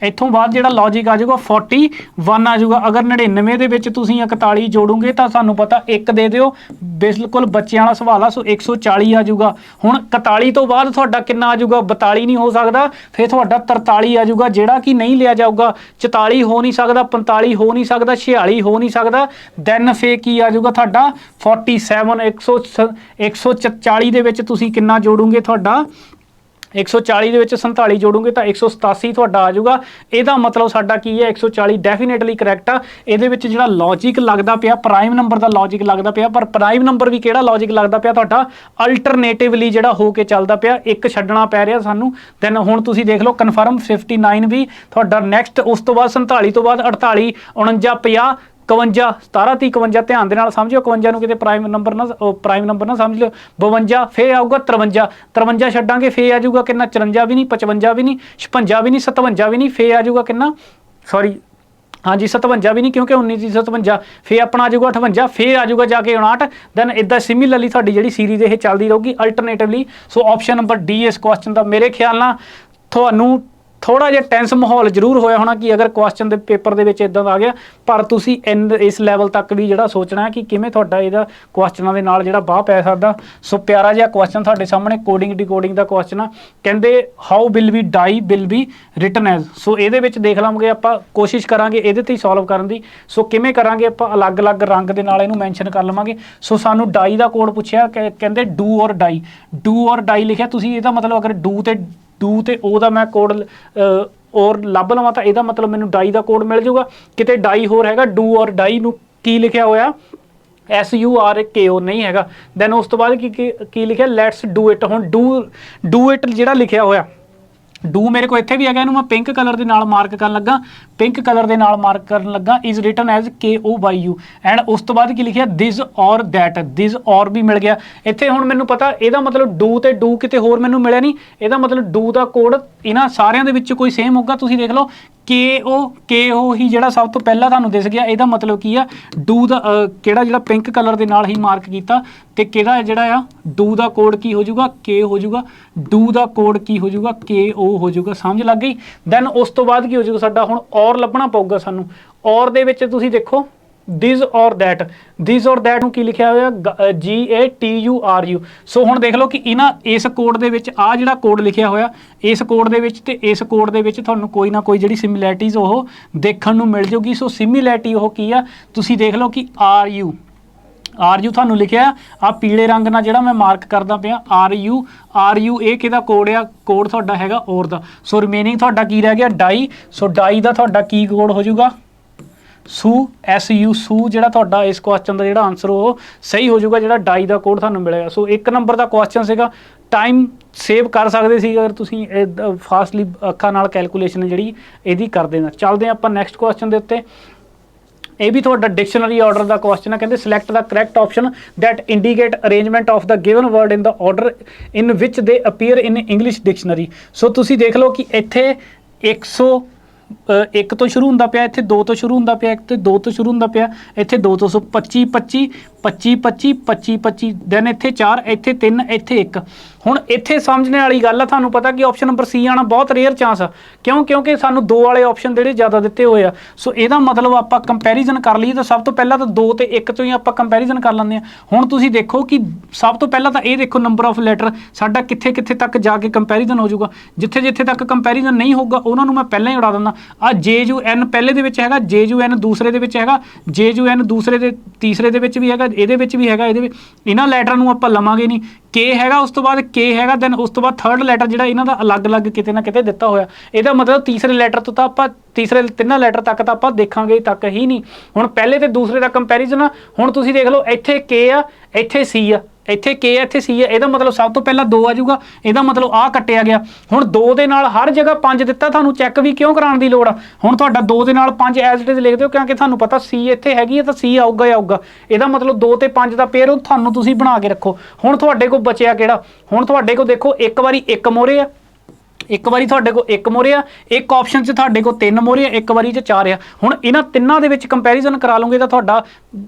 [SPEAKER 1] ਇੱਥੋਂ ਬਾਅਦ ਜਿਹੜਾ ਲੌਜਿਕ ਆ ਜਾਊਗਾ 41 ਆ ਜਾਊਗਾ। ਅਗਰ 99 ਦੇ ਵਿੱਚ ਤੁਸੀਂ 41 ਜੋੜੋਗੇ ਤਾਂ ਸਾਨੂੰ ਪਤਾ 1 ਦੇ ਦਿਓ, ਬਿਲਕੁਲ ਬੱਚਿਆਂ ਵਾਲਾ ਸਵਾਲ ਆ। ਸੋ 140 ਆ ਜਾਊਗਾ। ਹੁਣ 41 ਤੋਂ ਬਾਅਦ ਤੁਹਾਡਾ ਕਿੰਨਾ ਆ ਜਾਊਗਾ 42 ਨਹੀਂ ਹੋ ਸਕਦਾ, ਫਿਰ ਤੁਹਾਡਾ 43 ਆ ਜਾਊਗਾ ਜਿਹੜਾ ਕਿ ਨਹੀਂ ਲਿਆ ਜਾਊਗਾ। 44 ਹੋ ਨਹੀਂ ਸਕਦਾ, 45 ਹੋ ਨਹੀਂ ਸਕਦਾ, 46 ਹੋ ਨਹੀਂ ਸਕਦਾ। ਦੈਨ ਫੇ ਕੀ ਆ ਜਾਊਗਾ ਤੁਹਾਡਾ 47 140 ਦੇ ਵਿੱਚ ਤੁਸੀਂ ਕਿੰਨਾ ਜੋੜੋਗੇ ਤੁਹਾਡਾ 140 ਦੇ ਵਿੱਚ 47 ਜੋੜੋਗੇ ਤਾਂ 187 ਤੁਹਾਡਾ ਆ ਜਾਊਗਾ। ਇਹਦਾ ਮਤਲਬ ਸਾਡਾ ਕੀ ਹੈ 140 ਡੈਫੀਨੇਟਲੀ ਕਰੈਕਟ ਆ। ਇਹਦੇ ਵਿੱਚ ਜਿਹੜਾ ਲੌਜਿਕ ਲੱਗਦਾ ਪਿਆ ਪ੍ਰਾਈਮ ਨੰਬਰ ਦਾ ਲੌਜਿਕ ਲੱਗਦਾ ਪਿਆ, ਪਰ ਪ੍ਰਾਈਮ ਨੰਬਰ ਵੀ ਕਿਹੜਾ ਲੌਜਿਕ ਲੱਗਦਾ ਪਿਆ ਤੁਹਾਡਾ ਅਲਟਰਨੇਟਿਵਲੀ ਜਿਹੜਾ ਹੋ ਕੇ ਚੱਲਦਾ ਪਿਆ, ਇੱਕ ਛੱਡਣਾ ਪੈ ਰਿਹਾ ਸਾਨੂੰ। ਦੈਨ ਹੁਣ ਤੁਸੀਂ ਦੇਖ ਲਓ ਕਨਫਰਮ 59 ਵੀ ਤੁਹਾਡਾ ਨੈਕਸਟ, ਉਸ ਤੋਂ ਬਾਅਦ 47 ਤੋਂ ਬਾਅਦ 48, 49, 50, 51, 17, 30, 51 ਧਿਆਨ ਦੇ ਨਾਲ ਸਮਝਿਓ। 51 ਨੂੰ ਕਿਤੇ ਪ੍ਰਾਈਮ ਨੰਬਰ ਨਾ ਸਮਝ ਲਿਓ। 52 ਫੇਰ ਆਊਗਾ 53, 53 ਛੱਡਾਂਗੇ ਫੇਰ ਆ ਜਾਊਗਾ ਕਿੰਨਾ 54 ਵੀ ਨਹੀਂ, 55 ਵੀ ਨਹੀਂ, 56 ਵੀ ਨਹੀਂ, 57 ਵੀ ਨਹੀਂ, ਫੇਰ ਆ ਜਾਊਗਾ ਕਿੰਨਾ ਸੌਰੀ ਹਾਂਜੀ 57 ਵੀ ਨਹੀਂ ਕਿਉਂਕਿ 1957 ਫੇਰ ਆਪਣਾ ਆ ਜਾਊਗਾ 58, ਫੇਰ ਆ ਜਾਊਗਾ ਜਾ ਕੇ 59। ਦੈਨ ਇਦਾਂ ਸਿਮਿਲਰਲੀ ਤੁਹਾਡੀ ਜਿਹੜੀ ਸੀਰੀਜ਼ ਇਹ ਚੱਲਦੀ ਰਹੂਗੀ ਅਲਟਰਨੇਟਿਵਲੀ। ਸੋ ਆਪਸ਼ਨ ਨੰਬਰ ਡੀ ਇਸ ਕੁਐਸਚਨ ਦਾ ਮੇਰੇ ਖਿਆਲ ਨਾਲ ਤੁਹਾਨੂੰ ਥੋੜਾ ਜਿਹਾ ਟੈਂਸ ਮਾਹੌਲ ਜ਼ਰੂਰ ਹੋਇਆ ਹੋਣਾ ਕਿ ਅਗਰ ਕੁਐਸਚਨ ਦੇ ਪੇਪਰ ਦੇ ਵਿੱਚ ਇਦਾਂ ਦਾ ਆ ਗਿਆ, ਪਰ ਤੁਸੀਂ ਇਸ ਲੈਵਲ ਤੱਕ ਵੀ ਜਿਹੜਾ ਸੋਚਣਾ ਹੈ ਕਿ ਕਿਵੇਂ ਤੁਹਾਡਾ ਇਹਦਾ ਕੁਐਸਚਨਾਂ ਦੇ ਨਾਲ ਜਿਹੜਾ ਬਾਹ ਪੈ ਸਕਦਾ। ਸੋ ਪਿਆਰਾ ਜਿਹਾ ਕੁਐਸਚਨ ਤੁਹਾਡੇ ਸਾਹਮਣੇ ਕੋਡਿੰਗ ਡੀਕੋਡਿੰਗ ਦਾ ਕੁਐਸਚਨ ਆ। ਕਹਿੰਦੇ how will we die will we written as. So ਇਹਦੇ ਵਿੱਚ ਦੇਖ ਲਵਾਂਗੇ ਆਪਾਂ, ਕੋਸ਼ਿਸ਼ ਕਰਾਂਗੇ ਇਹਦੇ ਤੇ ਹੀ ਸੋਲਵ ਕਰਨ ਦੀ। ਸੋ ਕਿਵੇਂ ਕਰਾਂਗੇ ਆਪਾਂ, ਅਲੱਗ-ਅਲੱਗ ਰੰਗ ਦੇ ਨਾਲ ਇਹਨੂੰ ਮੈਂਸ਼ਨ ਕਰ ਲਵਾਂਗੇ। ਸੋ ਸਾਨੂੰ ਡਾਈ ਦਾ ਕੋਡ ਪੁੱਛਿਆ, ਕਹਿੰਦੇ ਡੂ ਔਰ ਡਾਈ, ਡੂ ਔਰ ਡਾਈ ਲਿਖਿਆ ਤੁਸੀਂ, ਇਹਦਾ ਮਤਲਬ ਅਗਰ ਡੂ ਤੇ ਉਹ ਦਾ ਮੈਂ ਕੋਡ ਔਰ ਲੱਭ ਲਵਾਂ ਤਾਂ ਇਹਦਾ ਮਤਲਬ ਮੈਨੂੰ ਡਾਈ ਦਾ ਕੋਡ ਮਿਲ ਜਾਊਗਾ। ਕਿਤੇ ਡਾਈ ਹੋਰ ਹੈਗਾ, ਡੂ ਔਰ ਡਾਈ ਨੂੰ ਕੀ ਲਿਖਿਆ ਹੋਇਆ SURKO ਨਹੀਂ ਹੈਗਾ। ਦੈਨ ਉਸ ਤੋਂ ਬਾਅਦ ਕੀ ਲਿਖਿਆ ਲੈਟਸ ਡੂ ਇਟ। ਹੁਣ ਡੂ ਇਟ ਜਿਹੜਾ ਲਿਖਿਆ ਹੋਇਆ ਡੂ ਮੇਰੇ ਕੋਲ ਇੱਥੇ ਵੀ ਹੈਗਾ, ਇਹਨੂੰ ਮੈਂ ਪਿੰਕ ਕਲਰ ਦੇ ਨਾਲ ਮਾਰਕ ਕਰਨ ਲੱਗਾ, ਪਿੰਕ ਕਲਰ ਦੇ ਨਾਲ ਮਾਰਕ ਕਰਨ ਲੱਗਾ। Is written as KOYU and ਉਸ ਤੋਂ ਬਾਅਦ ਕੀ ਲਿਖਿਆ ਦਿਸ ਔਰ ਦੈਟ, ਦਿਸ ਔਰ ਵੀ ਮਿਲ ਗਿਆ ਇੱਥੇ। ਹੁਣ ਮੈਨੂੰ ਪਤਾ ਇਹਦਾ ਮਤਲਬ ਡੂ ਤੇ ਡੂ ਕਿਤੇ ਹੋਰ ਮੈਨੂੰ ਮਿਲਿਆ ਨਹੀਂ, ਇਹਦਾ ਮਤਲਬ ਡੂ ਦਾ ਕੋਡ ਇਹਨਾਂ ਸਾਰਿਆਂ ਦੇ ਵਿੱਚ ਕੋਈ ਸੇਮ ਹੋਊਗਾ। ਤੁਸੀਂ ਦੇਖ ਲਓ KO ਹੀ ਜਿਹੜਾ ਸਭ ਤੋਂ ਪਹਿਲਾਂ ਤੁਹਾਨੂੰ ਦਿਸ ਗਿਆ, ਇਹਦਾ ਮਤਲਬ ਕੀ ਆ ਡੂ ਦਾ ਕਿਹੜਾ ਜਿਹੜਾ ਪਿੰਕ ਕਲਰ ਦੇ ਨਾਲ ਹੀ ਮਾਰਕ ਕੀਤਾ, ਤੇ ਕਿਹੜਾ ਜਿਹੜਾ ਆ ਡੂ ਦਾ ਕੋਡ ਕੀ ਹੋ ਜਾਊਗਾ K ਹੋ ਜਾਊਗਾ, ਡੂ ਦਾ ਕੋਡ ਕੀ ਹੋ ਜਾਊਗਾ KO ਹੋ ਜਾਊਗਾ। ਸਮਝ ਲੱਗ ਗਈ। ਦੈਨ ਉਸ ਤੋਂ ਬਾਅਦ ਕੀ ਹੋ ਜਾਊਗਾ ਸਾਡਾ, ਹੁਣ ਔਰ ਲੱਭਣਾ ਪਊਗਾ ਸਾਨੂੰ। ਔਰ ਦੇ ਵਿੱਚ ਤੁਸੀਂ ਦੇਖੋ ਦਿਸ ਔਰ ਦੈਟ, ਦਿਸ ਔਰ ਦੈਟ ਨੂੰ ਕੀ ਲਿਖਿਆ ਹੋਇਆ GATURU। ਸੋ ਹੁਣ ਦੇਖ ਲਓ ਕਿ ਇਹਨਾਂ ਇਸ ਕੋਡ ਦੇ ਵਿੱਚ ਆ ਜਿਹੜਾ ਕੋਡ ਲਿਖਿਆ ਹੋਇਆ ਇਸ ਕੋਡ ਦੇ ਵਿੱਚ ਤੇ ਇਸ ਕੋਡ ਦੇ ਵਿੱਚ ਤੁਹਾਨੂੰ ਕੋਈ ਨਾ ਕੋਈ ਜਿਹੜੀ ਸਿਮਿਲੈਰਿਟੀਜ਼ ਉਹ ਦੇਖਣ ਨੂੰ ਮਿਲ ਜਾਊਗੀ। ਸੋ ਸਿਮਿਲੈਰਿਟੀ ਉਹ ਕੀ ਆ, ਤੁਸੀਂ ਦੇਖ ਲਓ ਕਿ RU ਤੁਹਾਨੂੰ ਲਿਖਿਆ ਆ ਪੀਲੇ ਰੰਗ ਨਾਲ ਜਿਹੜਾ ਮੈਂ ਮਾਰਕ ਕਰਦਾ ਪਿਆ RU ਇਹ ਕਿਹਦਾ ਕੋਡ ਆ, ਕੋਡ ਤੁਹਾਡਾ ਹੈਗਾ ਔਰ ਦਾ। ਸੋ ਰਿਮੇਨਿੰਗ ਤੁਹਾਡਾ ਕੀ ਰਹਿ ਗਿਆ ਡਾਈ। ਸੋ ਡਾਈ ਦਾ ਤੁਹਾਡਾ ਕੀ ਕੋਡ ਹੋ ਜਾਊਗਾ SU ਸੂ, ਜਿਹੜਾ ਤੁਹਾਡਾ ਇਸ ਕੁਐਸਚਨ ਦਾ ਜਿਹੜਾ ਆਨਸਰ ਉਹ ਸਹੀ ਹੋ ਜਾਊਗਾ, ਜਿਹੜਾ ਡਾਈ ਦਾ ਕੋਡ ਤੁਹਾਨੂੰ ਮਿਲੇਗਾ। ਸੋ 1 ਨੰਬਰ ਦਾ ਕੁਐਸਚਨ ਸੀਗਾ, ਟਾਈਮ ਸੇਵ ਕਰ ਸਕਦੇ ਸੀ ਅਗਰ ਤੁਸੀਂ ਫਾਸਟਲੀ ਅੱਖਾਂ ਨਾਲ ਕੈਲਕੂਲੇਸ਼ਨ ਜਿਹੜੀ ਇਹਦੀ ਕਰ ਦੇਣਾ। ਚੱਲਦੇ ਆਪਾਂ ਨੈਕਸਟ ਕੁਐਸਚਨ ਦੇ ਉੱਤੇ। ਇਹ ਵੀ ਤੁਹਾਡਾ ਡਿਕਸ਼ਨਰੀ ਆਰਡਰ ਦਾ ਕੁਐਸਚਨ ਹੈ। ਕਹਿੰਦੇ select the correct option that indicate arrangement of the given word in the order in which they appear in English dictionary. So ਤੁਸੀਂ ਦੇਖ ਲਓ ਕਿ ਇੱਥੇ 101 ਤੋਂ ਸ਼ੁਰੂ ਹੁੰਦਾ ਪਿਆ, ਇੱਥੇ 2 ਤੋਂ ਸ਼ੁਰੂ ਹੁੰਦਾ ਪਿਆ, ਇੱਥੇ 2 ਤੋਂ ਸ਼ੁਰੂ ਹੁੰਦਾ ਪਿਆ, ਇੱਥੇ 2 ਤੋਂ 25 25 25 25 25 25 ਦੈਨ ਇੱਥੇ 4, ਇੱਥੇ 3, ਇੱਥੇ 1। ਹੁਣ ਇੱਥੇ ਸਮਝਣੇ ਵਾਲੀ ਗੱਲ ਆ, ਤੁਹਾਨੂੰ ਪਤਾ ਕਿ ਆਪਸ਼ਨ ਨੰਬਰ C ਆਣਾ ਬਹੁਤ ਰੇਅਰ ਚਾਂਸ ਆ। ਕਿਉਂਕਿ ਸਾਨੂੰ 2 ਵਾਲੇ ਆਪਸ਼ਨ ਜਿਹੜੇ ਜ਼ਿਆਦਾ ਦਿੱਤੇ ਹੋਏ ਆ। ਸੋ ਇਹਦਾ ਮਤਲਬ ਆਪਾਂ ਕੰਪੈਰੀਜ਼ਨ ਕਰ ਲਈਏ ਤਾਂ ਸਭ ਤੋਂ ਪਹਿਲਾਂ ਤਾਂ 2 ਤੇ 1 ਤੋਂ ਹੀ ਆਪਾਂ ਕੰਪੈਰੀਜ਼ਨ ਕਰ ਲੈਂਦੇ ਆ। ਹੁਣ ਤੁਸੀਂ ਦੇਖੋ ਕਿ ਸਭ ਤੋਂ ਪਹਿਲਾਂ ਤਾਂ ਇਹ ਦੇਖੋ ਨੰਬਰ ਆਫ ਲੈਟਰ ਸਾਡਾ ਕਿੱਥੇ ਤੱਕ ਜਾ ਕੇ ਕੰਪੈਰੀਜ਼ਨ ਹੋ ਜਾਊਗਾ। ਜਿੱਥੇ ਤੱਕ ਕੰਪੈਰੀਜ਼ਨ ਨਹੀਂ ਹੋਊਗਾ ਉਹਨਾਂ ਨੂੰ ਮੈਂ ਪਹਿਲਾਂ ਹੀ ਉਡਾ ਦਿੰਦਾ। ਆ JUN ਪਹਿਲੇ ਦੇ ਵਿੱਚ ਹੈਗਾ, JUN ਦੂਸਰੇ ਦੇ ਵਿੱਚ ਹੈਗਾ, JUN ਦੂਸਰੇ ਦੇ ਤੀਸਰੇ ਦੇ ਵਿੱਚ ਵੀ ਹੈਗਾ, ਇਹਦੇ ਵਿੱਚ ਵੀ ਹੈਗਾ, ਇਹਦੇ ਵਿੱਚ ਇਹਨਾਂ ਲੈਟਰ ਨੂੰ ਆਪਾਂ ਲਵਾਂਗੇ ਨਹੀਂ। K ਹੈਗਾ, ਉਸ ਤੋਂ ਬਾਅਦ K ਹੈਗਾ, ਦੈਨ ਉਸ ਤੋਂ ਬਾਅਦ ਥਰਡ ਲੈਟਰ ਜਿਹੜਾ ਇਹਨਾਂ ਦਾ ਅਲੱਗ-ਅਲੱਗ ਕਿਤੇ ਨਾ ਕਿਤੇ ਦਿੱਤਾ ਹੋਇਆ। ਇਹਦਾ ਮਤਲਬ ਤੀਸਰੇ ਲੈਟਰ ਤੋਂ ਤਾਂ ਆਪਾਂ ਤੀਸਰੇ 3 ਲੈਟਰ ਤੱਕ ਤਾਂ ਆਪਾਂ ਦੇਖਾਂਗੇ ਤੱਕ ਹੀ ਨਹੀਂ। ਹੁਣ ਪਹਿਲੇ ਤੇ ਦੂਸਰੇ ਦਾ ਕੰਪੈਰੀਜ਼ਨ ਆ। ਹੁਣ ਤੁਸੀਂ ਦੇਖ ਲਓ ਇੱਥੇ K ਆ, ਇੱਥੇ C ਆ, ਇੱਥੇ K ਹੈ, ਇੱਥੇ C ਹੈ, ਇਹਦਾ ਮਤਲਬ ਸਭ ਤੋਂ ਪਹਿਲਾਂ 2 ਆ ਜਾਊਗਾ, ਇਹਦਾ ਮਤਲਬ ਆਹ ਕੱਟਿਆ ਗਿਆ। ਹੁਣ 2 ਦੇ ਨਾਲ ਹਰ ਜਗ੍ਹਾ 5 ਦਿੱਤਾ, ਤੁਹਾਨੂੰ ਚੈੱਕ ਵੀ ਕਿਉਂ ਕਰਾਉਣ ਦੀ ਲੋੜ ਆ? ਹੁਣ ਤੁਹਾਡਾ 2 ਦੇ ਨਾਲ 5 ਐਜ਼ ਇਟ ਇਜ਼ ਲਿਖ ਦਿਓ, ਕਿਉਂਕਿ ਤੁਹਾਨੂੰ ਪਤਾ C ਇੱਥੇ ਹੈਗੀ ਹੈ ਤਾਂ C ਆਊਗਾ ਹੀ ਆਊਗਾ। ਇਹਦਾ ਮਤਲਬ 2 ਤੇ 5 ਦਾ ਪੇਅਰ ਉਹ ਤੁਹਾਨੂੰ ਤੁਸੀਂ ਬਣਾ ਕੇ ਰੱਖੋ। ਹੁਣ ਤੁਹਾਡੇ ਕੋਲ ਬਚਿਆ ਕਿਹੜਾ? ਹੁਣ ਤੁਹਾਡੇ ਕੋਲ ਦੇਖੋ ਇੱਕ ਵਾਰੀ 1 ਮੋਹਰੇ ਆ, ਇੱਕ ਵਾਰੀ ਤੁਹਾਡੇ ਕੋਲ 1 ਮੋਹਰੇ ਆ, ਇੱਕ ਆਪਸ਼ਨ 'ਚ ਤੁਹਾਡੇ ਕੋਲ 3 ਮੋਹਰੇ ਆ, ਇੱਕ ਵਾਰੀ 'ਚ 4 ਆ। ਹੁਣ ਇਹਨਾਂ ਤਿੰਨਾਂ ਦੇ ਵਿੱਚ ਕੰਪੈਰੀਜ਼ਨ ਕਰਾ ਲਓਗੇ ਤਾਂ ਤੁਹਾਡਾ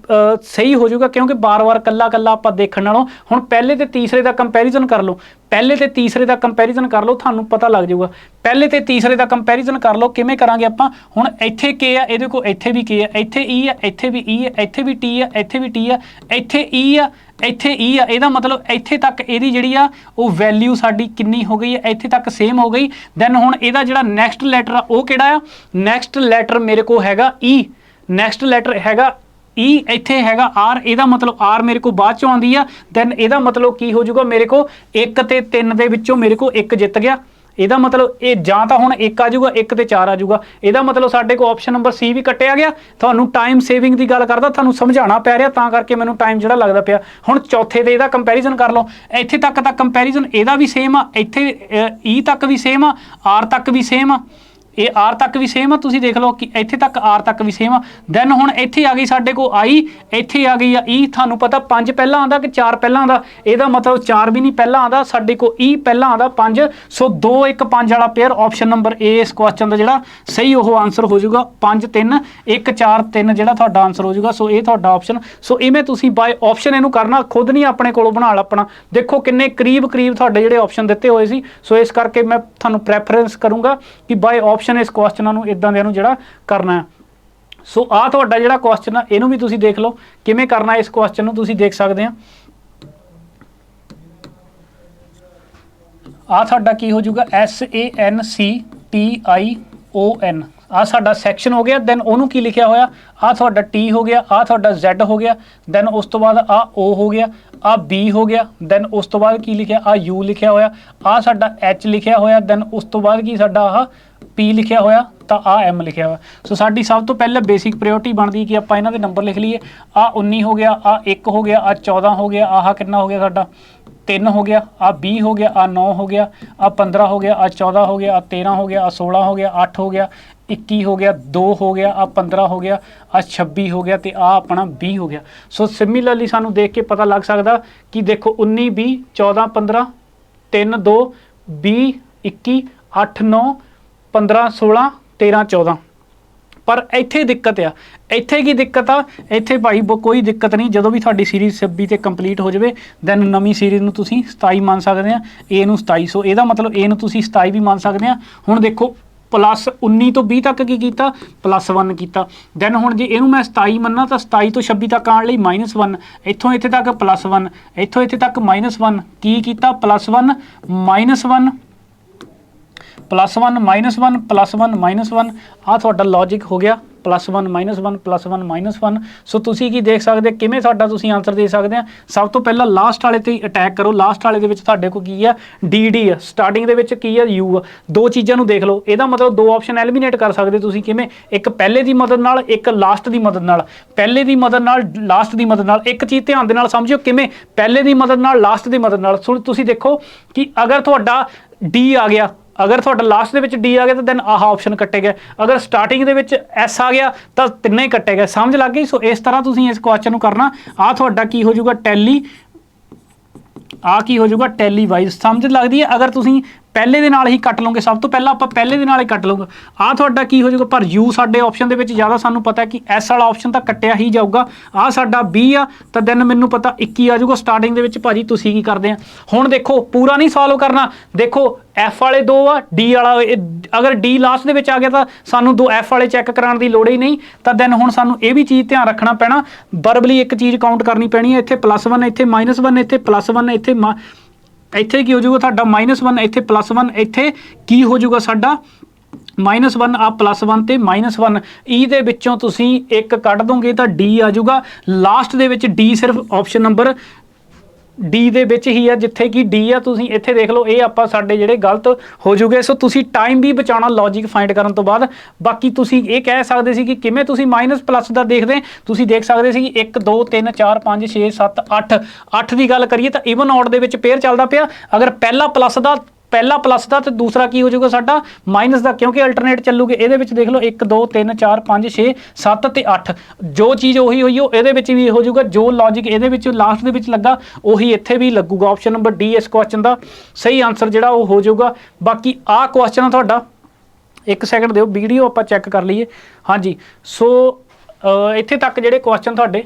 [SPEAKER 1] ਸਹੀ ਹੋ ਜਾਊਗਾ, ਕਿਉਂਕਿ ਬਾਰ-ਬਾਰ ਕੱਲਾ ਆਪਾਂ ਦੇਖਣ ਨਾਲੋਂ ਹੁਣ ਪਹਿਲੇ ਤੇ ਤੀਸਰੇ ਦਾ ਕੰਪੈਰੀਜ਼ਨ ਕਰ ਲਓ, ਪਹਿਲੇ ਤੇ ਤੀਸਰੇ ਦਾ ਕੰਪੈਰੀਜ਼ਨ ਕਰ ਲਓ, ਤੁਹਾਨੂੰ ਪਤਾ ਲੱਗ ਜਾਊਗਾ। ਪਹਿਲੇ ਤੇ ਤੀਸਰੇ ਦਾ ਕੰਪੈਰੀਜ਼ਨ ਕਰ ਲਓ, ਕਿਵੇਂ ਕਰਾਂਗੇ ਆਪਾਂ? ਹੁਣ ਇੱਥੇ K ਆ, ਇਹਦੇ ਕੋਲ ਇੱਥੇ ਵੀ K ਆ, ਇੱਥੇ E ਆ, ਇੱਥੇ ਵੀ E ਆ, ਇੱਥੇ ਵੀ T ਆ, ਇੱਥੇ ਵੀ T ਆ, ਇੱਥੇ E ਆ, ਇੱਥੇ E ਆ। ਇਹਦਾ ਮਤਲਬ ਇੱਥੇ ਤੱਕ ਇਹਦੀ ਜਿਹੜੀ ਆ ਉਹ ਵੈਲਿਊ ਸਾਡੀ ਕਿੰਨੀ ਹੋ ਗਈ ਹੈ? ਇੱਥੇ ਤੱਕ ਸੇਮ ਹੋ ਗਈ। ਦੈਨ ਹੁਣ ਇਹਦਾ ਜਿਹੜਾ ਨੈਕਸਟ ਲੈਟਰ ਆ ਉਹ ਕਿਹੜਾ ਆ? ਨੈਕਸਟ ਲੈਟਰ ਮੇਰੇ ਕੋਲ ਹੈਗਾ E, ਨੈਕਸਟ ਲੈਟਰ ਹੈਗਾ E, ਇੱਥੇ ਹੈਗਾ R, ਇਹਦਾ ਮਤਲਬ R ਮੇਰੇ ਕੋਲ ਬਾਅਦ ਚੋਂ ਆਉਂਦੀ ਆ। ਦੈਨ ਇਹਦਾ ਮਤਲਬ ਕੀ ਹੋ ਜਾਊਗਾ? ਮੇਰੇ ਕੋਲ 1 ਤੇ 3 ਦੇ ਵਿੱਚੋਂ ਮੇਰੇ ਕੋਲ 1 ਜਿੱਤ ਗਿਆ। ਇਹਦਾ ਮਤਲਬ ਇਹ ਜਾਂ ਤਾਂ ਹੁਣ 1 ਆ ਜਾਊਗਾ, 1 ਤੇ 4 ਆ ਜਾਊਗਾ। ਇਹਦਾ ਮਤਲਬ ਸਾਡੇ ਕੋਲ ਆਪਸ਼ਨ ਨੰਬਰ C ਵੀ ਕੱਟਿਆ ਗਿਆ। ਤੁਹਾਨੂੰ ਟਾਈਮ ਸੇਵਿੰਗ ਦੀ ਗੱਲ ਕਰਦਾ, ਤੁਹਾਨੂੰ ਸਮਝਾਉਣਾ ਪੈ ਰਿਹਾ, ਤਾਂ ਕਰਕੇ ਮੈਨੂੰ ਟਾਈਮ ਜਿਹੜਾ ਲੱਗਦਾ ਪਿਆ। ਹੁਣ ਚੌਥੇ ਤੇ ਇਹਦਾ ਕੰਪੈਰੀਜ਼ਨ ਕਰ ਲਓ, ਇੱਥੇ ਤੱਕ ਦਾ ਕੰਪੈਰੀਜ਼ਨ ਇਹਦਾ ਵੀ ਸੇਮ ਆ, ਇੱਥੇ E ਤੱਕ ਵੀ ਸੇਮ ਆ, R ਤੱਕ ਵੀ ਸੇਮ ਆ, ਇਹ R ਤੱਕ ਵੀ ਸੇਮ ਆ। ਤੁਸੀਂ ਦੇਖ ਲਓ ਕਿ ਇੱਥੇ ਤੱਕ R ਤੱਕ ਵੀ ਸੇਮ ਆ। ਦੈਨ ਹੁਣ ਇੱਥੇ ਆ ਗਈ ਸਾਡੇ ਕੋਲ I, ਇੱਥੇ ਆ ਗਈ ਆ E। ਤੁਹਾਨੂੰ ਪਤਾ 5 ਪਹਿਲਾਂ ਆਉਂਦਾ ਕਿ 4 ਪਹਿਲਾਂ ਆਉਂਦਾ? ਇਹਦਾ ਮਤਲਬ 4 ਵੀ ਨਹੀਂ ਪਹਿਲਾਂ ਆਉਂਦਾ, ਸਾਡੇ ਕੋਲ E ਪਹਿਲਾਂ ਆਉਂਦਾ 5। ਸੋ 2 1 5 ਵਾਲਾ ਪੇਅਰ ਆਪਸ਼ਨ ਨੰਬਰ A ਇਸ ਕੁਐਸਚਨ ਦਾ ਜਿਹੜਾ ਸਹੀ ਉਹ ਆਨਸਰ ਹੋ ਜਾਊਗਾ। 5 3 1 4 3 ਜਿਹੜਾ ਤੁਹਾਡਾ ਆਨਸਰ ਹੋ ਜਾਊਗਾ। ਸੋ ਇਹ ਤੁਹਾਡਾ ਆਪਸ਼ਨ। ਸੋ ਇਵੇਂ ਤੁਸੀਂ ਬਾਏ ਆਪਸ਼ਨ ਇਹਨੂੰ ਕਰਨਾ, ਖੁਦ ਨਹੀਂ ਆਪਣੇ ਕੋਲੋਂ ਬਣਾ ਲ ਆਪਣਾ। ਦੇਖੋ ਕਿੰਨੇ ਕਰੀਬ ਤੁਹਾਡੇ ਜਿਹੜੇ ਆਪਸ਼ਨ ਦਿੱਤੇ ਹੋਏ ਸੀ। ਸੋ ਇਸ ਕਰਕੇ ਮੈਂ ਤੁਹਾਨੂੰ ਪ੍ਰੈਫਰੈਂਸ ਕਰੂੰਗਾ ਕਿ ਬਾਏ ਆਪਸ਼ਨ ਇਸ ਕੁਐਸਚਨਾਂ ਨੂੰ ਇਦਾਂ ਦੇ ਨੂੰ ਜਿਹੜਾ ਕਰਨਾ ਹੈ। ਸੋ ਆਹ ਤੁਹਾਡਾ ਜਿਹੜਾ ਕੁਐਸਚਨ ਆ ਇਹਨੂੰ ਵੀ ਤੁਸੀਂ ਦੇਖ ਲਓ ਕਿਵੇਂ ਕਰਨਾ। ਇਸ ਕੁਐਸਚਨ ਨੂੰ ਤੁਸੀਂ ਦੇਖ ਸਕਦੇ ਆ। ਆਹ ਤੁਹਾਡਾ ਕੀ ਹੋ ਜਾਊਗਾ? SANCTION, ਆਹ ਸਾਡਾ ਸੈਕਸ਼ਨ ਹੋ ਗਿਆ। ਦੈਨ ਉਹਨੂੰ ਕੀ ਲਿਖਿਆ ਹੋਇਆ? ਆਹ ਤੁਹਾਡਾ T ਹੋ ਗਿਆ, ਆਹ ਤੁਹਾਡਾ Z ਹੋ ਗਿਆ। ਦੈਨ ਉਸ ਤੋਂ ਬਾਅਦ ਆਹ O ਹੋ ਗਿਆ, ਆਹ B ਹੋ ਗਿਆ। ਦੈਨ ਉਸ ਤੋਂ ਬਾਅਦ ਕੀ ਲਿਖਿਆ? ਆਹ U ਲਿਖਿਆ ਹੋਇਆ, ਆਹ ਸਾਡਾ H ਲਿਖਿਆ ਹੋਇਆ। ਦੈਨ ਉਸ ਤੋਂ ਬਾਅਦ ਕੀ ਸਾਡਾ ਆਹ P ਲਿਖਿਆ ਹੋਇਆ, ਤਾਂ ਆਹ M ਲਿਖਿਆ ਹੋਇਆ। ਸੋ ਸਾਡੀ ਸਭ ਤੋਂ ਪਹਿਲਾਂ ਬੇਸਿਕ ਪ੍ਰਾਇੋਰਟੀ ਬਣਦੀ ਕਿ ਆਪਾਂ ਇਹਨਾਂ ਦੇ ਨੰਬਰ ਲਿਖ ਲਈਏ। ਆਹ 19 ਹੋ ਗਿਆ, ਆਹ 1 ਹੋ ਗਿਆ, ਆਹ 14 ਹੋ ਗਿਆ, ਆਹ ਕਿੰਨਾ ਹੋ ਗਿਆ ਸਾਡਾ? 3 ਹੋ ਗਿਆ, ਆਹ 20 ਹੋ ਗਿਆ, ਆਹ 9 ਹੋ ਗਿਆ, ਆਹ 15 ਹੋ ਗਿਆ, ਆਹ 14 ਹੋ ਗਿਆ, ਆਹ 13 ਹੋ ਗਿਆ, ਆਹ 16 ਹੋ ਗਿਆ, 8 ਹੋ ਗਿਆ, 21 ਹੋ ਗਿਆ, 2 ਹੋ ਗਿਆ, ਆਹ 15 ਹੋ ਗਿਆ, ਆਹ 26 ਹੋ ਗਿਆ, ਤੇ ਆਹ ਆਪਣਾ 20 ਹੋ ਗਿਆ। ਸੋ ਸਿਮਿਲਰਲੀ ਸਾਨੂੰ ਦੇਖ ਕੇ ਪਤਾ ਲੱਗ ਸਕਦਾ ਕਿ ਦੇਖੋ 19 20 14 15 3 2 20 21 8 9 15 16 13 14। ਪਰ ਇੱਥੇ ਦਿੱਕਤ ਆ। ਇੱਥੇ ਕੀ ਦਿੱਕਤ ਆ? ਇੱਥੇ ਭਾਈ ਕੋਈ ਦਿੱਕਤ ਨਹੀਂ। ਜਦੋਂ ਵੀ ਤੁਹਾਡੀ ਸੀਰੀਜ਼ 26 ਤੇ ਕੰਪਲੀਟ ਹੋ ਜਾਵੇ ਦੈਨ ਨਵੀਂ ਸੀਰੀਜ਼ ਨੂੰ ਤੁਸੀਂ 27 ਮੰਨ ਸਕਦੇ ਆ, A ਨੂੰ 27। ਸੋ ਇਹਦਾ ਮਤਲਬ A ਨੂੰ ਤੁਸੀਂ 27 ਵੀ ਮੰਨ ਸਕਦੇ ਆ। ਹੁਣ ਦੇਖੋ ਪਲੱਸ 19 ਤੋਂ 20 ਤੱਕ ਕੀ ਕੀਤਾ? +1 ਕੀਤਾ। ਦੈਨ ਹੁਣ ਜੇ ਇਹਨੂੰ ਮੈਂ 27 ਮੰਨਾਂ ਤਾਂ 27 ਤੋਂ 26 ਤੱਕ ਆਉਣ ਲਈ -1, ਇੱਥੋਂ ਇੱਥੇ ਤੱਕ +1, ਇੱਥੋਂ ਇੱਥੇ ਤੱਕ -1। ਕੀ ਕੀਤਾ? +1 -1 +1 -1 +1 -1। ਆਹ ਤੁਹਾਡਾ ਲੌਜਿਕ ਹੋ ਗਿਆ। +1 -1 +1 -1। ਸੋ ਤੁਸੀਂ ਕੀ ਦੇਖ ਸਕਦੇ ਕਿਵੇਂ ਸਾਡਾ ਤੁਸੀਂ ਆਨਸਰ ਦੇ ਸਕਦੇ ਆ। ਸਭ ਤੋਂ ਪਹਿਲਾਂ ਲਾਸਟ ਵਾਲੇ ਤੇ ਅਟੈਕ ਕਰੋ। ਲਾਸਟ ਵਾਲੇ ਦੇ ਵਿੱਚ ਤੁਹਾਡੇ ਕੋਲ ਕੀ ਆ? DD ਆ। ਸਟਾਰਟਿੰਗ ਦੇ ਵਿੱਚ ਕੀ ਆ? U ਆ। ਦੋ ਚੀਜ਼ਾਂ ਨੂੰ ਦੇਖ ਲਓ। ਇਹਦਾ ਮਤਲਬ 2 ਆਪਸ਼ਨ ਐਲੀਮੀਨੇਟ ਕਰ ਸਕਦੇ ਤੁਸੀਂ। ਕਿਵੇਂ? ਇੱਕ ਪਹਿਲੇ ਦੀ ਮਦਦ ਨਾਲ, ਇੱਕ ਲਾਸਟ ਦੀ ਮਦਦ ਨਾਲ। ਪਹਿਲੇ ਦੀ ਮਦਦ ਨਾਲ, ਲਾਸਟ ਦੀ ਮਦਦ ਨਾਲ। ਇੱਕ ਚੀਜ਼ ਧਿਆਨ ਦੇ ਨਾਲ ਸਮਝਿਓ ਕਿਵੇਂ? ਪਹਿਲੇ ਦੀ ਮਦਦ ਨਾਲ, ਲਾਸਟ ਦੀ ਮਦਦ ਨਾਲ। ਸੋ ਤੁਸੀਂ ਦੇਖੋ ਕਿ ਅਗਰ ਤੁਹਾਡਾ D ਆ ਗਿਆ, ਅਗਰ ਤੁਹਾਡਾ ਲਾਸਟ ਦੇ ਵਿੱਚ D ਆ ਗਿਆ ਤਾਂ ਦੈਨ ਆਹ ਆਪਸ਼ਨ ਕੱਟੇ ਗਏ। ਅਗਰ ਸਟਾਰਟਿੰਗ ਦੇ ਵਿੱਚ S ਆ ਗਿਆ ਤਾਂ ਤਿੰਨੇ ਹੀ ਕੱਟੇ ਗਏ। ਸਮਝ ਲੱਗ ਗਈ? ਸੋ ਇਸ ਤਰ੍ਹਾਂ ਤੁਸੀਂ ਇਸ ਕੁਐਸਚਨ ਨੂੰ ਕਰਨਾ। ਆਹ ਤੁਹਾਡਾ ਕੀ ਹੋ ਜਾਊਗਾ? ਟੈਲੀ। ਆਹ ਕੀ ਹੋ ਜਾਊਗਾ? Tally wise. ਸਮਝ ਲੱਗਦੀ ਹੈ? ਅਗਰ ਤੁਸੀਂ ਪਹਿਲੇ ਦੇ ਨਾਲ ਹੀ ਕੱਟ ਲਓਗੇ, ਸਭ ਤੋਂ ਪਹਿਲਾਂ ਆਪਾਂ ਪਹਿਲੇ ਦੇ ਨਾਲ ਹੀ ਕੱਟ ਲਓਗੇ। ਆਹ ਤੁਹਾਡਾ ਕੀ ਹੋ ਜਾਊਗਾ? ਪਰ U ਸਾਡੇ ਆਪਸ਼ਨ ਦੇ ਵਿੱਚ ਜ਼ਿਆਦਾ ਸਾਨੂੰ ਪਤਾ ਕਿ S ਵਾਲਾ ਆਪਸ਼ਨ ਤਾਂ ਕੱਟਿਆ ਹੀ ਜਾਊਗਾ। ਆਹ ਸਾਡਾ B ਆ ਤਾਂ ਦੈਨ ਮੈਨੂੰ ਪਤਾ 21 ਆ ਜਾਊਗਾ ਸਟਾਰਟਿੰਗ ਦੇ ਵਿੱਚ। ਭਾਜੀ ਤੁਸੀਂ ਕੀ ਕਰਦੇ ਆ? ਹੁਣ ਦੇਖੋ ਪੂਰਾ ਨਹੀਂ ਸੋਲਵ ਕਰਨਾ। ਦੇਖੋ F ਵਾਲੇ 2 ਆ, D ਵਾਲਾ ਅਗਰ D ਲਾਸਟ ਦੇ ਵਿੱਚ ਆ ਗਿਆ ਤਾਂ ਸਾਨੂੰ 2 F ਵਾਲੇ ਚੈੱਕ ਕਰਾਉਣ ਦੀ ਲੋੜ ਹੀ ਨਹੀਂ। ਤਾਂ ਦੈਨ ਹੁਣ ਸਾਨੂੰ ਇਹ ਵੀ ਚੀਜ਼ ਧਿਆਨ ਰੱਖਣਾ ਪੈਣਾ, ਵਰਬਲੀ ਇੱਕ ਚੀਜ਼ ਕਾਊਂਟ ਕਰਨੀ ਪੈਣੀ ਹੈ। ਇੱਥੇ +1, ਇੱਥੇ -1, ਇੱਥੇ +1, ਇੱਥੇ ਕੀ ਹੋ ਜਾਊਗਾ ਤੁਹਾਡਾ? -1, ਇੱਥੇ +1, ਇੱਥੇ ਕੀ ਹੋ ਜਾਊਗਾ ਸਾਡਾ? -1 ਆ +1 ਤੇ -1। E ਦੇ ਵਿੱਚੋਂ ਤੁਸੀਂ 1 ਕੱਢ ਦੋਗੇ ਤਾਂ D ਆ ਜਾਊਗਾ। ਲਾਸਟ ਦੇ ਵਿੱਚ D ਸਿਰਫ ਆਪਸ਼ਨ ਨੰਬਰ ਡੀ ਦੇ ਵਿੱਚ ਹੀ ਆ, ਜਿੱਥੇ ਕਿ ਡੀ ਆ ਤੁਸੀਂ ਇੱਥੇ ਦੇਖ ਲਓ, ਇਹ ਆਪਾਂ ਸਾਡੇ ਜਿਹੜੇ ਗਲਤ ਹੋ ਜੂਗੇ। ਸੋ ਤੁਸੀਂ ਟਾਈਮ ਵੀ ਬਚਾਉਣਾ ਲੌਜਿਕ ਫਾਈਂਡ ਕਰਨ ਤੋਂ ਬਾਅਦ। ਬਾਕੀ ਤੁਸੀਂ ਇਹ ਕਹਿ ਸਕਦੇ ਸੀ ਕਿ ਕਿਵੇਂ ਤੁਸੀਂ ਮਾਈਨਸ ਪਲੱਸ ਦਾ ਦੇਖਦੇ, ਤੁਸੀਂ ਦੇਖ ਸਕਦੇ ਸੀ ਕਿ 1 2 3 4 5 6 7 8 8 ਦੀ ਗੱਲ ਕਰੀਏ ਤਾਂ ਈਵਨ ਆਡ ਦੇ ਵਿੱਚ ਪੇਅਰ ਚੱਲਦਾ ਪਿਆ। ਅਗਰ ਪਹਿਲਾ ਪਲੱਸ ਦਾ ਤੇ ਦੂਸਰਾ ਕੀ ਹੋ ਜਾਊਗਾ ਸਾਡਾ ਮਾਈਨਸ ਦਾ, ਕਿਉਂਕਿ ਅਲਟਰਨੇਟ ਚੱਲੂਗੇ। ਇਹਦੇ ਵਿੱਚ ਦੇਖ ਲਓ 1 2 3 4 5 6 7 ਤੇ 8, ਜੋ ਚੀਜ਼ ਉਹੀ ਹੋਈ ਉਹ ਇਹਦੇ ਵਿੱਚ ਵੀ ਹੋ ਜਾਊਗਾ। ਜੋ ਲੌਜਿਕ ਇਹਦੇ ਵਿੱਚ ਲਾਸਟ ਦੇ ਵਿੱਚ ਲੱਗਾ ਉਹੀ ਇੱਥੇ ਵੀ ਲੱਗੂਗਾ। ਆਪਸ਼ਨ ਨੰਬਰ ਡੀ ਇਸ ਕੁਐਸਚਨ ਦਾ ਸਹੀ ਆਨਸਰ ਜਿਹੜਾ ਉਹ ਹੋ ਜਾਊਗਾ। ਬਾਕੀ ਆਹ ਕੁਐਸਚਨ ਆ ਤੁਹਾਡਾ, ਇੱਕ ਸੈਕਿੰਡ ਦਿਓ, ਵੀਡੀਓ ਆਪਾਂ ਚੈੱਕ ਕਰ ਲਈਏ। ਹਾਂਜੀ, ਸੋ ਇੱਥੇ ਤੱਕ ਜਿਹੜੇ ਕੁਐਸਚਨ ਤੁਹਾਡੇ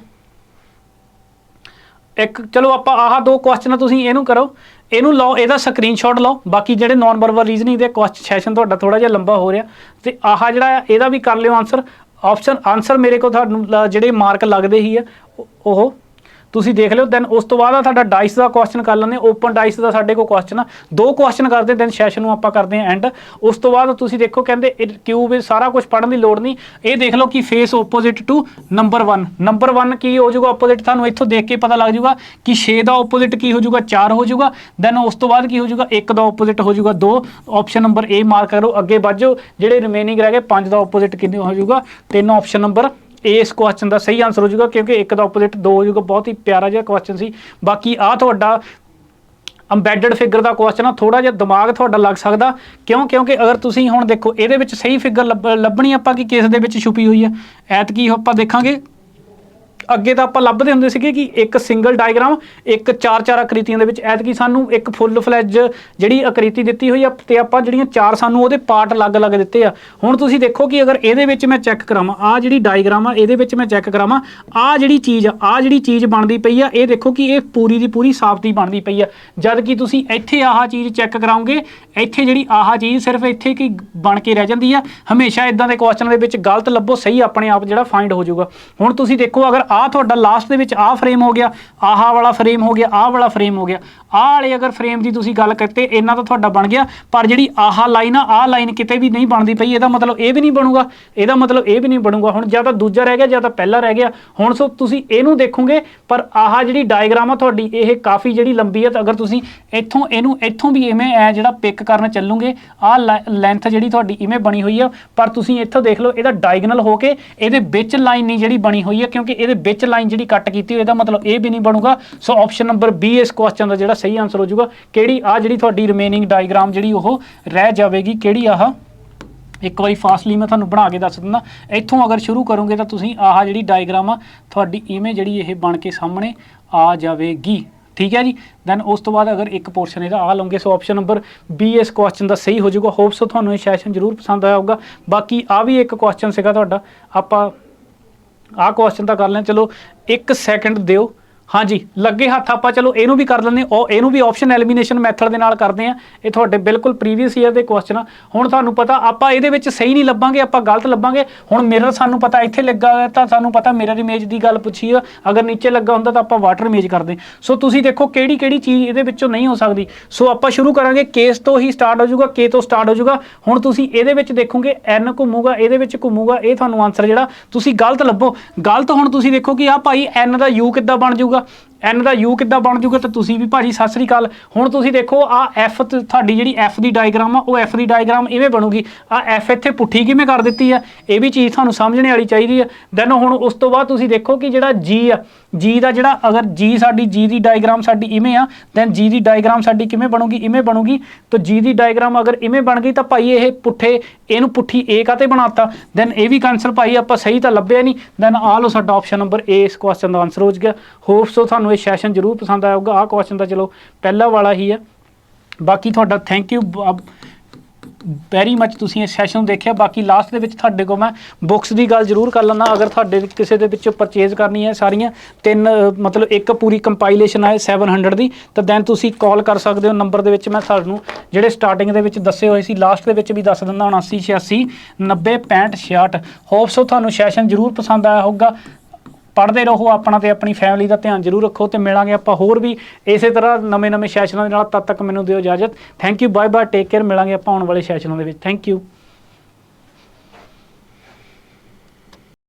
[SPEAKER 1] ਇੱਕ, ਚਲੋ ਆਪਾਂ ਆਹ 2 ਕੁਐਸਚਨ ਤੁਸੀਂ ਇਹਨੂੰ ਕਰੋ, ਇਹਨੂੰ ਲਓ, ਇਹਦਾ ਸਕਰੀਨਸ਼ਾਟ ਲਓ। ਬਾਕੀ ਜਿਹੜੇ ਨॉन ਵਰਬਲ ਰੀਜ਼ਨਿੰਗ ਦੇ ਕੁਐਸਚਨ ਸੈਸ਼ਨ ਤੁਹਾਡਾ ਥੋੜਾ ਜਿਹਾ ਲੰਬਾ ਹੋ ਰਿਹਾ, ਤੇ ਆਹ ਜਿਹੜਾ ਇਹਦਾ ਵੀ ਕਰ ਲਿਓ ਆਨਸਰ। ਆਨਸਰ ਮੇਰੇ ਕੋਲ ਤੁਹਾਨੂੰ ਜਿਹੜੇ ਮਾਰਕ ਲੱਗਦੇ ਹੀ ਆ ਉਹ ਤੁਸੀਂ ਦੇਖ ਲਿਓ। ਦੈਨ ਉਸ ਤੋਂ ਬਾਅਦ ਆ ਤੁਹਾਡਾ ਡਾਈਸ ਦਾ ਕੁਐਸਚਨ ਕਰ ਲੈਂਦੇ, ਓਪਨ ਡਾਈਸ ਦਾ ਸਾਡੇ ਕੋਲ ਕੁਐਸਚਨ ਆ, 2 ਕੁਐਸਚਨ ਕਰਦੇ ਦੈਨ ਸੈਸ਼ਨ ਨੂੰ ਆਪਾਂ ਕਰਦੇ ਹਾਂ ਐਂਡ। ਉਸ ਤੋਂ ਬਾਅਦ ਤੁਸੀਂ ਦੇਖੋ ਕਹਿੰਦੇ ਕਿਊਬ ਵਿੱਚ ਸਾਰਾ ਕੁਝ ਪੜ੍ਹਨ ਦੀ ਲੋੜ ਨਹੀਂ। ਇਹ ਦੇਖ ਲਓ ਕਿ ਫੇਸ ਓਪੋਜ਼ਿਟ ਟੂ ਨੰਬਰ 1 ਕੀ ਹੋ ਜਾਊਗਾ ਓਪੋਜ਼ਿਟ, ਤੁਹਾਨੂੰ ਇੱਥੋਂ ਦੇਖ ਕੇ ਪਤਾ ਲੱਗ ਜਾਊਗਾ ਕਿ 6 ਦਾ ਓਪੋਜ਼ਿਟ ਕੀ ਹੋ ਜਾਊਗਾ 4 ਹੋ ਜਾਊਗਾ। ਦੈਨ ਉਸ ਤੋਂ ਬਾਅਦ ਕੀ ਹੋ ਜਾਊਗਾ 1 ਦਾ ਓਪੋਜ਼ਿਟ ਹੋ ਜਾਊਗਾ 2। ਆਪਸ਼ਨ ਨੰਬਰ ਏ ਮਾਰਕ ਕਰੋ, ਅੱਗੇ ਵੱਧ ਜਾਓ। ਜਿਹੜੇ ਰਿਮੇਨਿੰਗ ਰਹਿ ਗਏ 5 ਦਾ ਓਪੋਜ਼ਿਟ ਕਿੰਨੇ ਹੋ ਜਾਊਗਾ 3। ਆਪਸ਼ਨ ਨੰਬਰ ਇਸ ਕੁਐਸਚਨ ਦਾ ਸਹੀ ਆਨਸਰ ਹੋ ਜਾਊਗਾ, ਕਿਉਂਕਿ 1 ਦਾ ਆਪੋਜ਼ਿਟ 2 ਹੋ ਜਾਊਗਾ। ਬਹੁਤ ਹੀ ਪਿਆਰਾ ਜਿਹਾ ਕੁਐਸਚਨ ਸੀ। ਬਾਕੀ ਆ ਤੁਹਾਡਾ ਅੰਬੈਡਡ ਫਿਗਰ ਦਾ ਕੁਐਸਚਨ ਆ, ਥੋੜਾ ਜਿਹਾ ਦਿਮਾਗ ਤੁਹਾਡਾ ਲੱਗ ਸਕਦਾ, ਕਿਉਂਕਿ ਅਗਰ ਤੁਸੀਂ ਹੁਣ ਦੇਖੋ ਇਹਦੇ ਵਿੱਚ ਸਹੀ ਫਿਗਰ ਲੱਭਣੀ ਆਪਾਂ ਕਿ ਕਿਸ ਦੇ ਵਿੱਚ ਛੁਪੀ ਹੋਈ ਆ। ਐਤਕੀ ਆਪਾਂ ਦੇਖਾਂਗੇ, ਅੱਗੇ ਤਾਂ ਆਪਾਂ ਲੱਭਦੇ ਹੁੰਦੇ ਸੀਗੇ ਕਿ ਇੱਕ ਸਿੰਗਲ ਡਾਇਗਰਾਮ ਇੱਕ 4 ਆਕ੍ਰਿਤੀਆਂ ਦੇ ਵਿੱਚ, ਐਤਕੀ ਸਾਨੂੰ ਇੱਕ ਫੁੱਲ ਫਲੈਜ ਜਿਹੜੀ ਆਕ੍ਰਿਤੀ ਦਿੱਤੀ ਹੋਈ ਆ ਤੇ ਆਪਾਂ ਜਿਹੜੀਆਂ 4 ਸਾਨੂੰ ਉਹਦੇ ਪਾਰਟ ਅਲੱਗ-ਅਲੱਗ ਦਿੱਤੇ ਆ। ਹੁਣ ਤੁਸੀਂ ਦੇਖੋ ਕਿ ਅਗਰ ਇਹਦੇ ਵਿੱਚ ਮੈਂ ਚੈੱਕ ਕਰਾਵਾਂ, ਆਹ ਜਿਹੜੀ ਡਾਇਗਰਾਮ ਆ ਇਹਦੇ ਵਿੱਚ ਮੈਂ ਚੈੱਕ ਕਰਾਵਾਂ, ਆਹ ਜਿਹੜੀ ਚੀਜ਼ ਬਣਦੀ ਪਈ ਆ, ਇਹ ਦੇਖੋ ਕਿ ਇਹ ਪੂਰੀ ਦੀ ਪੂਰੀ ਸਾਫ਼ ਹੀ ਬਣਦੀ ਪਈ ਆ। ਜਦ ਕਿ ਤੁਸੀਂ ਇੱਥੇ ਆਹ ਚੀਜ਼ ਚੈੱਕ ਕਰਾਓਗੇ, ਇੱਥੇ ਜਿਹੜੀ ਆਹ ਚੀਜ਼ ਸਿਰਫ ਇੱਥੇ ਕੀ ਬਣ ਕੇ ਰਹਿ ਜਾਂਦੀ ਆ। ਹਮੇਸ਼ਾ ਇਦਾਂ ਦੇ ਕੁਐਸਚਨ ਦੇ ਵਿੱਚ ਗਲਤ ਲੱਭੋ, ਸਹੀ ਆਪਣੇ ਆਪ ਜਿਹੜਾ ਫਾਈਂਡ ਹੋ ਜਾਊਗਾ। ਹੁਣ ਤੁਸੀਂ ਦੇਖੋ ਅਗਰ ਆਹ ਤੁਹਾਡਾ ਲਾਸਟ ਦੇ ਵਿੱਚ ਆਹ ਫਰੇਮ ਹੋ ਗਿਆ, ਆਹ ਵਾਲਾ ਫਰੇਮ ਹੋ ਗਿਆ, ਆਹ ਵਾਲਾ ਫਰੇਮ ਹੋ ਗਿਆ, ਆਹ ਵਾਲੇ ਅਗਰ ਫਰੇਮ ਦੀ ਤੁਸੀਂ ਗੱਲ ਕਰਤੇ ਇਹਨਾਂ ਤਾਂ ਤੁਹਾਡਾ ਬਣ ਗਿਆ। ਪਰ ਜਿਹੜੀ ਆਹ ਲਾਈਨ ਆ, ਆਹ ਲਾਈਨ ਕਿਤੇ ਵੀ ਨਹੀਂ ਬਣਦੀ ਪਈ, ਇਹਦਾ ਮਤਲਬ ਇਹ ਵੀ ਨਹੀਂ ਬਣੂਗਾ, ਇਹਦਾ ਮਤਲਬ ਇਹ ਵੀ ਨਹੀਂ ਬਣੂਗਾ। ਹੁਣ ਜਾਂ ਤਾਂ ਦੂਜਾ ਰਹਿ ਗਿਆ ਜਾਂ ਤਾਂ ਪਹਿਲਾ ਰਹਿ ਗਿਆ। ਹੁਣ ਸੋ ਤੁਸੀਂ ਇਹਨੂੰ ਦੇਖੋਗੇ, ਪਰ ਆਹ ਜਿਹੜੀ ਡਾਇਗਰਾਮ ਆ ਤੁਹਾਡੀ ਇਹ ਕਾਫੀ ਜਿਹੜੀ ਲੰਬੀ ਹੈ, ਤਾਂ ਅਗਰ ਤੁਸੀਂ ਇੱਥੋਂ ਵੀ ਇਵੇਂ ਐ ਜਿਹੜਾ ਪਿਕ ਕਰਨ ਚੱਲੂਗੇ, ਆਹ ਲੈਂਥ ਜਿਹੜੀ ਤੁਹਾਡੀ ਇਵੇਂ ਬਣੀ ਹੋਈ ਆ, ਪਰ ਤੁਸੀਂ ਇੱਥੋਂ ਦੇਖ ਲਓ ਇਹਦਾ ਡਾਇਗਨਲ ਹੋ ਕੇ ਇਹਦੇ ਵਿੱਚ ਲਾਈਨ ਨਹੀਂ ਜਿਹੜੀ ਬਣੀ ਹੋਈ ਹੈ, ਕਿਉਂਕਿ ਇਹਦੇ ਵਿੱਚ ਲਾਈਨ ਜਿਹੜੀ ਕੱਟ ਕੀਤੀ ਹੋਈ, ਇਹਦਾ ਮਤਲਬ ਇਹ ਵੀ ਨਹੀਂ ਬਣੂਗਾ। ਸੋ ਆਪਸ਼ਨ ਨੰਬਰ ਬੀ ਇਸ ਕੁਐਸਚਨ ਦਾ ਜਿਹੜਾ ਸਹੀ ਆਨਸਰ ਹੋ ਜਾਊਗਾ। ਕਿਹੜੀ ਆ ਜਿਹੜੀ ਤੁਹਾਡੀ ਰਿਮੇਨਿੰਗ ਡਾਇਗਰਾਮ ਜਿਹੜੀ ਉਹ ਰਹਿ ਜਾਵੇਗੀ, ਕਿਹੜੀ ਆਹ, ਇੱਕ ਵਾਰੀ ਫਾਸਟਲੀ ਮੈਂ ਤੁਹਾਨੂੰ ਬਣਾ ਕੇ ਦੱਸ ਦਿੰਦਾ। ਇੱਥੋਂ ਅਗਰ ਸ਼ੁਰੂ ਕਰੋਗੇ ਤਾਂ ਤੁਸੀਂ ਆਹ ਜਿਹੜੀ ਡਾਇਗਰਾਮ ਆ ਤੁਹਾਡੀ ਇਵੇਂ ਜਿਹੜੀ ਇਹ ਬਣ ਕੇ ਸਾਹਮਣੇ ਆ ਜਾਵੇਗੀ। ਠੀਕ ਹੈ ਜੀ। ਦੈਨ ਉਸ ਤੋਂ ਬਾਅਦ ਅਗਰ ਇੱਕ ਪੋਰਸ਼ਨ ਇਹਦਾ ਆ ਲਓਗੇ, ਸੋ ਆਪਸ਼ਨ ਨੰਬਰ ਬੀ ਇਸ ਕੁਐਸਚਨ ਦਾ ਸਹੀ ਹੋ ਜਾਊਗਾ। ਹੋਪ ਸੋ ਤੁਹਾਨੂੰ ਇਹ ਸੈਸ਼ਨ ਜ਼ਰੂਰ ਪਸੰਦ ਆਇਆ ਹੋਊਗਾ। ਬਾਕੀ ਆ ਵੀ ਇੱਕ ਕੁਐਸਚਨ ਸੀਗਾ ਤੁਹਾਡਾ, ਆਪਾਂ ਆਹ ਕੁਐਸਚਨ ਤਾਂ ਕਰ ਲੈਂ, ਚਲੋ 1 ਸੈਕਿੰਡ ਦਿਓ। ਹਾਂਜੀ, ਲੱਗੇ ਹੱਥ ਆਪਾਂ ਚਲੋ ਇਹਨੂੰ ਵੀ ਕਰ ਲੈਂਦੇ, ਇਹਨੂੰ ਵੀ ਆਪਸ਼ਨ ਐਲੀਮੀਨੇਸ਼ਨ ਮੈਥਡ ਦੇ ਨਾਲ ਕਰਦੇ ਆ। ਇਹ ਤੁਹਾਡੇ ਬਿਲਕੁਲ ਪ੍ਰੀਵੀਅਸ ਈਅਰ ਦੇ ਕੁਐਸਚਨ ਆ। ਹੁਣ ਤੁਹਾਨੂੰ ਪਤਾ ਆਪਾਂ ਇਹਦੇ ਵਿੱਚ ਸਹੀ ਨਹੀਂ ਲੱਭਾਂਗੇ, ਆਪਾਂ ਗਲਤ ਲੱਭਾਂਗੇ। ਹੁਣ ਮਿਰਰ ਸਾਨੂੰ ਪਤਾ ਇੱਥੇ ਲੱਗਾ ਹੋਇਆ, ਤਾਂ ਸਾਨੂੰ ਪਤਾ ਮਿਰਰ ਇਮੇਜ ਦੀ ਗੱਲ ਪੁੱਛੀ ਆ, ਅਗਰ ਨੀਚੇ ਲੱਗਾ ਹੁੰਦਾ ਤਾਂ ਆਪਾਂ ਵਾਟਰ ਇਮੇਜ ਕਰਦੇ। ਸੋ ਤੁਸੀਂ ਦੇਖੋ ਕਿਹੜੀ ਚੀਜ਼ ਇਹਦੇ ਵਿੱਚੋਂ ਨਹੀਂ ਹੋ ਸਕਦੀ। ਸੋ ਆਪਾਂ ਸ਼ੁਰੂ ਕਰਾਂਗੇ ਕੇਸ ਤੋਂ ਹੀ ਸਟਾਰਟ ਹੋ ਜਾਊਗਾ, ਕੇ ਤੋਂ ਸਟਾਰਟ ਹੋ ਜਾਊਗਾ। ਹੁਣ ਤੁਸੀਂ ਇਹਦੇ ਵਿੱਚ ਦੇਖੋਗੇ ਐਨ ਘੁੰਮੂਗਾ, ਇਹਦੇ ਵਿੱਚ ਘੁੰਮੂਗਾ, ਇਹ ਤੁਹਾਨੂੰ ਆਨਸਰ ਜਿਹੜਾ ਤੁਸੀਂ ਗਲਤ ਲੱਭੋ। ਗਲਤ ਹੁਣ ਤੁਸੀਂ ਦੇਖੋ ਕਿ ਆਹ ਭਾਈ ਐਨ ਦਾ ਯੂ ਕਿੱਦਾਂ ਬਣ ਜਾਊਗਾ, ਐਨ ਦਾ ਯੂ ਕਿੱਦਾਂ ਬਣ ਜੂਗਾ, ਤਾਂ ਤੁਸੀਂ ਵੀ ਭਾਜੀ ਸਤਿ ਸ੍ਰੀ ਅਕਾਲ। ਹੁਣ ਤੁਸੀਂ ਦੇਖੋ ਆ ਐਫ, ਤੁਹਾਡੀ ਜਿਹੜੀ ਐਫ ਦੀ ਡਾਇਗਰਾਮ ਆ ਉਹ ਐਫ ਦੀ ਡਾਇਗਰਾਮ ਇਵੇਂ ਬਣੂਗੀ। ਆ ਐਫ ਇੱਥੇ ਪੁੱਠੀ ਕਿਵੇਂ ਕਰ ਦਿੱਤੀ ਆ, ਇਹ ਵੀ ਚੀਜ਼ ਤੁਹਾਨੂੰ ਸਮਝਣੇ ਵਾਲੀ ਚਾਹੀਦੀ ਆ। ਦੈਨ ਹੁਣ ਉਸ ਤੋਂ ਬਾਅਦ ਤੁਸੀਂ ਦੇਖੋ ਕਿ ਜਿਹੜਾ ਜੀ ਆ, ਜੀ ਦਾ ਜਿਹੜਾ ਅਗਰ ਜੀ ਦੀ ਡਾਇਗਰਾਮ ਸਾਡੀ ਇਵੇਂ ਆ, ਦੈਨ ਜੀ ਦੀ ਡਾਇਗਰਾਮ ਸਾਡੀ ਕਿਵੇਂ ਬਣੂਗੀ, ਇਵੇਂ ਬਣੂਗੀ। ਤਾਂ ਜੀ ਦੀ ਡਾਇਗਰਾਮ ਅਗਰ ਇਵੇਂ ਬਣ ਗਈ ਤਾਂ ਭਾਈ ਇਹ ਪੁੱਠੇ, ਇਹਨੂੰ ਪੁੱਠੀ ਏ ਕਾਤੇ ਬਣਾਤਾ। ਦੈਨ ਇਹ ਵੀ ਕੈਂਸਲ ਭਾਈ, ਆਪਾਂ ਸਹੀ ਤਾਂ ਲੱਭਿਆ ਨਹੀਂ। ਦੈਨ ਆ ਲਓ ਸਾਡਾ ਆਪਸ਼ਨ ਨੰਬਰ ਏ ਇਸ ਕੁਐਸਚਨ ਦਾ ਆਨਸਰ ਹੋ ਗਿਆ। ਹੋਪ ਸੋ ਤੁਹਾਨੂੰ ਇਹ ਸੈਸ਼ਨ ਜ਼ਰੂਰ ਪਸੰਦ ਆਇਆ ਹੋਊਗਾ। ਆਹ ਕੁਐਸਚਨ ਤਾਂ ਚਲੋ ਪਹਿਲਾ ਵਾਲਾ ਹੀ ਹੈ। ਬਾਕੀ ਤੁਹਾਡਾ ਥੈਂਕ ਯੂ ਵੈਰੀ ਮੱਚ, ਤੁਸੀਂ ਇਸ ਸੈਸ਼ਨ ਨੂੰ ਦੇਖਿਆ। ਬਾਕੀ ਲਾਸਟ ਦੇ ਵਿੱਚ ਤੁਹਾਡੇ ਕੋਲ ਮੈਂ ਬੁੱਕਸ ਦੀ ਗੱਲ ਜ਼ਰੂਰ ਕਰ ਲੈਂਦਾ। ਅਗਰ ਤੁਹਾਡੇ ਕਿਸੇ ਦੇ ਵਿੱਚੋਂ ਪਰਚੇਜ਼ ਕਰਨੀ ਹੈ ਸਾਰੀਆਂ 3 ਮਤਲਬ ਇੱਕ ਪੂਰੀ ਕੰਪਾਈਲੇਸ਼ਨ ਹੈ 700 ਦੀ, ਤਾਂ ਦੈਨ ਤੁਸੀਂ ਕਾਲ ਕਰ ਸਕਦੇ ਹੋ ਨੰਬਰ ਦੇ ਵਿੱਚ ਮੈਂ ਤੁਹਾਨੂੰ ਜਿਹੜੇ ਸਟਾਰਟਿੰਗ ਦੇ ਵਿੱਚ ਦੱਸੇ ਹੋਏ ਸੀ, ਲਾਸਟ ਦੇ ਵਿੱਚ ਵੀ ਦੱਸ ਦਿੰਦਾ, 7986 90 65 66। ਹੋਪ ਸੋ ਤੁਹਾਨੂੰ ਸੈਸ਼ਨ ਜ਼ਰੂਰ ਪਸੰਦ ਆਇਆ ਹੋਊਗਾ। ਪੜ੍ਹਦੇ ਰਹੋ, ਆਪਣਾ ਤੇ ਆਪਣੀ ਫੈਮਿਲੀ ਦਾ ਧਿਆਨ ਜ਼ਰੂਰ ਰੱਖੋ, ਤੇ ਮਿਲਾਂਗੇ ਆਪਾਂ ਹੋਰ ਵੀ ਇਸੇ ਤਰ੍ਹਾਂ ਨਵੇਂ ਸੈਸ਼ਨਾਂ ਦੇ ਨਾਲ। ਤਦ ਤੱਕ ਮੈਨੂੰ ਦਿਓ ਇਜਾਜ਼ਤ। Thank you, bye bye, take care. ਮਿਲਾਂਗੇ ਆਪਾਂ ਆਉਣ ਵਾਲੇ ਸੈਸ਼ਨਾਂ ਦੇ ਵਿੱਚ। Thank you.